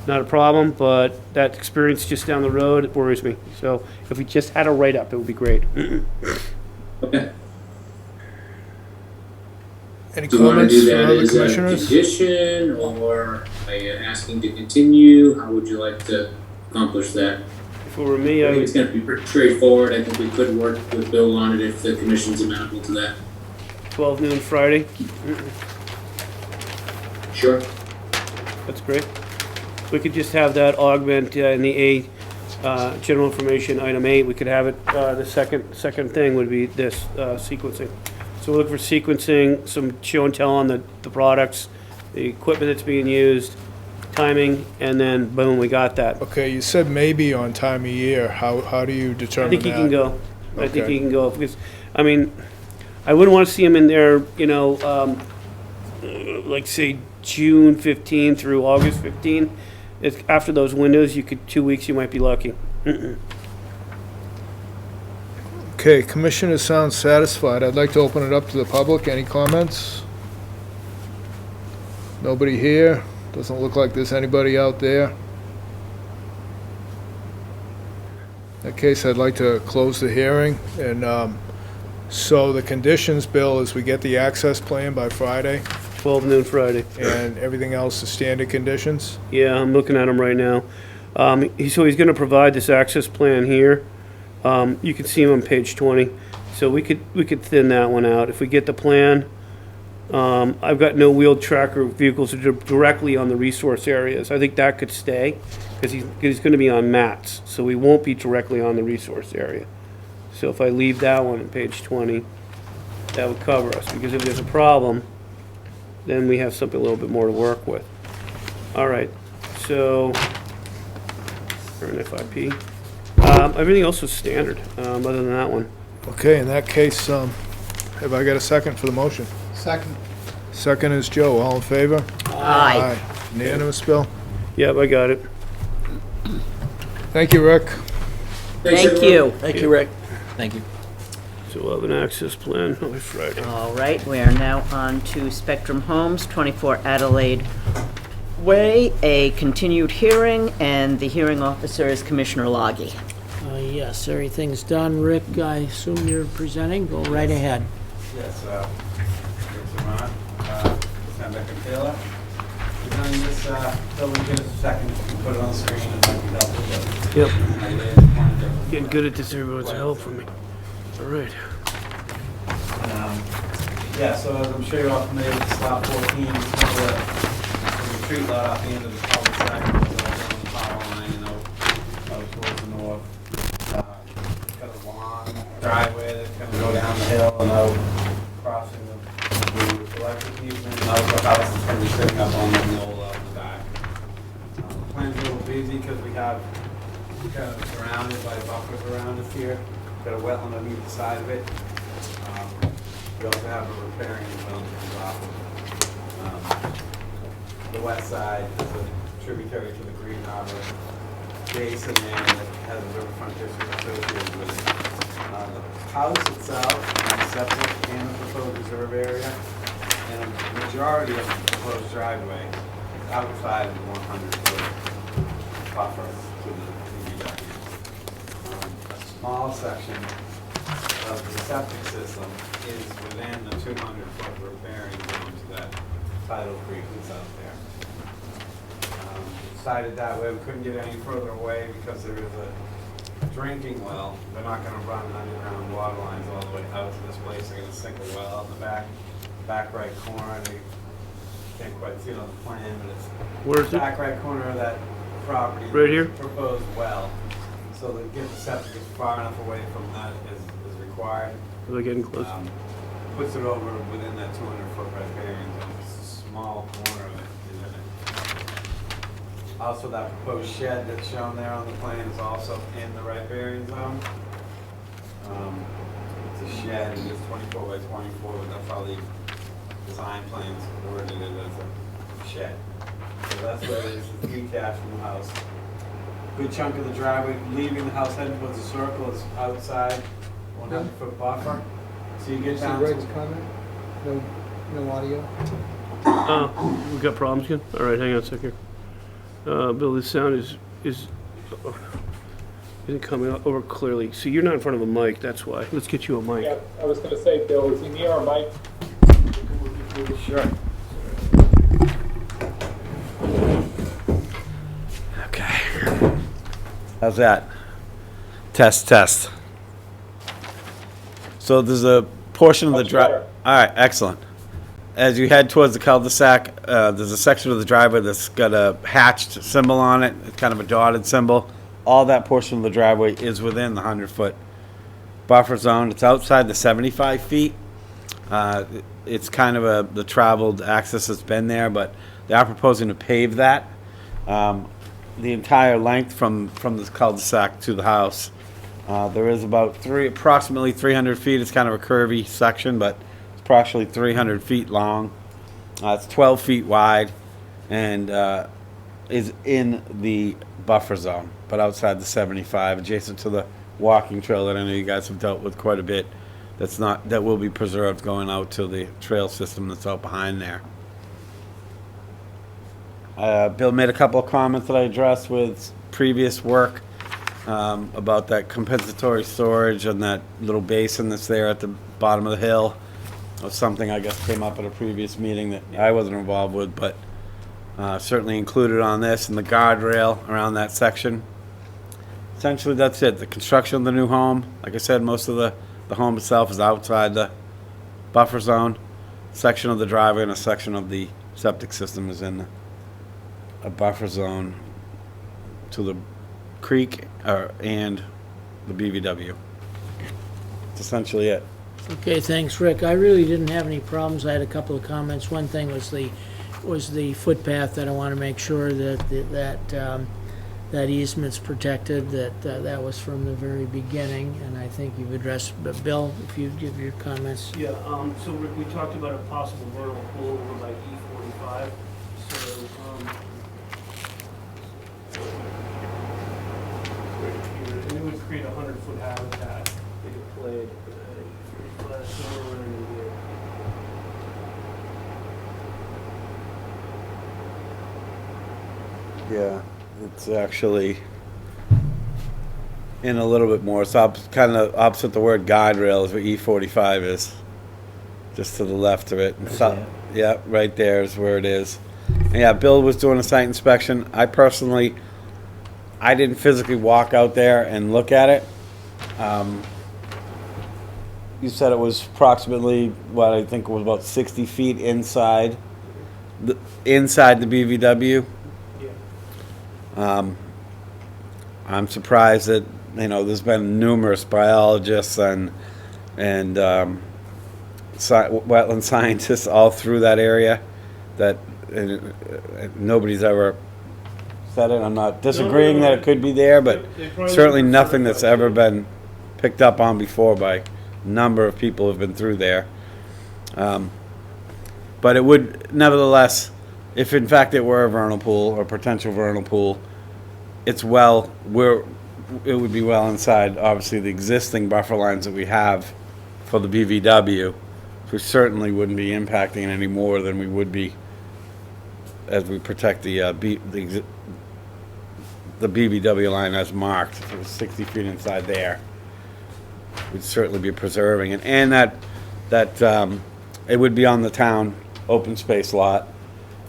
not a problem, but that experience just down the road worries me. So if we just had a write-up, it would be great. Okay. Any Do you want to comments do from that other as a commissioners? condition, or are you asking to continue? How would you like to accomplish that? If it were me, I I think it's would, going to be pretty straightforward. I think we could work with Bill on it if the commission's amenable to that. 12 noon Friday. Sure. That's great. We could just have that augment in the A, general information, item 8. We could have it, the second thing would be this, sequencing. So we're looking for sequencing, some show and tell on the products, the equipment that's being used, timing, and then boom, we got that. Okay, you said maybe on time of year. How do you I determine think that? he can go. I think Okay. he can go, because, I mean, I wouldn't want to see him in there, you know, like say June 15 through August 15. If after those windows, 2 weeks, you might be lucky. Okay, commissioners sound satisfied. I'd like to open it up to the public. Any comments? Nobody here? Doesn't look like there's anybody out there. In that case, I'd like to close the hearing. And so the conditions, Bill, is we get the access plan by Friday, 12 noon Friday. and everything else is standard conditions? Yeah, I'm looking at him right now. So he's gonna provide this access plan here. You can see him on page 20. So we could thin that one out. If we get the plan, I've got no wheeled tracker vehicles that are directly on the resource areas. I think that could stay, because he's gonna be on mats, so we won't be directly on the resource area. So if I leave that one on page 20, that would cover us, because if there's a problem, then we have something a little bit more to work with. All right, so, or an FIP. Everything else was standard, other than that one. Okay, in that case, have I got a second for the motion? Second. Second is Joe. All in favor? Aye. Unanimous, Bill? Yep, I got it. Thank you, Rick. Thanks, Thank everyone. you. Thank you, Rick. Thank you. So we'll have an access plan by Friday. All right, we are now on to Spectrum Homes, 24 Adelaide Way, a continued hearing, and the hearing officer is Commissioner Loggy. Yes, everything's done. Rick, I assume you're presenting. Go right ahead. Yes, Rick Zamont, Rebecca Taylor. Presenting this, building, give us a second, if you can put it on the screen, it might be helpful. Yep, But I laid the point getting good at this, everyone's help from me. All right. Yeah, so as I'm sure you're all familiar with lot 14, it's kind of a retreat lot off the end of the cul-de-sac, it goes over on the power line and out towards the north. Got a long driveway that's gonna go down the hill and out crossing the electric easement, and out the house that's gonna be sitting up on the knoll out in the back. The plan's a little busy because we have kind of surrounded by buffers around us here. Got a wetland on either side of it. We also have a riparian zone that comes off of the west side is a tributary to the Green Harbor basin there that has a riverfront district associated with it. The house itself is septic and a proposed reserve area, and the majority of the proposed driveway is outside of the 100-foot buffer to the DPW. A small section of the septic system is within the 200-foot riparian zone to that tidal creek that's out there. Decided that way, we couldn't get any further away because there is a drinking well. They're not gonna run underground water lines all the way out to this place. They're gonna sink a well out in the back right corner. They can't quite see it on the plan, but it's Where is it? back right corner of that property. Right here? Proposed well. So to get the septic as far enough away from that is required. Are they getting close? Puts it over within that 200-foot riparian zone. Just a small corner of it is in it. Also, that proposed shed that's shown there on the plan is also in the riparian zone. It's a shed, it is 24 by 24, but that's how the design plans worded it as a shed. So that's what it is, it's detached from the house. Good chunk of the driveway, leaving the house heading towards the circle is outside 100-foot buffer. So you get See down Greg's to, comment? No audio? We got problems again? All right, hang on a second here. Bill, this sound isn't coming over clearly. See, you're not in front of a mic, that's why. Let's get you a mic. Yeah, I was gonna say, Bill, is he near our mic? sure. Okay. How's that? Test, test. So there's a portion of the Much drive. better. All right, excellent. As you head towards the cul-de-sac, there's a section of the driveway that's got a hatched symbol on it. It's kind of a dotted symbol. All that portion of the driveway is within the 100-foot buffer zone. It's outside the 75 feet. It's kind of the traveled access that's been there, but they are proposing to pave that. The entire length from the cul-de-sac to the house. There is about approximately 300 feet. It's kind of a curvy section, but it's approximately 300 feet long. It's 12 feet wide and is in the buffer zone, but outside the 75, adjacent to the walking trail that I know you guys have dealt with quite a bit. That will be preserved going out to the trail system that's out behind there. Bill made a couple of comments that I addressed with previous work about that compensatory storage and that little basin that's there at the bottom of the hill. It was something I guess came up at a previous meeting that I wasn't involved with, but certainly included on this, and the guardrail around that section. Essentially, that's it. The construction of the new home, like I said, most of the home itself is outside the buffer zone. Section of the driveway and a section of the septic system is in a buffer zone to the creek and the BVW. That's essentially it. Okay, thanks, Rick. I really didn't have any problems. I had a couple of comments. One thing was the footpath that I want to make sure that easement's protected, that was from the very beginning, and I think you've addressed, but Bill, if you give your comments. Yeah, so Rick, we talked about a possible vertical pull over by E45, so, and it would create a 100-foot habitat. They could play somewhere around in here. Yeah, it's actually in a little bit more. It's kind of opposite the word guardrail is what E45 is. Just to the left of it. And yeah, right there is where it is. And yeah, Bill was doing a site inspection. I didn't physically walk out there and look at it. You said it was approximately, what I think was about 60 feet inside the BVW. I'm surprised that there's been numerous biologists and wetland scientists all through that area that nobody's ever said it. I'm not disagreeing that it could be there, but certainly nothing that's ever been picked up on before by a number of people who've been through there. But it would, nevertheless, if in fact it were a vernal pool or potential vernal pool, it's well, it would be well inside, obviously, the existing buffer lines that we have for the BVW. We certainly wouldn't be impacting it any more than we would be as we protect the BVW line as marked. If it was 60 feet inside there, we'd certainly be preserving it. And that it would be on the town open space lot.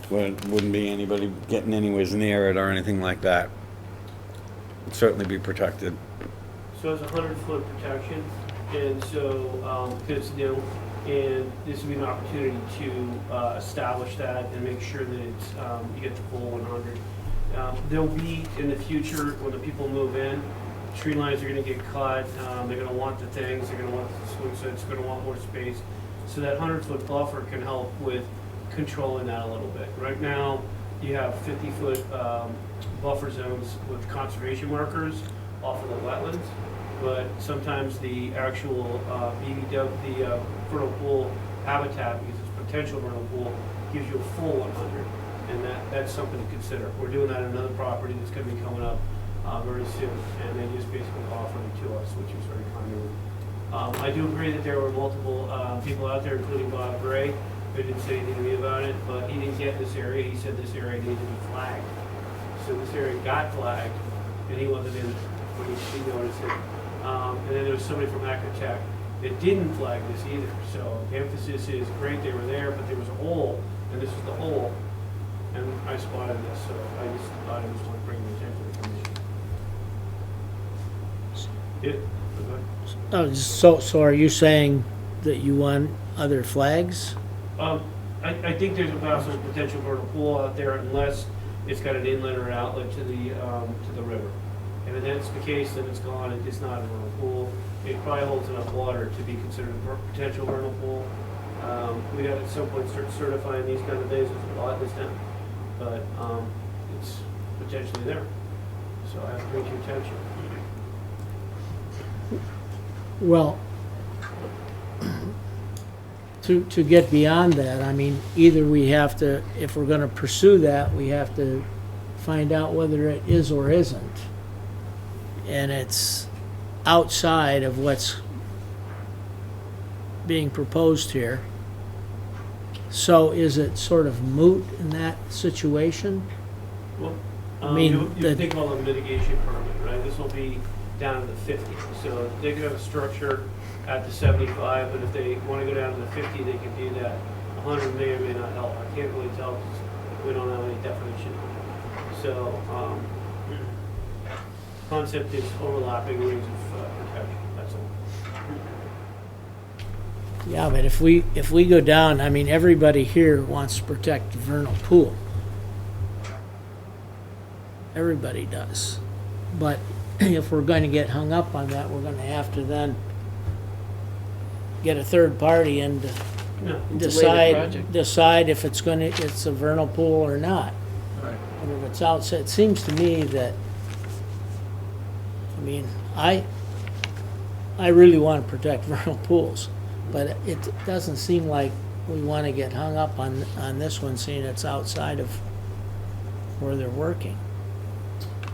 Wouldn't be anybody getting anywhere near it or anything like that. It'd certainly be protected. So it's a 100-foot protection, and so, because, you know, and this would be an opportunity to establish that and make sure that it's, you get the full 100. There'll be, in the future, when the people move in, tree lines are gonna get cut, they're gonna want the things, they're gonna want the swing sets, they're gonna want more space. So that 100-foot buffer can help with controlling that a little bit. Right now, you have 50-foot buffer zones with conservation markers off of the wetlands, but sometimes the actual BVW, the vernal pool habitat, because it's potential vernal pool, gives you a full 100, and that's something to consider. We're doing that on another property that's going to be coming up very soon, and they just basically offered it to us, which is very kind of them. I do agree that there were multiple people out there, including Bob Gray, who didn't say anything to me about it, but he didn't get this area. He said this area needed to be flagged. So this area got flagged, and he wasn't in when he noticed it. And then there was somebody from Acatech that didn't flag this either. So the emphasis is great, they were there, but there was a hole, and this is the hole. And I spotted this, so I just thought it was worth bringing attention to the commission. Yeah, Oh, so are you saying that you want other flags? I think there's a possible potential vernal pool out there unless it's got an inlet or outlet to the river. And if that's the case, then it's gone. It's not a vernal pool. It probably holds enough water to be considered a potential vernal pool. We got to at some point start certifying these kind of things. There's a lot this down, but it's potentially there. So I have to bring to your attention. Well, to get beyond that, I mean, either we have to, if we're gonna pursue that, we have to find out whether it is or isn't. And it's outside of what's being proposed here. So is it sort of moot in that situation? Well, I mean, you think about a mitigation permit, right? This will be down to the 50. So they could have a structure at the 75, but if they want to go down to the 50, they can do that. 100 may or may not help. I can't really tell because we don't have any definition. So concept is overlapping rings of protection. That's all. Yeah, but if we go down, I mean, everybody here wants to protect the vernal pool. Everybody does. But if we're going to get hung up on that, we're going to have to then get a third party and decide if it's a vernal pool or not. Right. And if it's outside, it seems to me that, I mean, I really want to protect vernal pools, but it doesn't seem like we want to get hung up on this one, seeing it's outside of where they're working,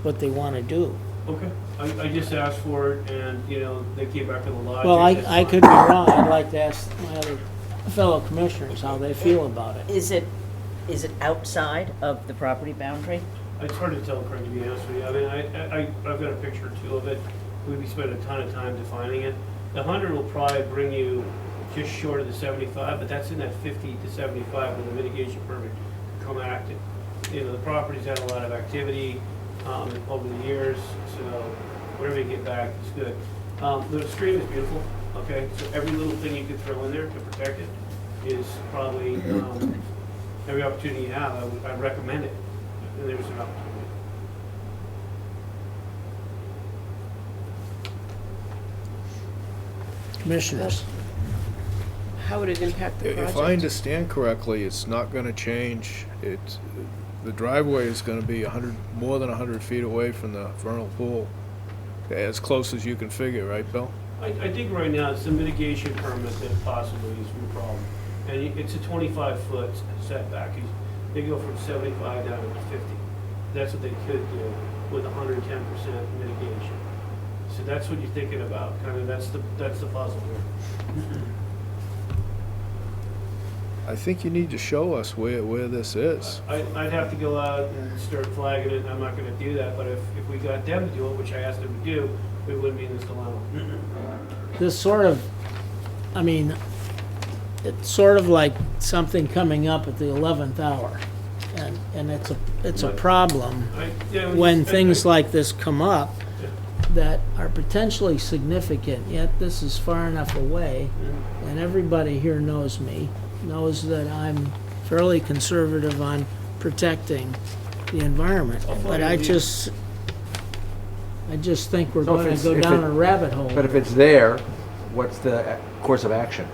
what they want to do. Okay. I just asked for it, and you know they came back with a logic. Well, I could be wrong. I'd like to ask my other fellow commissioners how they feel about it. Is it outside of the property boundary? It's hard to tell, Craig, to be honest with you. I mean, I've got a picture or two of it. We'd be spending a ton of time defining it. The 100 will probably bring you just short of the 75, but that's in that 50 to 75 with a mitigation permit come active. You know, the property's had a lot of activity over the years, so whatever you get back is good. The stream is beautiful, okay? So every little thing you could throw in there to protect it is probably, every opportunity you have, I'd recommend it. And there's an opportunity. Commissioners. How would it impact the project? If I understand correctly, it's not gonna change. the driveway is gonna be more than 100 feet away from the vernal pool. As close as you can figure, right, Bill? I think right now it's the mitigation permit that possibly is the problem. And it's a 25-foot setback. They go from 75 down to 50. That's what they could do with 110% mitigation. So that's what you're thinking about, kind of, that's the puzzle here. I think you need to show us where this is. I'd have to go out and start flagging it, and I'm not gonna do that, but if we got them to do it, which I asked them to do, we wouldn't be in this dilemma. This sort of, I mean, it's sort of like something coming up at the 11th hour. And it's a problem when things like this come up that are potentially significant, yet this is far enough away, and everybody here knows me, knows that I'm fairly conservative on protecting the environment. But I just think we're So if going to it's- go if down it- a rabbit hole. But if it's there, what's the course of action?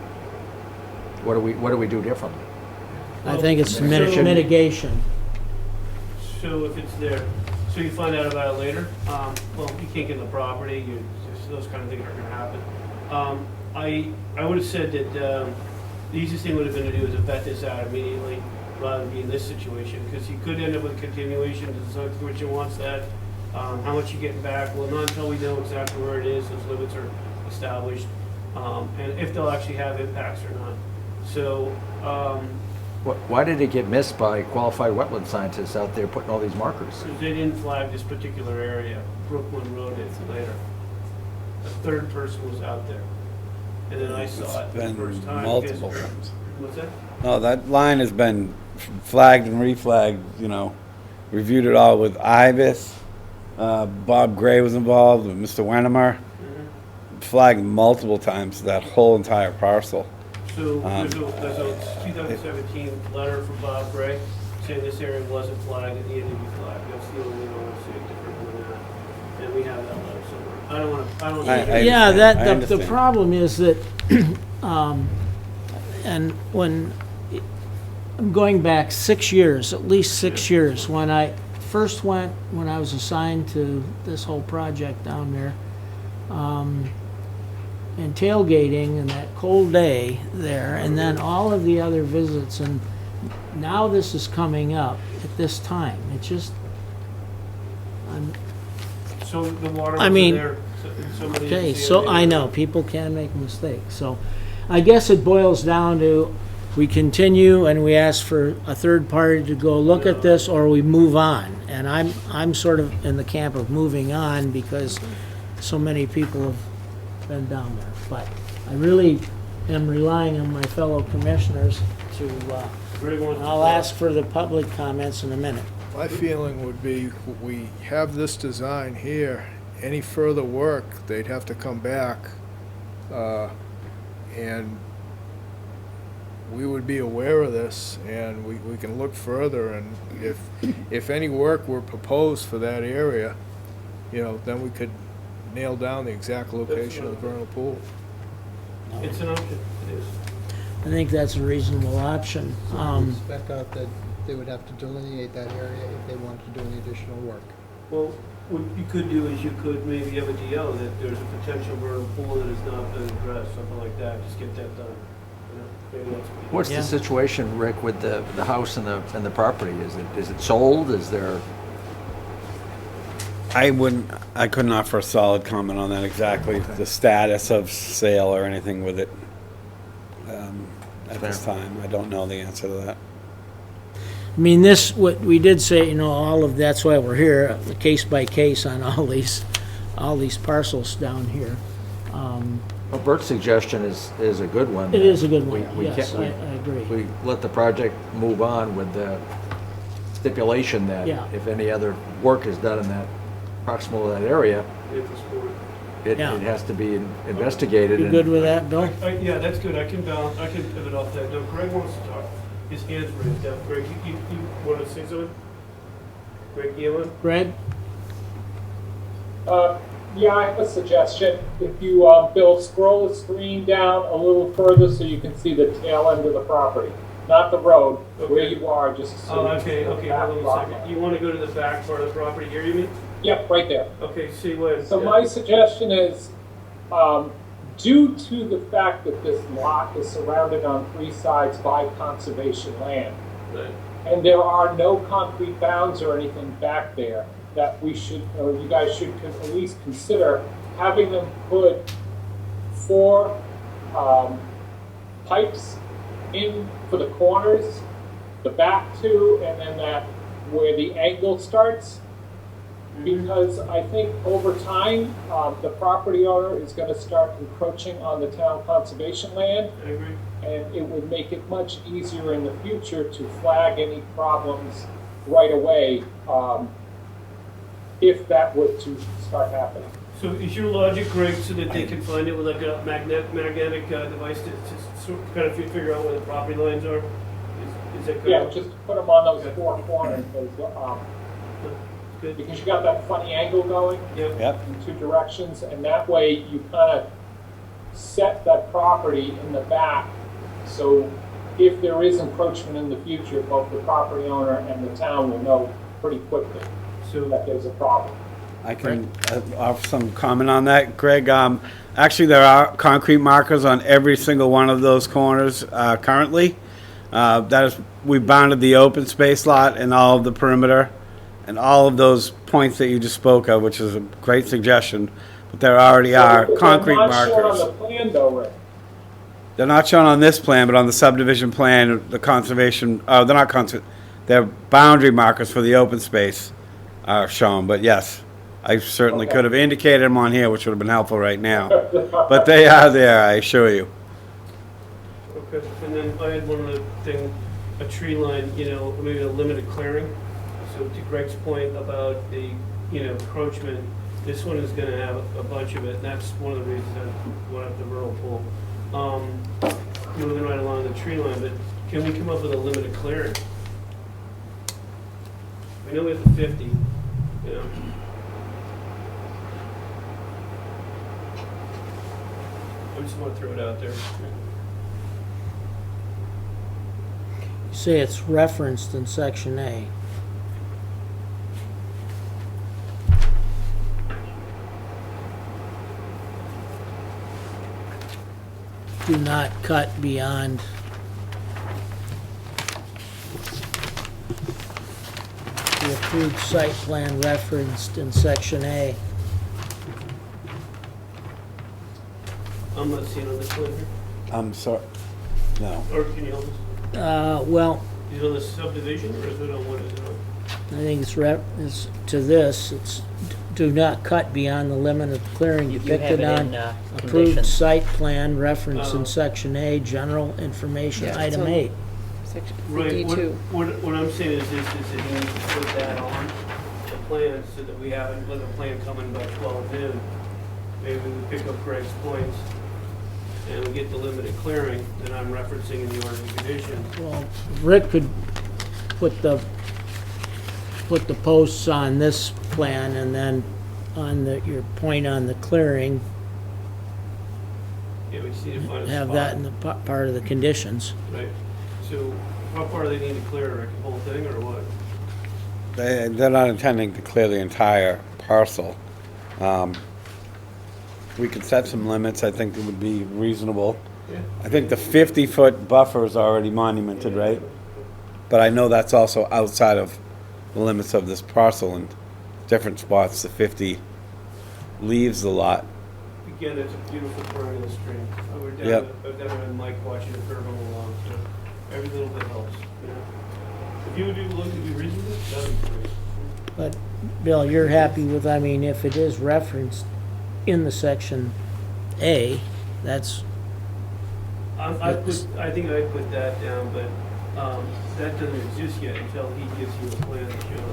What do we do differently? I think it's Mitigation. mitigation. So if it's there, so you find out about it later, well, you can't get the property, those kind of things aren't gonna happen. I would have said that, the easiest thing would have been to do is to vet this out immediately, rather than be in this situation, because you could end up with a continuation, the zone commission wants that, how much you getting back, well, not until we know exactly where it is, those limits are established, and if they'll actually have impacts or not. So, Why did it get missed by qualified wetland scientists out there putting all these markers? because they didn't flag this particular area, Brooklyn Road is later. A third person was out there, and then I saw it It's for the been first time. multiple because- times. What's that? No, that line has been flagged and reflagged, reviewed it all with Ibis. Bob Gray was involved, with Mr. Wennemer. Flagged multiple times, that whole entire parcel. So there's a 2017 letter from Bob Gray saying this area wasn't flagged and needed to be flagged. That's the only thing I want to see different than that. And we have that letter somewhere. I don't know. Yeah, understand. I the understand. problem is that, and when, I'm going back 6 years, at least 6 years, when I first went, when I was assigned to this whole project down there, and tailgating and that cold day there, and then all of the other visits, and now this is coming up at this time. It just, So the water I was mean, there. Somebody okay, didn't see so it. I know, people can make mistakes, so I guess it boils down to, we continue and we ask for a third party to go look at this, or we move on. And I'm sort of in the camp of moving on because so many people have been down there. But I really am relying on my fellow commissioners to, I'll ask for the public comments in a minute. My feeling would be, we have this design here, any further work, they'd have to come back, and we would be aware of this, and we can look further, and if any work were proposed for that area, then we could nail down the exact location of the vernal pool. It's an option, it is. I think that's a reasonable option. Spec out that they would have to delineate that area if they wanted to do any additional work. Well, what you could do is you could maybe have a DO that there's a potential vernal pool that has not been addressed, something like that, just get that done. Maybe that's what you do. What's the situation, Rick, with the house and the property? Is it sold? Is there? I couldn't offer a solid comment on that exactly, the status of sale or anything with it. At this time, I don't know the answer to that. I mean, what we did say, all of that's why we're here, case by case on all these parcels down here. Well, Bert's suggestion is a good one. It is a good one, We yes, can't- I agree. We let the project move on with the stipulation that Yeah. if any other work is done in that proximal to that area, If it's for- it Yeah. has to be investigated. You and- good with that, Bill? Yeah, that's good, I can pivot off that. No, Greg wants to talk. His hand's raised up. Greg, you want to say something? Greg Gielan? Greg? Yeah, I have a suggestion. If you, Bill, scroll the screen down a little further so you can see the tail end of the property. not the road, where Okay. you are, just Oh, so. okay, hold on a second. You want to go to the back part of the property here, you mean? Yep, right there. Okay, see what? So my suggestion is, due to the fact that this lot is surrounded on 3 sides by conservation land, Right. and there are no concrete bounds or anything back there, that we should, or you guys should at least consider having them put 4 pipes in for the corners, the back 2, and then that where the angle starts. Because I think over time, the property owner is going to start encroaching on the town conservation land, I agree. and it would make it much easier in the future to flag any problems right away, if that were to start happening. So is your logic, Greg, so that they can find it with like a magnetic device to sort of kind of figure out where the property lines are? Is that Yeah, correct? just put them on those 4 corners, Good. because you got that funny angle going Yep. Yep. in 2 directions, and that way you kind of set that property in the back. So if there is encroachment in the future, both the property owner and the town will know pretty quickly So, that there's a problem. I can offer some comment on that, Greg. Actually, there are concrete markers on every single one of those corners currently. That is, we bounded the open space lot and all of the perimeter and all of those points that you just spoke of, which is a great suggestion. But there already are concrete They're not shown markers. on the plan though, Rick. They're not shown on this plan, but on the subdivision plan, the conservation, they're not they're boundary markers for the open space are shown, but yes, I certainly could have indicated them on here, which would have been helpful right now. But they are there, I assure you. okay, and then I had one other thing, a tree line, maybe a limited clearing. So to Greg's point about the, encroachment, this one is gonna have a bunch of it, and that's one of the reasons I went up the rural pool. Moving right along the tree line, but can we come up with a limited clearing? We know we have the 50, I just wanna throw it out there. You say it's referenced in section A. Do not cut beyond the approved site plan referenced in section A. I'm not seeing on this one here, I'm sorry, no. or can you help us? Well, Is it on the subdivision, or is it on what is it on? I think it's to this, it's do not cut beyond the limit of clearing You have depicted it on in approved conditions. site plan referenced Oh. in section A, general information, Yeah, item so- 8. Section Right, D2. what I'm saying is this, is that you need to put that on the plan so that we haven't let the plan come in by 12 noon. Maybe we pick up Greg's points and we get the limited clearing that I'm referencing in the order of conditions. Well, Rick could put the posts on this plan and then on your point on the clearing, Yeah, we just need to find a spot. have that in the part of the conditions. Right, so how far do they need to clear, Rick, the whole thing or what? They're not intending to clear the entire parcel. We could set some limits, I think it would be reasonable. Yeah. I think the 50-foot buffer is already monumented, right? But I know that's also outside of the limits of this parcel and different spots, the 50 leaves the lot. Again, it's a beautiful perennial stream. We're down, Yep. down with Mike watching it curve along, so every little bit helps, If you would do, look to be reasonable, that'd be great. But, Bill, you're happy with, I mean, if it is referenced in the section A, that's, I think I'd put that down, but, that doesn't exist yet until he gives you a plan to show.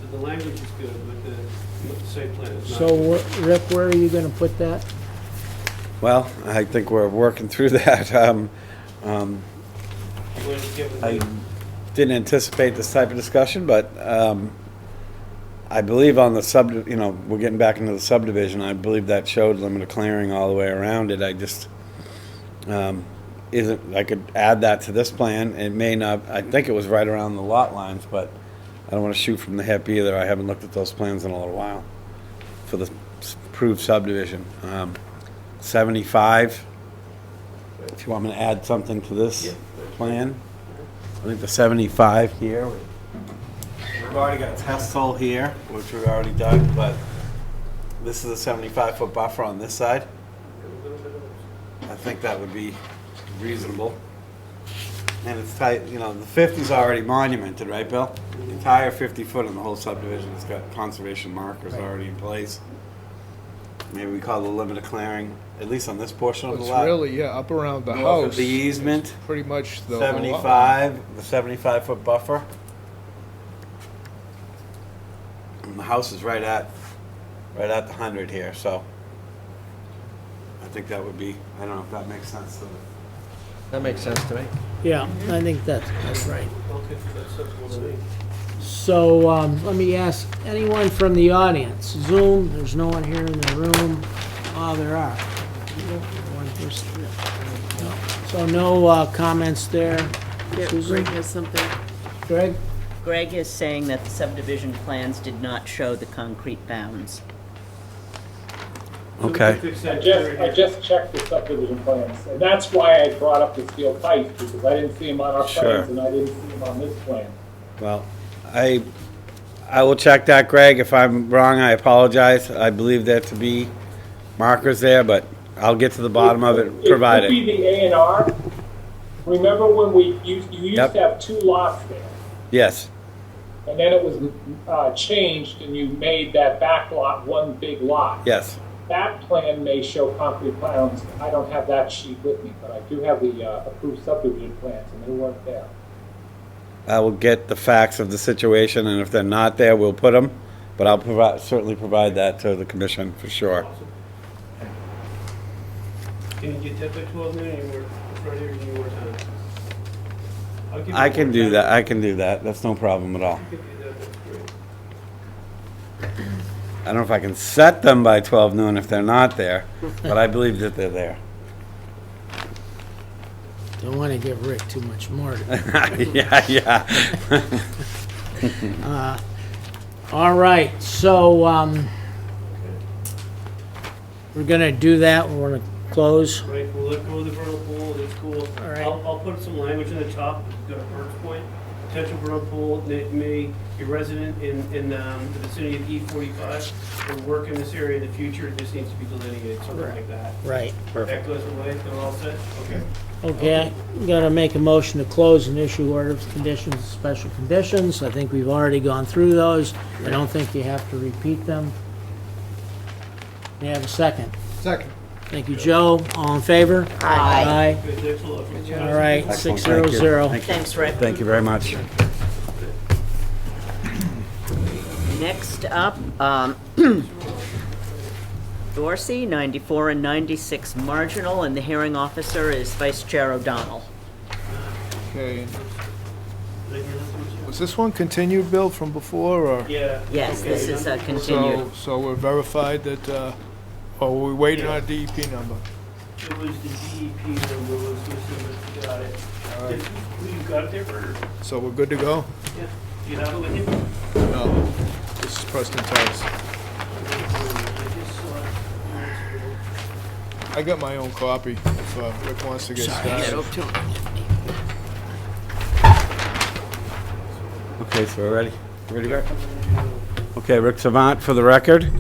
So the language is good, but the site plan is not. so, Rick, where are you gonna put that? Well, I think we're working through that. You wanna give I it- didn't anticipate this type of discussion, but I believe on the we're getting back into the subdivision. I believe that showed limited clearing all the way around it. I just, isn't, I could add that to this plan. It may not, I think it was right around the lot lines, but I don't want to shoot from the hip either. I haven't looked at those plans in a little while for the approved subdivision. 75, if you want me to add something to this plan. I think the 75 here, we've already got a test hole here, which we've already dug, but this is a 75-foot buffer on this side. I think that would be reasonable. And it's tight, you know, the 50's already monumented, right, Bill? The entire 50 foot in the whole subdivision has got conservation markers already in place. Maybe we call the limit of clearing, at least on this portion of the It's lot. really, yeah, up around the North of house. the easement, Pretty much the whole lot. 75, the 75-foot buffer. And the house is right at the 100 here, so I think that would be, I don't know if that makes sense to the. That makes sense to me. Yeah, I think that's right. So, let me ask, anyone from the audience, Zoom, there's no one here in the room? Oh, there are. One person. No. So no comments there. Yeah, Susan? Greg has something. Greg? Greg is saying that the subdivision plans did not show the concrete bounds. Okay. I just checked the subdivision plans, and that's why I brought up the steel pipes, because I didn't see them on our Sure. plans, and I didn't see them on this plan. Well, I will check that, Greg. If I'm wrong, I apologize. I believe there to be markers there, but I'll get to the bottom of it, It provided. could be the A&R. Remember when you used Yep. to have two lots there, Yes, and then it was changed, and you made that back lot one big lot. yes. That plan may show concrete bounds. I don't have that sheet with me, but I do have the approved subdivision plans, and they weren't there. I will get the facts of the situation, and if they're not there, we'll put them. But I'll certainly provide that to the commission for sure. Can you get that by 12 noon, or you work Friday, or you work time? I'll give you I can more do time. that. I can do that. That's no problem at all. You can do that, that's great. I don't know if I can set them by 12 noon if they're not there, but I believe that they're there. Don't want to give Rick too much more. Yeah. All right, so, we're gonna do that, we're gonna close. Right, we'll let go of the vernal pool, that's cool. All right. I'll put some language in the top, go to Bert's point. Potential vernal pool may be resident in the vicinity of E45 or work in this area in the future, it just needs to be delineated, something like that. Right. That goes away, they're all set? Okay. Okay, we gotta make a motion to close and issue orders, conditions, special conditions. I think we've already gone through those. I don't think you have to repeat them. May I have a second? Second. Thank you, Joe. All in favor? Aye. Good, thanks a lot. All right, Excellent. 600. Thank you. Thanks, Rick. Thank you very much. Next up, Dorsey, 94 and 96 Marginal, and the hearing officer is Vice Chair O'Donnell. Okay. Was this one continued, Bill, from before, or? Yeah. Yes, okay. this is continued. So we're verified that, or we're waiting on a DEP number? It was the DEP number was missing, got it. All right. You got it there, or? So we're good to go? Yeah. Do you have it with you? No. This is Preston Tice. I got my own copy if Rick wants to get started. Okay, so we're ready. Ready, Rick? Okay, Rick Savant for the record.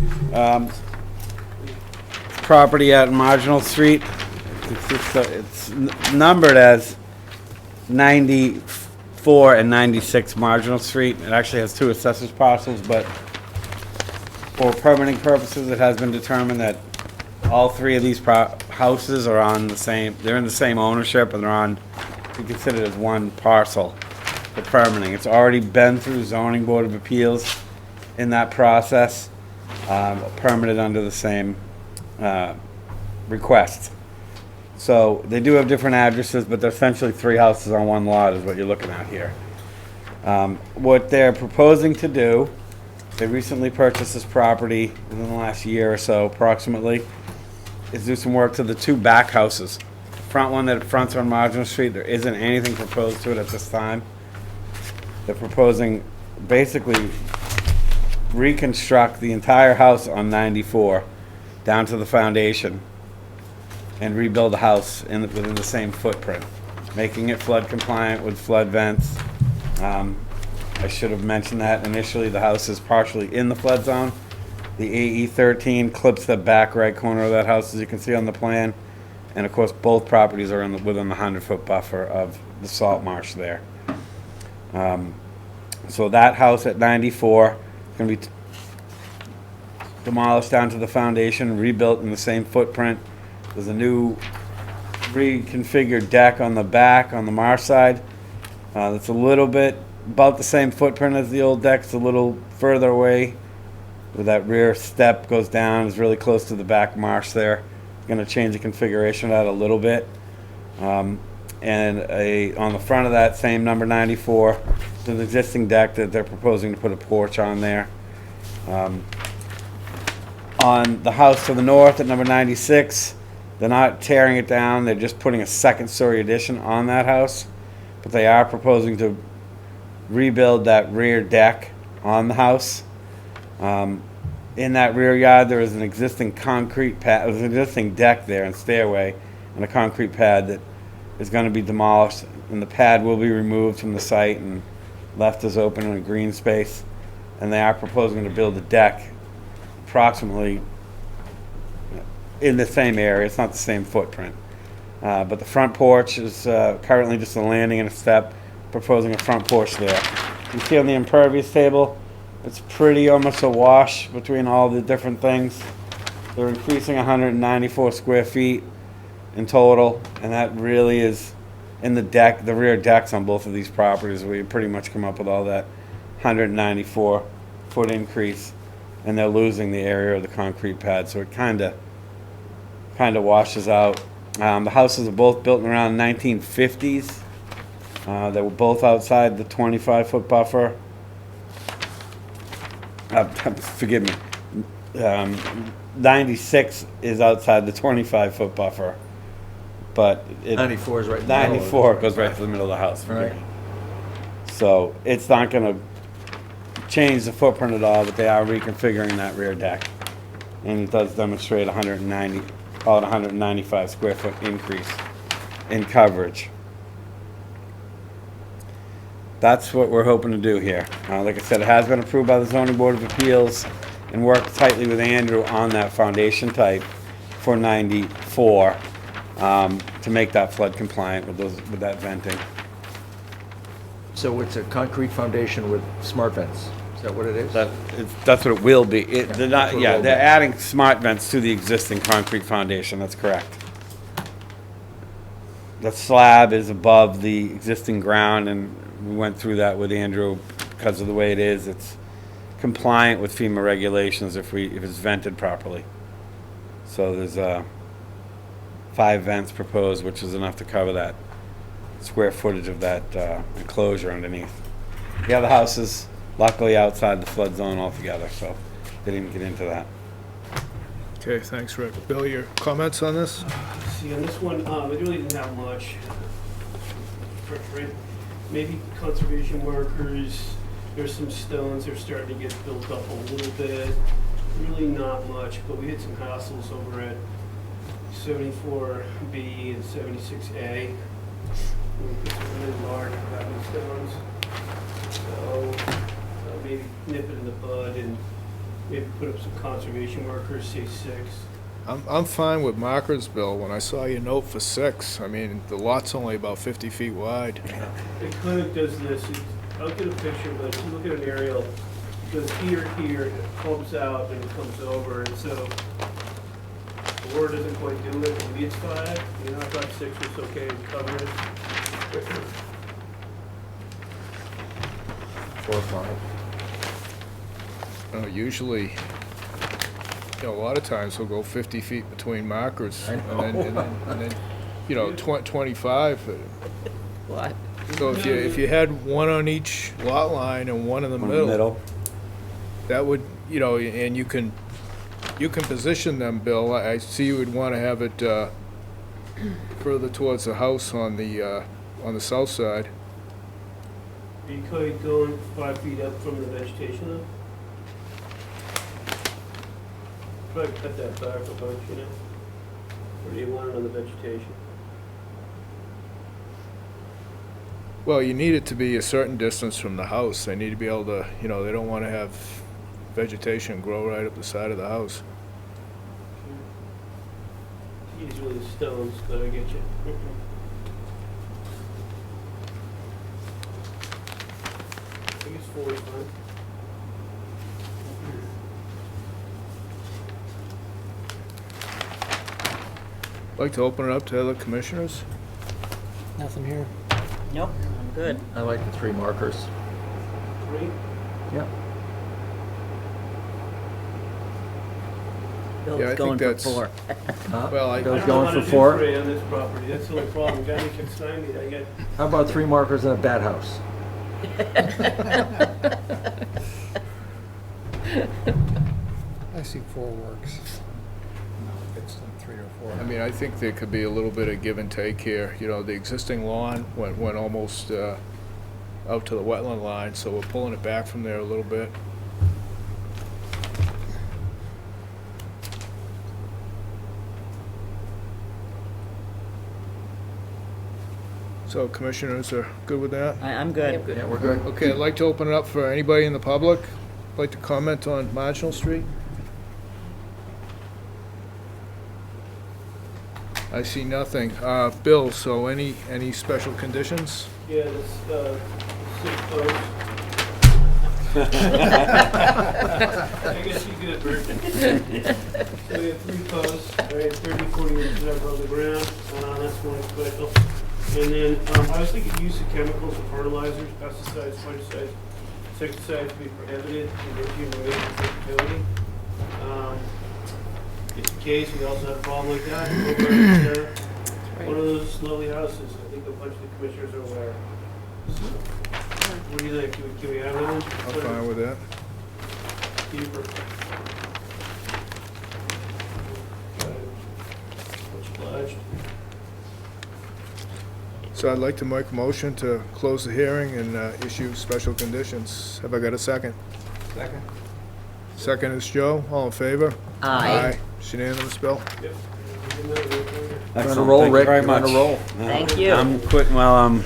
Property at Marginal Street. It's numbered as 94 and 96 Marginal Street. It actually has two assessors parcels, but for permitting purposes, it has been determined that all three of these houses are on the same, they're in the same ownership, and they're on, be considered as one parcel for permitting. It's already been through zoning board of appeals in that process, permitted under the same request. So they do have different addresses, but they're essentially three houses on one lot is what you're looking at here. What they're proposing to do, they recently purchased this property within the last year or so approximately, is do some work to the two back houses front one that fronts on Marshfield Street, there isn't anything proposed to it at this time. They're proposing basically reconstruct the entire house on 94 down to the foundation and rebuild the house within the same footprint, making it flood compliant with flood vents. I should have mentioned that initially. The house is partially in the flood zone. The AE13 clips the back right corner of that house, as you can see on the plan. And of course, both properties are within the 100-foot buffer of the salt marsh there. So that house at 94 is going to be demolished down to the foundation, rebuilt in the same footprint. There's a new reconfigured deck on the back, on the marsh side. That's a little bit about the same footprint as the old deck. It's a little further away, where that rear step goes down. It's really close to the back marsh there. Going to change the configuration of that a little bit. And on the front of that same number 94, there's an existing deck that they're proposing to put a porch on there. On the house to the north at number 96, they're not tearing it down. They're just putting a second-story addition on that house. But they are proposing to rebuild that rear deck on the house. In that rear yard, there is an existing concrete pad. There's an existing deck there and stairway, and a concrete pad that is going to be demolished. And the pad will be removed from the site and left as open in a green space. And they are proposing to build a deck approximately in the same area. It's not the same footprint. But the front porch is currently just a landing and a step, proposing a front porch there. You see on the impervious table, it's pretty almost a wash between all the different things. They're increasing 194 square feet in total, and that really is in the deck, the rear decks on both of these properties, where you pretty much come up with all that 194-foot increase, and they're losing the area of the concrete pad, so it kind of washes out. The houses are both built around 1950s. They were both outside the 25-foot buffer. Forgive me. 96 is outside the 25-foot buffer, but 94 is right in the middle. 94 goes right to the middle of the house. Right. So it's not going to change the footprint at all, but they are reconfiguring that rear deck, and it does demonstrate 195 square foot increase in coverage. That's what we're hoping to do here. Like I said, it has been approved by the Zoning Board of Appeals, and worked tightly with Andrew on that foundation type for 94 to make that flood compliant with that venting. So it's a concrete foundation with smart vents. Is that what it is? That's what it will be. They're not. that's what it Yeah, will they're be. adding smart vents to the existing concrete foundation. That's correct. The slab is above the existing ground, and we went through that with Andrew because of the way it is. It's compliant with FEMA regulations if it's vented properly. So there's 5 vents proposed, which is enough to cover that square footage of that enclosure underneath. The other house is luckily outside the flood zone altogether, so they didn't get into that. Okay, thanks, Rick. Bill, your comments on this? See, on this one, it really didn't have much. Maybe conservation workers, there's some stones that are starting to get built up a little bit. Really not much, but we had some hassles over at 74B and 76A. We put some really large cutting stones. So maybe nip it in the bud and maybe put up some conservation workers, say 6. I'm fine with markers, Bill. When I saw your note for 6, I mean, the lot's only about 50 feet wide. The clinic does this. I'll get a picture, but if you look at an aerial, it goes here, it clumps out, and it comes over, and so the word doesn't quite do it. Maybe it's 5. You know, I thought 6 was okay to cover it. 4 or 5. Usually, a lot of times we'll go 50 feet between markers, and then 25. What? So if you had one on each lot line and one in the middle, that would, and you can position them, Bill. I see you would want to have it further towards the house on the south side. Are you going 5 feet up from the vegetation though? Probably cut that back a bunch, you know? Or do you want it on the vegetation? Well, you need it to be a certain distance from the house. They need to be able to, you know, they don't want to have vegetation grow right up the side of the house. Usually the stones, but I get you. I guess 40 fine. Like to open it up to other commissioners? Nothing here. Nope, I'm good. I like the 3 markers. 3? Yeah. Bill's Yeah, I think going for that's- 4. Well, I, Bill's I don't going know for how to 4. do 3 on this property, that's the only problem. Guy can sign me, I get. How about 3 markers in a bad house? I see 4 works. No, it's 3 or 4. I mean, I think there could be a little bit of give and take here. You know, the existing lawn went almost out to the wetland line, so we're pulling it back from there a little bit. So commissioners are good with that? I'm good. Yeah, we're good. Okay, I'd like to open it up for anybody in the public. Like to comment on Marginal Street? I see nothing. Bill, so any special conditions? Yeah, this, 6 posts. I guess you could have heard it. So we have 3 posts, right, 30, 40 inches up on the ground, that's one special. And then, I was thinking use of chemicals and fertilizers, pesticides, fungicides, insecticides to be prohibited in the human facility. It's the case, we also have a problem like that, over there. One of those lovely houses, I think a bunch of the commissioners are aware. What do you think, can we have that one? I'm fine with that. Keeper. Much obliged. So I'd like to make a motion to close the hearing and issue special conditions. Have I got a second? Second. Second is Joe. All in favor? Aye. It's unanimous, Bill? Yep. Excellent. roll, Thank you Rick. very You're on a much. roll. Thank you. I'm quitting while I'm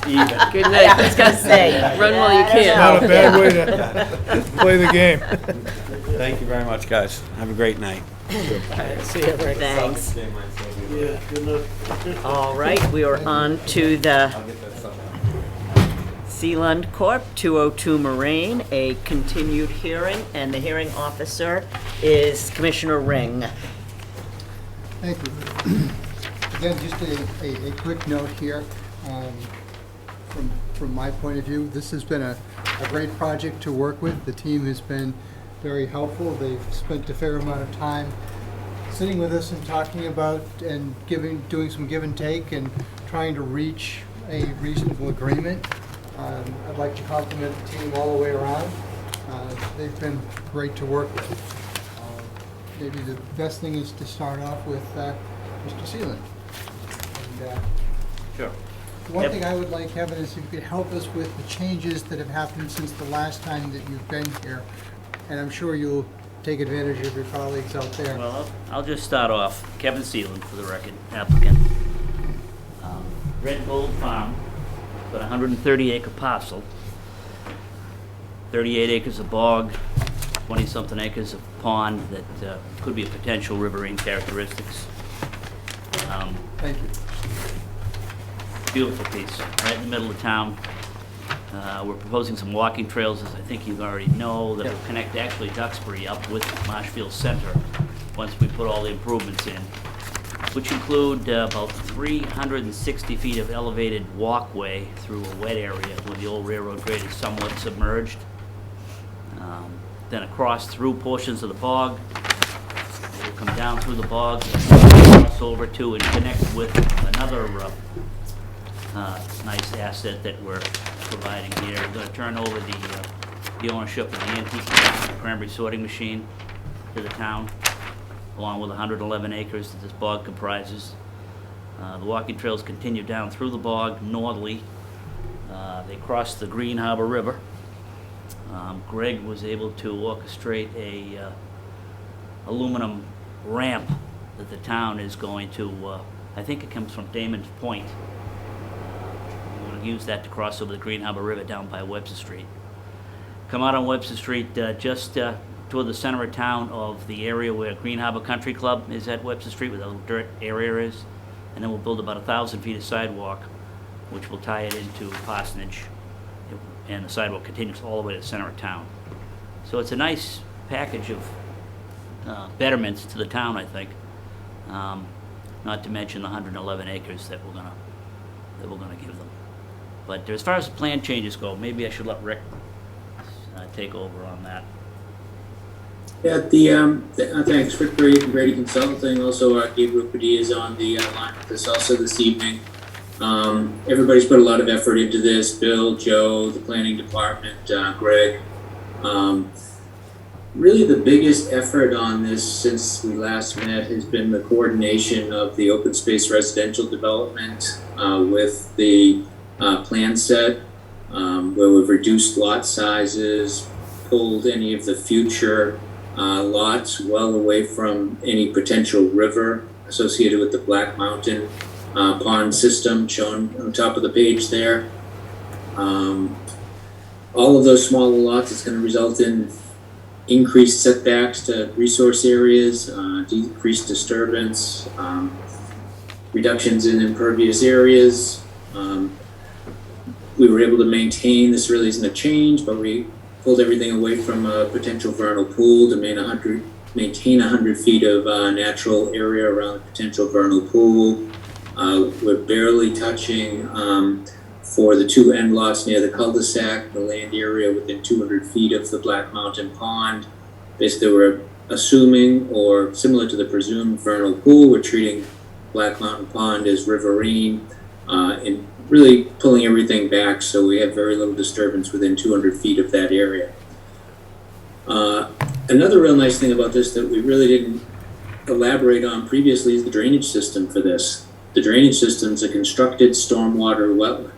even. Good night. I was gonna say. Run while you can. Not a bad way to play the game. Thank you very much, guys. Have a great night. See you, Rick. Thanks. Yeah, good enough. All right, we are on to the Sealand Corp., 202 Moraine, a continued hearing, and the hearing officer is Commissioner Ring. Thank you. Again, just a quick note here. From my point of view, this has been a great project to work with. The team has been very helpful. They've spent a fair amount of time sitting with us and talking about and doing some give and take and trying to reach a reasonable agreement. I'd like to compliment the team all the way around. They've been great to work with. Maybe the best thing is to start off with Mr. Sealand. And, Sure. one Yep. thing I would like, Kevin, is if you could help us with the changes that have happened since the last time that you've been here. And I'm sure you'll take advantage of your colleagues out there. Well, I'll just start off. Kevin Sealand, for the record, applicant. Red Gold Farm, about 130-acre parcel, 38 acres of bog, 20-something acres of pond that could be a potential riverine characteristics. Thank you. Beautiful piece, right in the middle of town. We're proposing some walking trails, as I think you already know, that will connect actually Duxbury up with Marshfield Center once we put all the improvements in, which include about 360 feet of elevated walkway through a wet area where the old railroad grade is somewhat submerged. Then across through portions of the bog. We'll come down through the bog, cross over to and connect with another nice asset that we're providing here. We're going to turn over the ownership of the antique cranberry sorting machine to the town, along with 111 acres that this bog comprises. The walking trails continue down through the bog northerly. They cross the Green Harbor River. Greg was able to orchestrate a aluminum ramp that the town is going to, I think it comes from Damon's Point. We're going to use that to cross over the Green Harbor River down by Webster Street. Come out on Webster Street just toward the center of town of the area where Green Harbor Country Club is at Webster Street, where the little dirt area is. And then we'll build about 1,000 feet of sidewalk, which will tie it into Parsonage. And the sidewalk continues all the way to the center of town. So it's a nice package of betterments to the town, I think. Not to mention the 111 acres that we're gonna give them. But as far as the plan changes go, maybe I should let Rick take over on that. Yeah, thanks, Rick Brady from Brady Consulting. Also, Gabriel Padilla is on the line with us also this evening. Everybody's put a lot of effort into this. Bill, Joe, the planning department, Greg. Really the biggest effort on this since we last met has been the coordination of the open space residential development with the plan set, where we've reduced lot sizes, pulled any of the future lots well away from any potential river associated with the Black Mountain pond system shown on top of the page there. All of those smaller lots is going to result in increased setbacks to resource areas, decreased disturbance, reductions in impervious areas. We were able to maintain, this really isn't a change, but we pulled everything away from a potential vernal pool to maintain 100 feet of natural area around the potential vernal pool. We're barely touching for the two end lots near the cul-de-sac, the land area within 200 feet of the Black Mountain Pond. Basically, we're assuming, or similar to the presumed vernal pool, we're treating Black Mountain Pond as riverine and really pulling everything back so we have very little disturbance within 200 feet of that area. Another real nice thing about this that we really didn't elaborate on previously is the drainage system for this. The drainage system is a constructed stormwater wetland.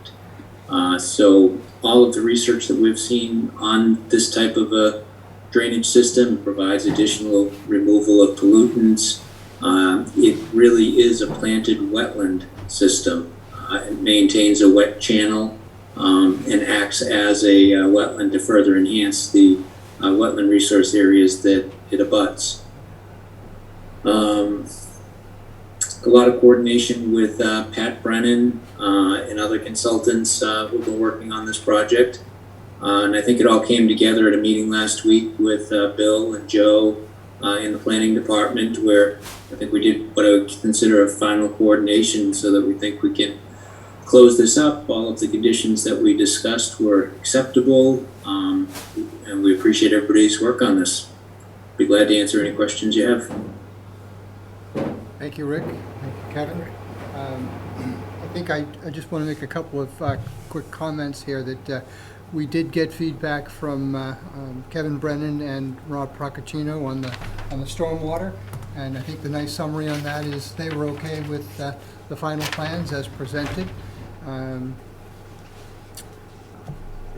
So all of the research that we've seen on this type of a drainage system provides additional removal of pollutants. It really is a planted wetland system. It maintains a wet channel and acts as a wetland to further enhance the wetland resource areas that it abuts. A lot of coordination with Pat Brennan and other consultants who've been working on this project. And I think it all came together at a meeting last week with Bill and Joe in the planning department, where I think we did what I would consider a final coordination so that we think we can close this up. All of the conditions that we discussed were acceptable, and we appreciate everybody's work on this. Be glad to answer any questions you have. Thank you, Rick. Thank you, Kevin. I think I just want to make a couple of quick comments here that we did get feedback from Kevin Brennan and Rob Procaccino on the stormwater, and I think the nice summary on that is they were okay with the final plans as presented.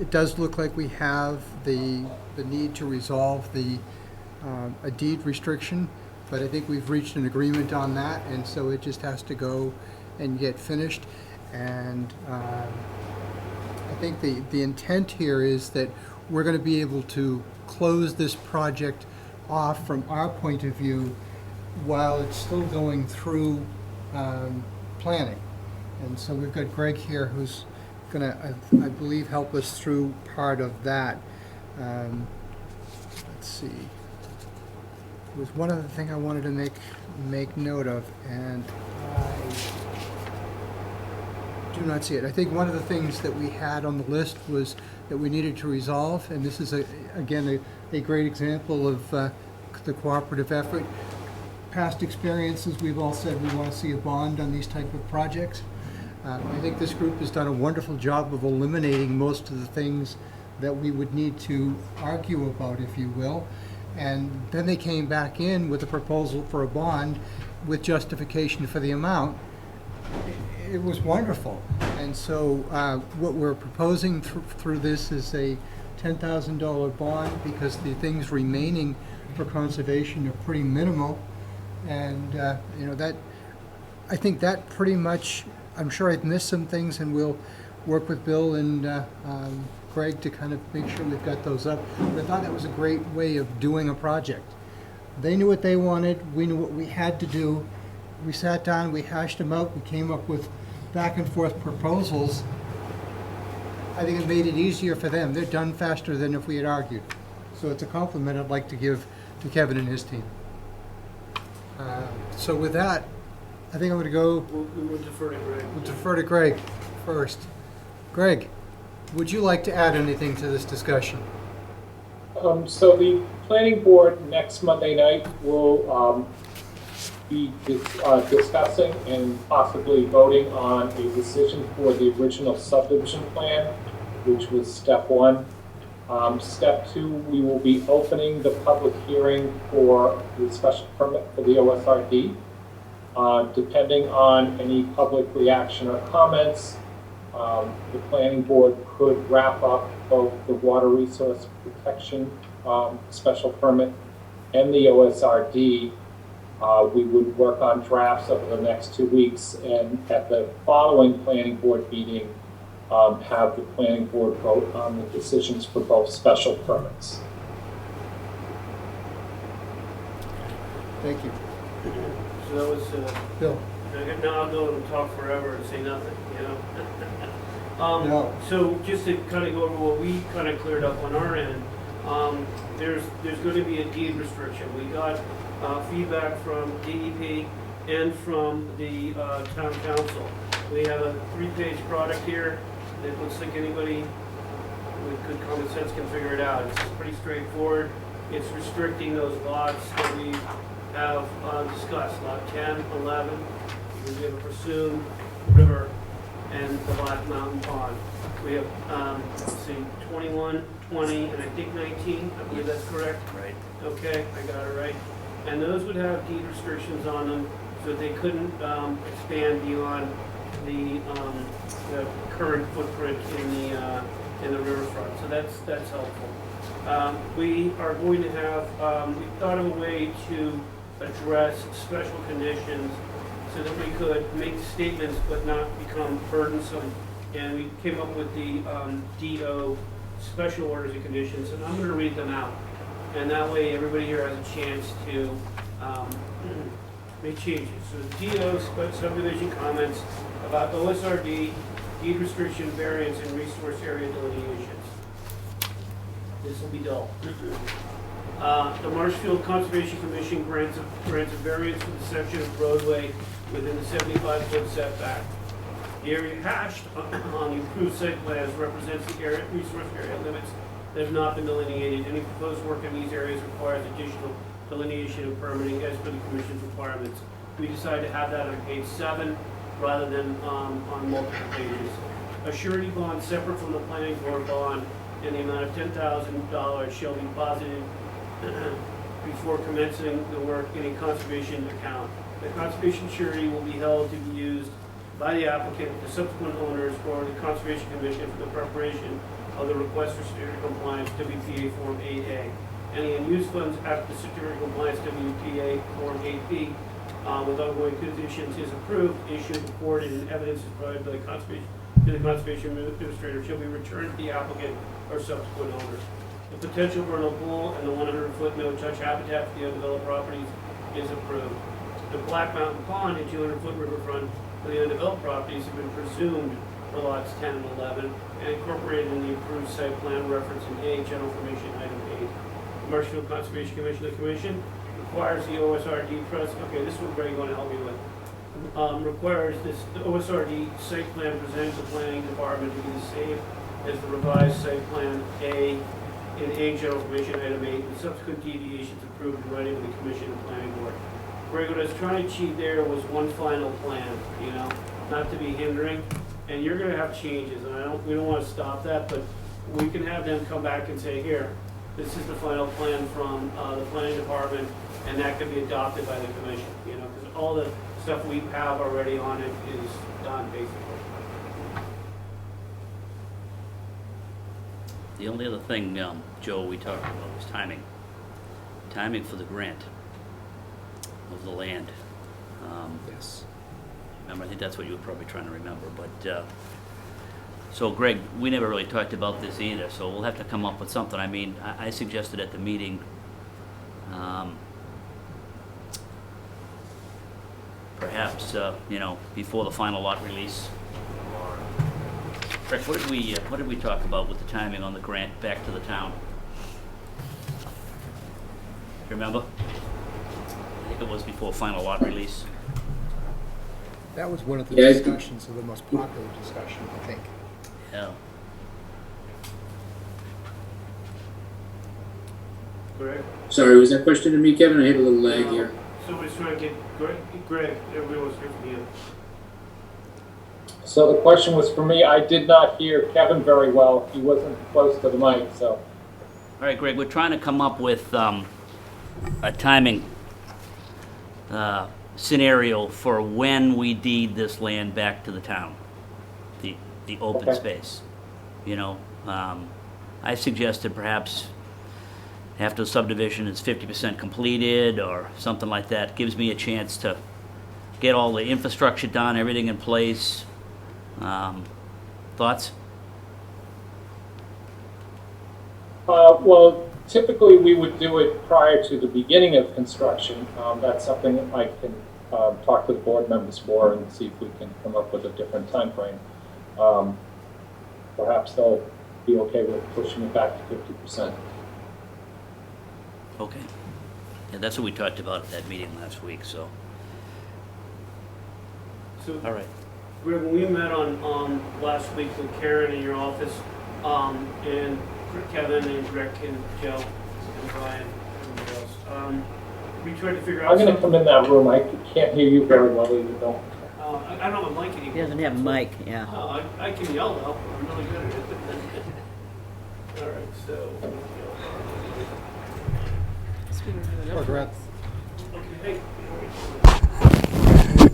It does look like we have the need to resolve a deed restriction, but I think we've reached an agreement on that, and so it just has to go and get finished. And I think the intent here is that we're going to be able to close this project off from our point of view while it's still going through planning. And so we've got Greg here who's going to, I believe, help us through part of that. Let's see. There was one other thing I wanted to make note of, and I do not see it. I think one of the things that we had on the list was that we needed to resolve, and this is, again, a great example of the cooperative effort. Past experiences, we've all said we want to see a bond on these type of projects. I think this group has done a wonderful job of eliminating most of the things that we would need to argue about, if you will. And then they came back in with a proposal for a bond with justification for the amount. it was wonderful. And so what we're proposing through this is a $10,000 bond because the things remaining for conservation are pretty minimal. And, you know, that, I think that pretty much, I'm sure I've missed some things, and we'll work with Bill and Greg to kind of make sure we've got those up. But I thought that was a great way of doing a project. They knew what they wanted, we knew what we had to do. We sat down, we hashed them out, we came up with back and forth proposals. I think it made it easier for them. They're done faster than if we had argued. So it's a compliment I'd like to give to Kevin and his team. So with that, I think I'm going to go. We'll defer to Greg. We'll defer to Greg first. Greg, would you like to add anything to this discussion? So the planning board next Monday night will be discussing and possibly voting on a decision for the original subdivision plan, which was step 1. Step 2, we will be opening the public hearing for the special permit for the OSRD. Depending on any public reaction or comments, the planning board could wrap up both the water resource protection special permit and the OSRD. We would work on drafts over the next 2 weeks, and at the following planning board meeting, have the planning board vote on the decisions for both special permits. Thank you. So that was, Bill? now I'll go and talk forever and say nothing, you know? No. So just to kind of go over what we kind of cleared up on our end, there's going to be a deed restriction. We got feedback from DEP and from the town council. We have a 3-page product here that looks like anybody with good common sense can figure it out. It's pretty straightforward. It's restricting those lots that we have discussed, lot 10, 11, we have a presumed river, and the Black Mountain Pond. We have, let's see, 21, 20, and I think 19, I believe that's correct? Right. Okay, I got it right. And those would have deed restrictions on them, so that they couldn't expand beyond the current footprint in the riverfront. So that's helpful. We are going to have, we thought of a way to address special conditions so that we could make statements but not become burdensome. And we came up with the DO special orders and conditions, and I'm going to read them out. And that way everybody here has a chance to make changes. So DO subdivision comments about OSRD, deed restriction, variance, and resource area delineations. This will be dull. The Marshfield Conservation Commission grants a variance for the section of roadway within the 75-foot setback. The area hashed on the approved site plans represents the area, resource area limits that have not been delineated. Any proposed work in these areas requires additional delineation and permitting as per the Commission's requirements. We decided to have that on page 7 rather than on multiple pages. A surety bond separate from the planning board bond in the amount of $10,000 shall be deposited before commencing the work in a conservation account. The conservation surety will be held to be used by the applicant, the subsequent owners, or the Conservation Commission for the preparation of the request for certificate of compliance, WPA Form 8A. Any unused funds after the certificate of compliance, WPA Form 8B, with ongoing conditions is approved, issued, recorded, and evidence is provided by the Conservation Administrator shall be returned to the applicant or subsequent owners. The potential vernal pool and the 100-foot no-touch habitat for the undeveloped properties is approved. The Black Mountain Pond and 200-foot riverfront for the undeveloped properties have been presumed for lots 10 and 11 and incorporated in the approved site plan reference in A, general information item 8. The Marshfield Conservation Commission, the Commission requires the OSRD okay, this one Greg going to help me with. Requires the OSRD site plan presented to the planning department to be the same as the revised site plan A in A, general information item 8, with subsequent deviations approved in writing with the Commission and Planning Board. Greg, what I was trying to achieve there was one final plan, you know, not to be hindering, and you're gonna have changes, and we don't wanna stop that, but we can have them come back and say, here, this is the final plan from the planning department, and that could be adopted by the commission, you know, because all the stuff we have already on it is done, basically. The only other thing, Joe, we talked about was timing. Timing for the grant of the land. Yes. Remember, I think that's what you were probably trying to remember, but, so Greg, we never really talked about this either, so we'll have to come up with something. I mean, I suggested at the meeting, perhaps, before the final lot release. Rick, what did we talk about with the timing on the grant back to the town? Remember? I think it was before final lot release. That was one of the Yeah, discussions, of the most popular discussion, I think. Yeah. Greg? Sorry, was that question to me, Kevin? I had a little lag here. Somebody's trying to get Greg, everybody wants to hear from you. So the question was for me. I did not hear Kevin very well. He wasn't close to the mic, so. All right, Greg, we're trying to come up with a timing scenario for when we deed this land back to the town, the open Okay. space. I suggested perhaps after the subdivision is 50% completed or something like that. Gives me a chance to get all the infrastructure done, everything in place. Thoughts? Well, typically we would do it prior to the beginning of construction. That's something that I can talk to the board members for and see if we can come up with a different time frame. Perhaps they'll be okay with pushing it back to 50%. Okay. Yeah, that's what we talked about at that meeting last week, so. So, All right. Greg, when we met on last week with Karen in your office, and Kevin and Rick and Joe and Brian and everybody else, we tried to figure out. I'm going to come in that room. I can't hear you very well either, though. I don't have a mic anymore. He doesn't have a mic, yeah. Oh, I can yell though. I'm really good at it. All right, so. Regret. Okay,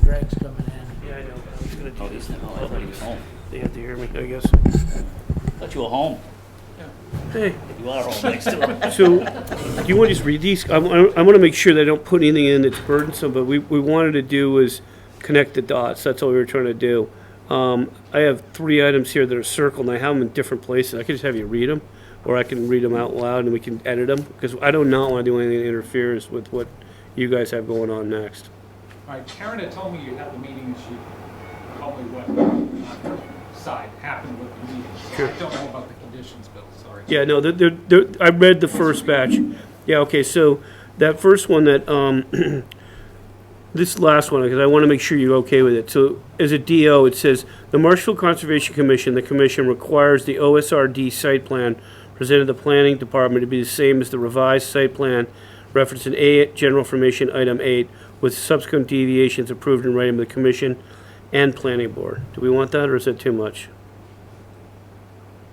Greg's coming in. yeah, I know. I was gonna do Oh, this. I thought he was home. They have to hear me, I guess. Thought you were home. Hey, You are home next to him. so, do you want to just read these? I want to make sure that I don't put anything in that's burdensome, but we wanted to do is connect the dots. That's all we were trying to do. I have 3 items here that are circled, and I have them in different places. I could just have you read them, or I can read them out loud, and we can edit them, because I do not want to do anything that interferes with what you guys have going on next. All right, Karen had told me you had the meeting, and she told me what on her side happened with the meeting. So Sure. I don't know about the conditions, Bill, sorry. Yeah, no, I read the first batch. Yeah, okay, so that first one that, this last one, because I want to make sure you're okay with it. So as a DO, it says, the Marshfield Conservation Commission, the commission requires the OSRD site plan presented to the planning department to be the same as the revised site plan referenced in A, general information item 8, with subsequent deviations approved in writing by the commission and planning board. Do we want that, or is that too much?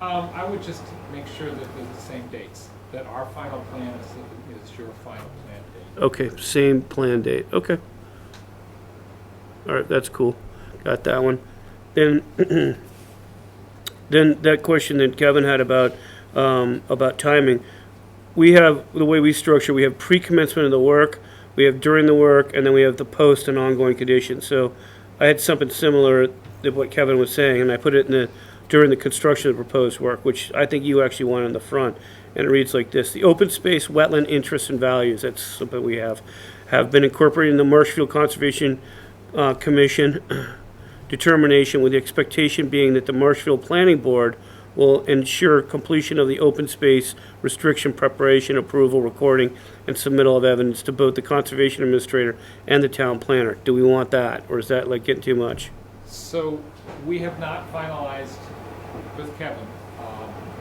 I would just make sure that they're the same dates, that our final plan is your final plan date. Okay, same plan date, okay. All right, that's cool. Got that one. Then, then that question that Kevin had about timing. We have, the way we structure, we have pre-commencement of the work, we have during the work, and then we have the post and ongoing conditions. So I had something similar to what Kevin was saying, and I put it in the, during the construction of the proposed work, which I think you actually want in the front. And it reads like this: the open space, wetland interests and values, that's something we have been incorporated in the Marshfield Conservation Commission determination, with the expectation being that the Marshfield Planning Board will ensure completion of the open space restriction preparation, approval, recording, and submittal of evidence to both the conservation administrator and the town planner. Do we want that, or is that like getting too much? So we have not finalized with Kevin,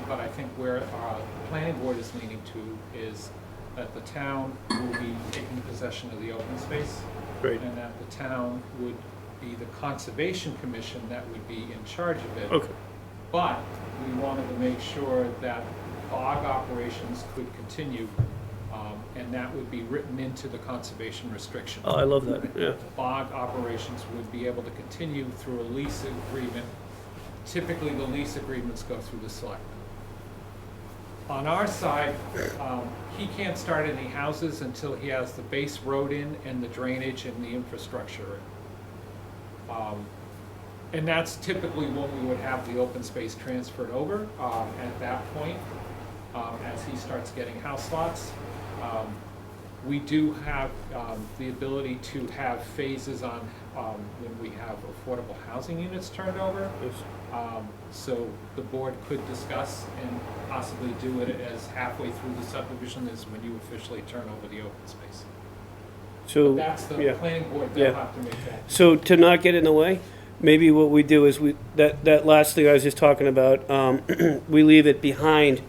but I think where our planning board is leaning to is that the town will be taking possession of the open space. Great. And that the town would be the conservation commission that would be in charge of it. Okay. But we wanted to make sure that fog operations could continue and that would be written into the conservation restriction. Oh, I love that, yeah. Bog operations would be able to continue through a lease agreement. Typically, the lease agreements go through the selectmen. On our side, he can't start any houses until he has the base road in and the drainage and the infrastructure in. And that's typically when we would have the open space transferred over at that point, as he starts getting house lots. We do have the ability to have phases on when we have affordable housing units turned over. So the board could discuss and possibly do it as halfway through the subdivision is when you officially turn over the open space. So, But that's the yeah. planning board, Yeah. they'll have to make that. So to not get in the way, maybe what we do is that last thing I was just talking about, we leave it behind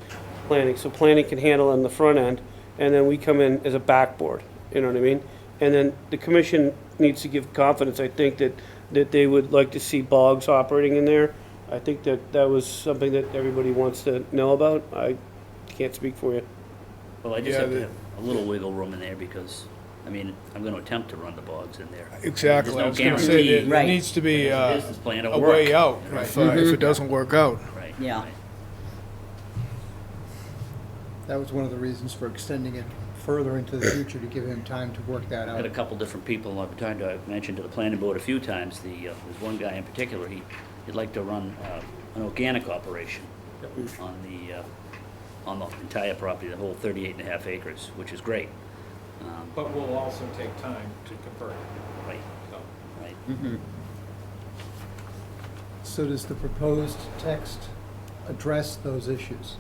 planning, so planning can handle on the front end, and then we come in as a backboard, you know what I mean? And then the commission needs to give confidence, I think, that they would like to see bogs operating in there. I think that was something that everybody wants to know about. I can't speak for you. Well, I just Yeah, have to have a little wiggle room in there because, I mean, I'm gonna attempt to run the bogs in there. Exactly. There's no I was gonna say, guarantee. there Right. needs to be As a business plan, it'll a way work. out Right. if it doesn't work out. Right. Yeah. right. That was one of the reasons for extending it further into the future, to give him time to work that I out. had a couple different people I've tried to, I've mentioned to the planning board a few times, there's one guy in particular, he'd like to run an organic operation on the entire property, the whole 38.5 acres, which is great. But will also take time to convert. Right, So, right. So does the proposed text address those issues?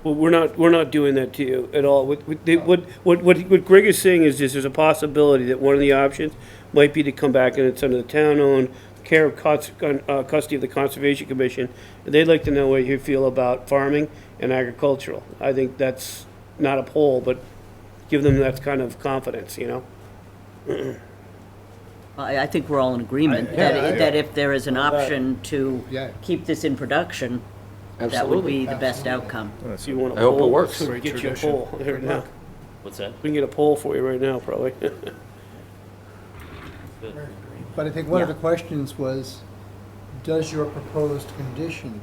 Well, we're not doing that to you at all. What Greg is saying is there's a possibility that one of the options might be to come back and it's under the town-owned care of custody of the Conservation Commission. And they'd like to know what you feel about farming and agricultural. I think that's not a poll, but give them that kind of confidence, you know? I think we're all in agreement that if there is an option to Yeah. keep this in production, that would be the best outcome. So you want a I hope it poll? works. So we get you a poll here now. What's that? We can get a poll for you right now, probably. Good. But I think one of Yeah. the questions was, does your proposed condition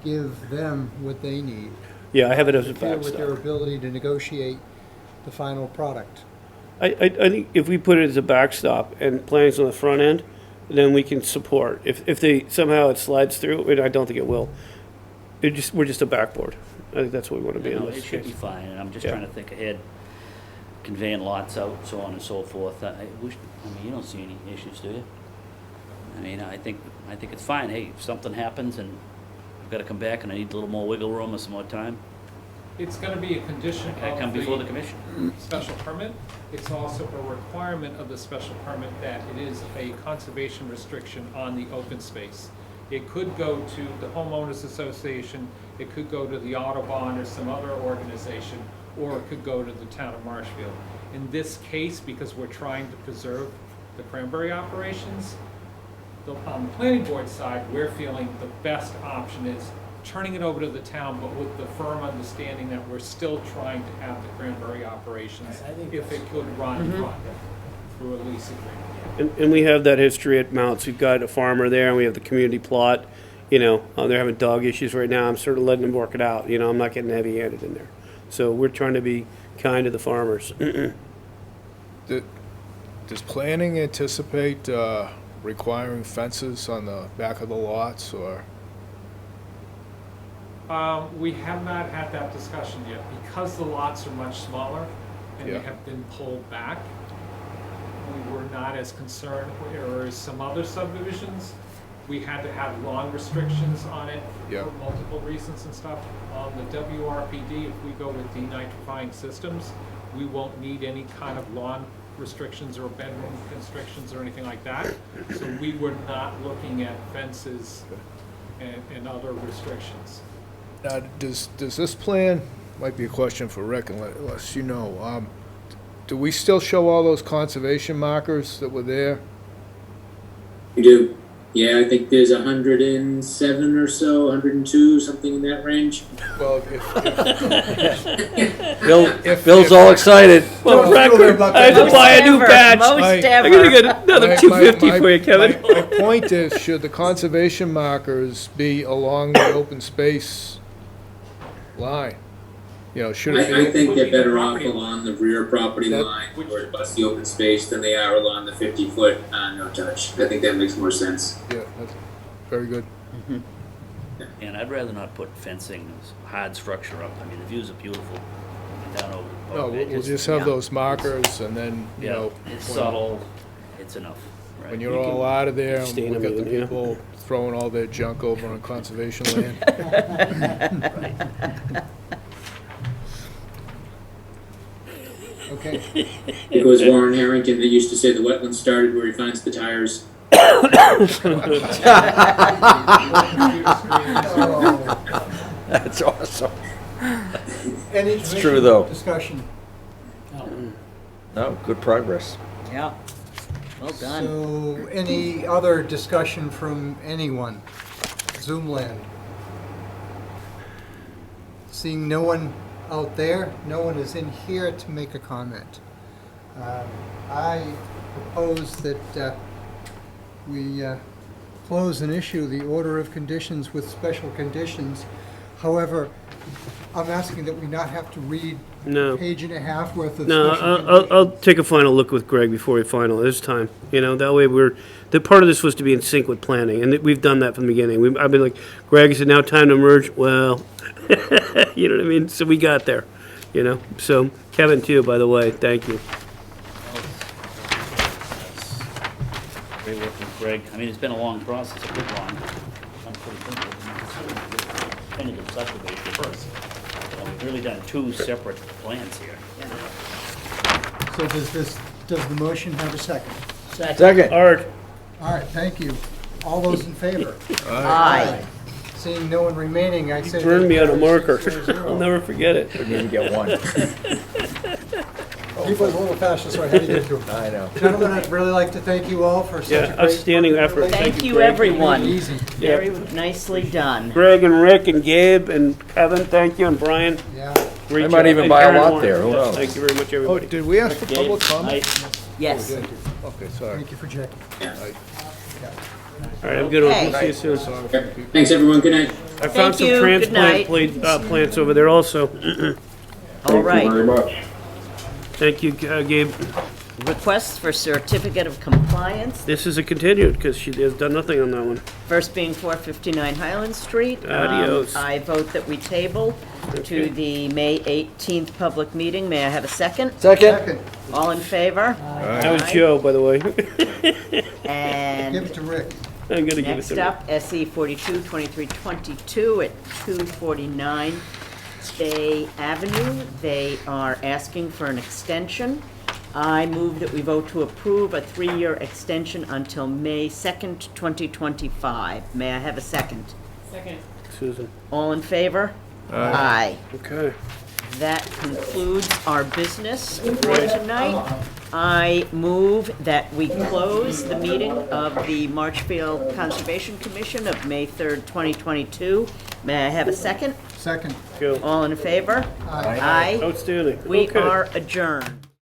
give them what they need? Yeah, I have it as a Interfere with their backstop. ability to negotiate the final product. I think if we put it as a backstop and planning's on the front end, then we can support. If they, somehow it slides through, and I don't think it will, we're just a backboard. I think that's what we want to be in No, this it should be case. fine, and I'm just Yeah. trying to think ahead, conveying lots out, so on and so forth. I mean, you don't see any issues, do you? I mean, I think it's fine. Hey, if something happens and I've gotta come back and I need a little more wiggle room or some more time, it's gonna be a condition I of come before the commission. special permit. It's also a requirement of the special permit that it is a conservation restriction on the open space. It could go to the homeowners association, it could go to the Audubon or some other organization, or it could go to the town of Marshfield. In this case, because we're trying to preserve the cranberry operations, on the planning board side, we're feeling the best option is turning it over to the town, but with the firm understanding that we're still trying to have the cranberry operations I think if it could run through a lease agreement. And we have that history at Mounts. We've got a farmer there, and we have the community plot. You know, they're having dog issues right now. I'm sort of letting them work it out. You know, I'm not getting heavy-handed in there. So we're trying to be kind to the farmers. Does planning anticipate requiring fences on the back of the lots, or? We have not had that discussion yet, because the lots are much smaller and Yeah. they have been pulled back. We were not as concerned, or as some other subdivisions, we had to have lawn restrictions on it Yeah. for multiple reasons and stuff. On the WRPD, if we go with denitrifying systems, we won't need any kind of lawn restrictions or bedroom constrictions or anything like that. So we were not looking at fences and other restrictions. Now, does this plan, might be a question for Rick, unless you know, do we still show all those conservation markers that were there? You do. Yeah, I think there's 107 or so, 102, something in that range. Well, Bill's all excited. Well, record, I have to buy a new badge. Most ever. I'm gonna get another 250 for you, Kevin. My point is, should the conservation markers be along the open space line? You know, should it I be? think they're better off along the rear property line where it buts the open space than they are along the 50-foot no touch. I think that makes more sense. Yeah, that's very good. And I'd rather not put fencing, hard structure up. I mean, the views are beautiful down over the No, boat. we'll just have those markers and then, you Yeah, know. it's when- subtle, it's enough. Right. When you're all out of there, and stain we'll them get the even, yeah. people throwing all their junk over on conservation land. Okay. It was Warren Harrington that used to say the wetland started where he finds the tires. That's awesome. Any It's true, though. discussion? No, good progress. Yeah. Well done. So, any other discussion from anyone? Zoom land? Seeing no one out there, no one is in here to make a comment. I propose that we close and issue the order of conditions with special conditions. However, I'm asking that we not have to read No. a page and a half worth of No, special I'll conditions. take a final look with Greg before we final this time. You know, that way the part of this was to be in sync with planning, and we've done that from the beginning. I've been like, Greg said, now time to merge. Well, you know what I mean? So we got there, you know? So Kevin too, by the way, thank you. Great work with Greg. I mean, it's been a long process, a bit long. Definitive subdivision first. We've really done two separate plans here. So does the motion have a second? Second. Art. All right, thank you. All those in favor? Aye. Seeing no one remaining, I say. Burned me on a marker. 6-0. I'll never forget it. Didn't even get one. He was a little faster, so I had to get to him. I know. Gentlemen, I'd really like to thank you all for such a Yeah, great. outstanding working effort. relationship. Thank you, Greg. everyone. Easy. Very nicely done. Greg and Rick and Gabe and Kevin, thank you, and Brian. Yeah. Great I might job. even And buy a Karen lot Warren. there, who Yeah, knows? Thank you very much, Oh, everybody. did we ask for Gabe, public comment? nice. Yes. Okay, sorry. Thank you for checking. All right, have a good one. Okay. We'll see you soon. Thanks, everyone. Good night. I found Thank some you. Good transplant night. plants over there also. All right. much. Thank you, Gabe. Requests for certificate of compliance, This is a continued, because she has done nothing on that one. first being 459 Highland Street. Adios. I vote that we table Okay. to the May 18th public meeting. May I have a second? Second. All in favor? That was Joe, by the way. Give And it to Rick. I'm gonna give it next to up, SE 422322 at 249 Bay Avenue. They are asking for an extension. I move that we vote to approve a 3-year extension until May 2nd, 2025. May I have a second? Second. Susan. All in favor? Aye. Okay. That concludes our business for tonight. I move that we close the meeting of the Marshfield Conservation Commission of May 3rd, 2022. May I have a second? Second. Go. All in favor? Aye. Aye. Outstanding. We Okay. are adjourned.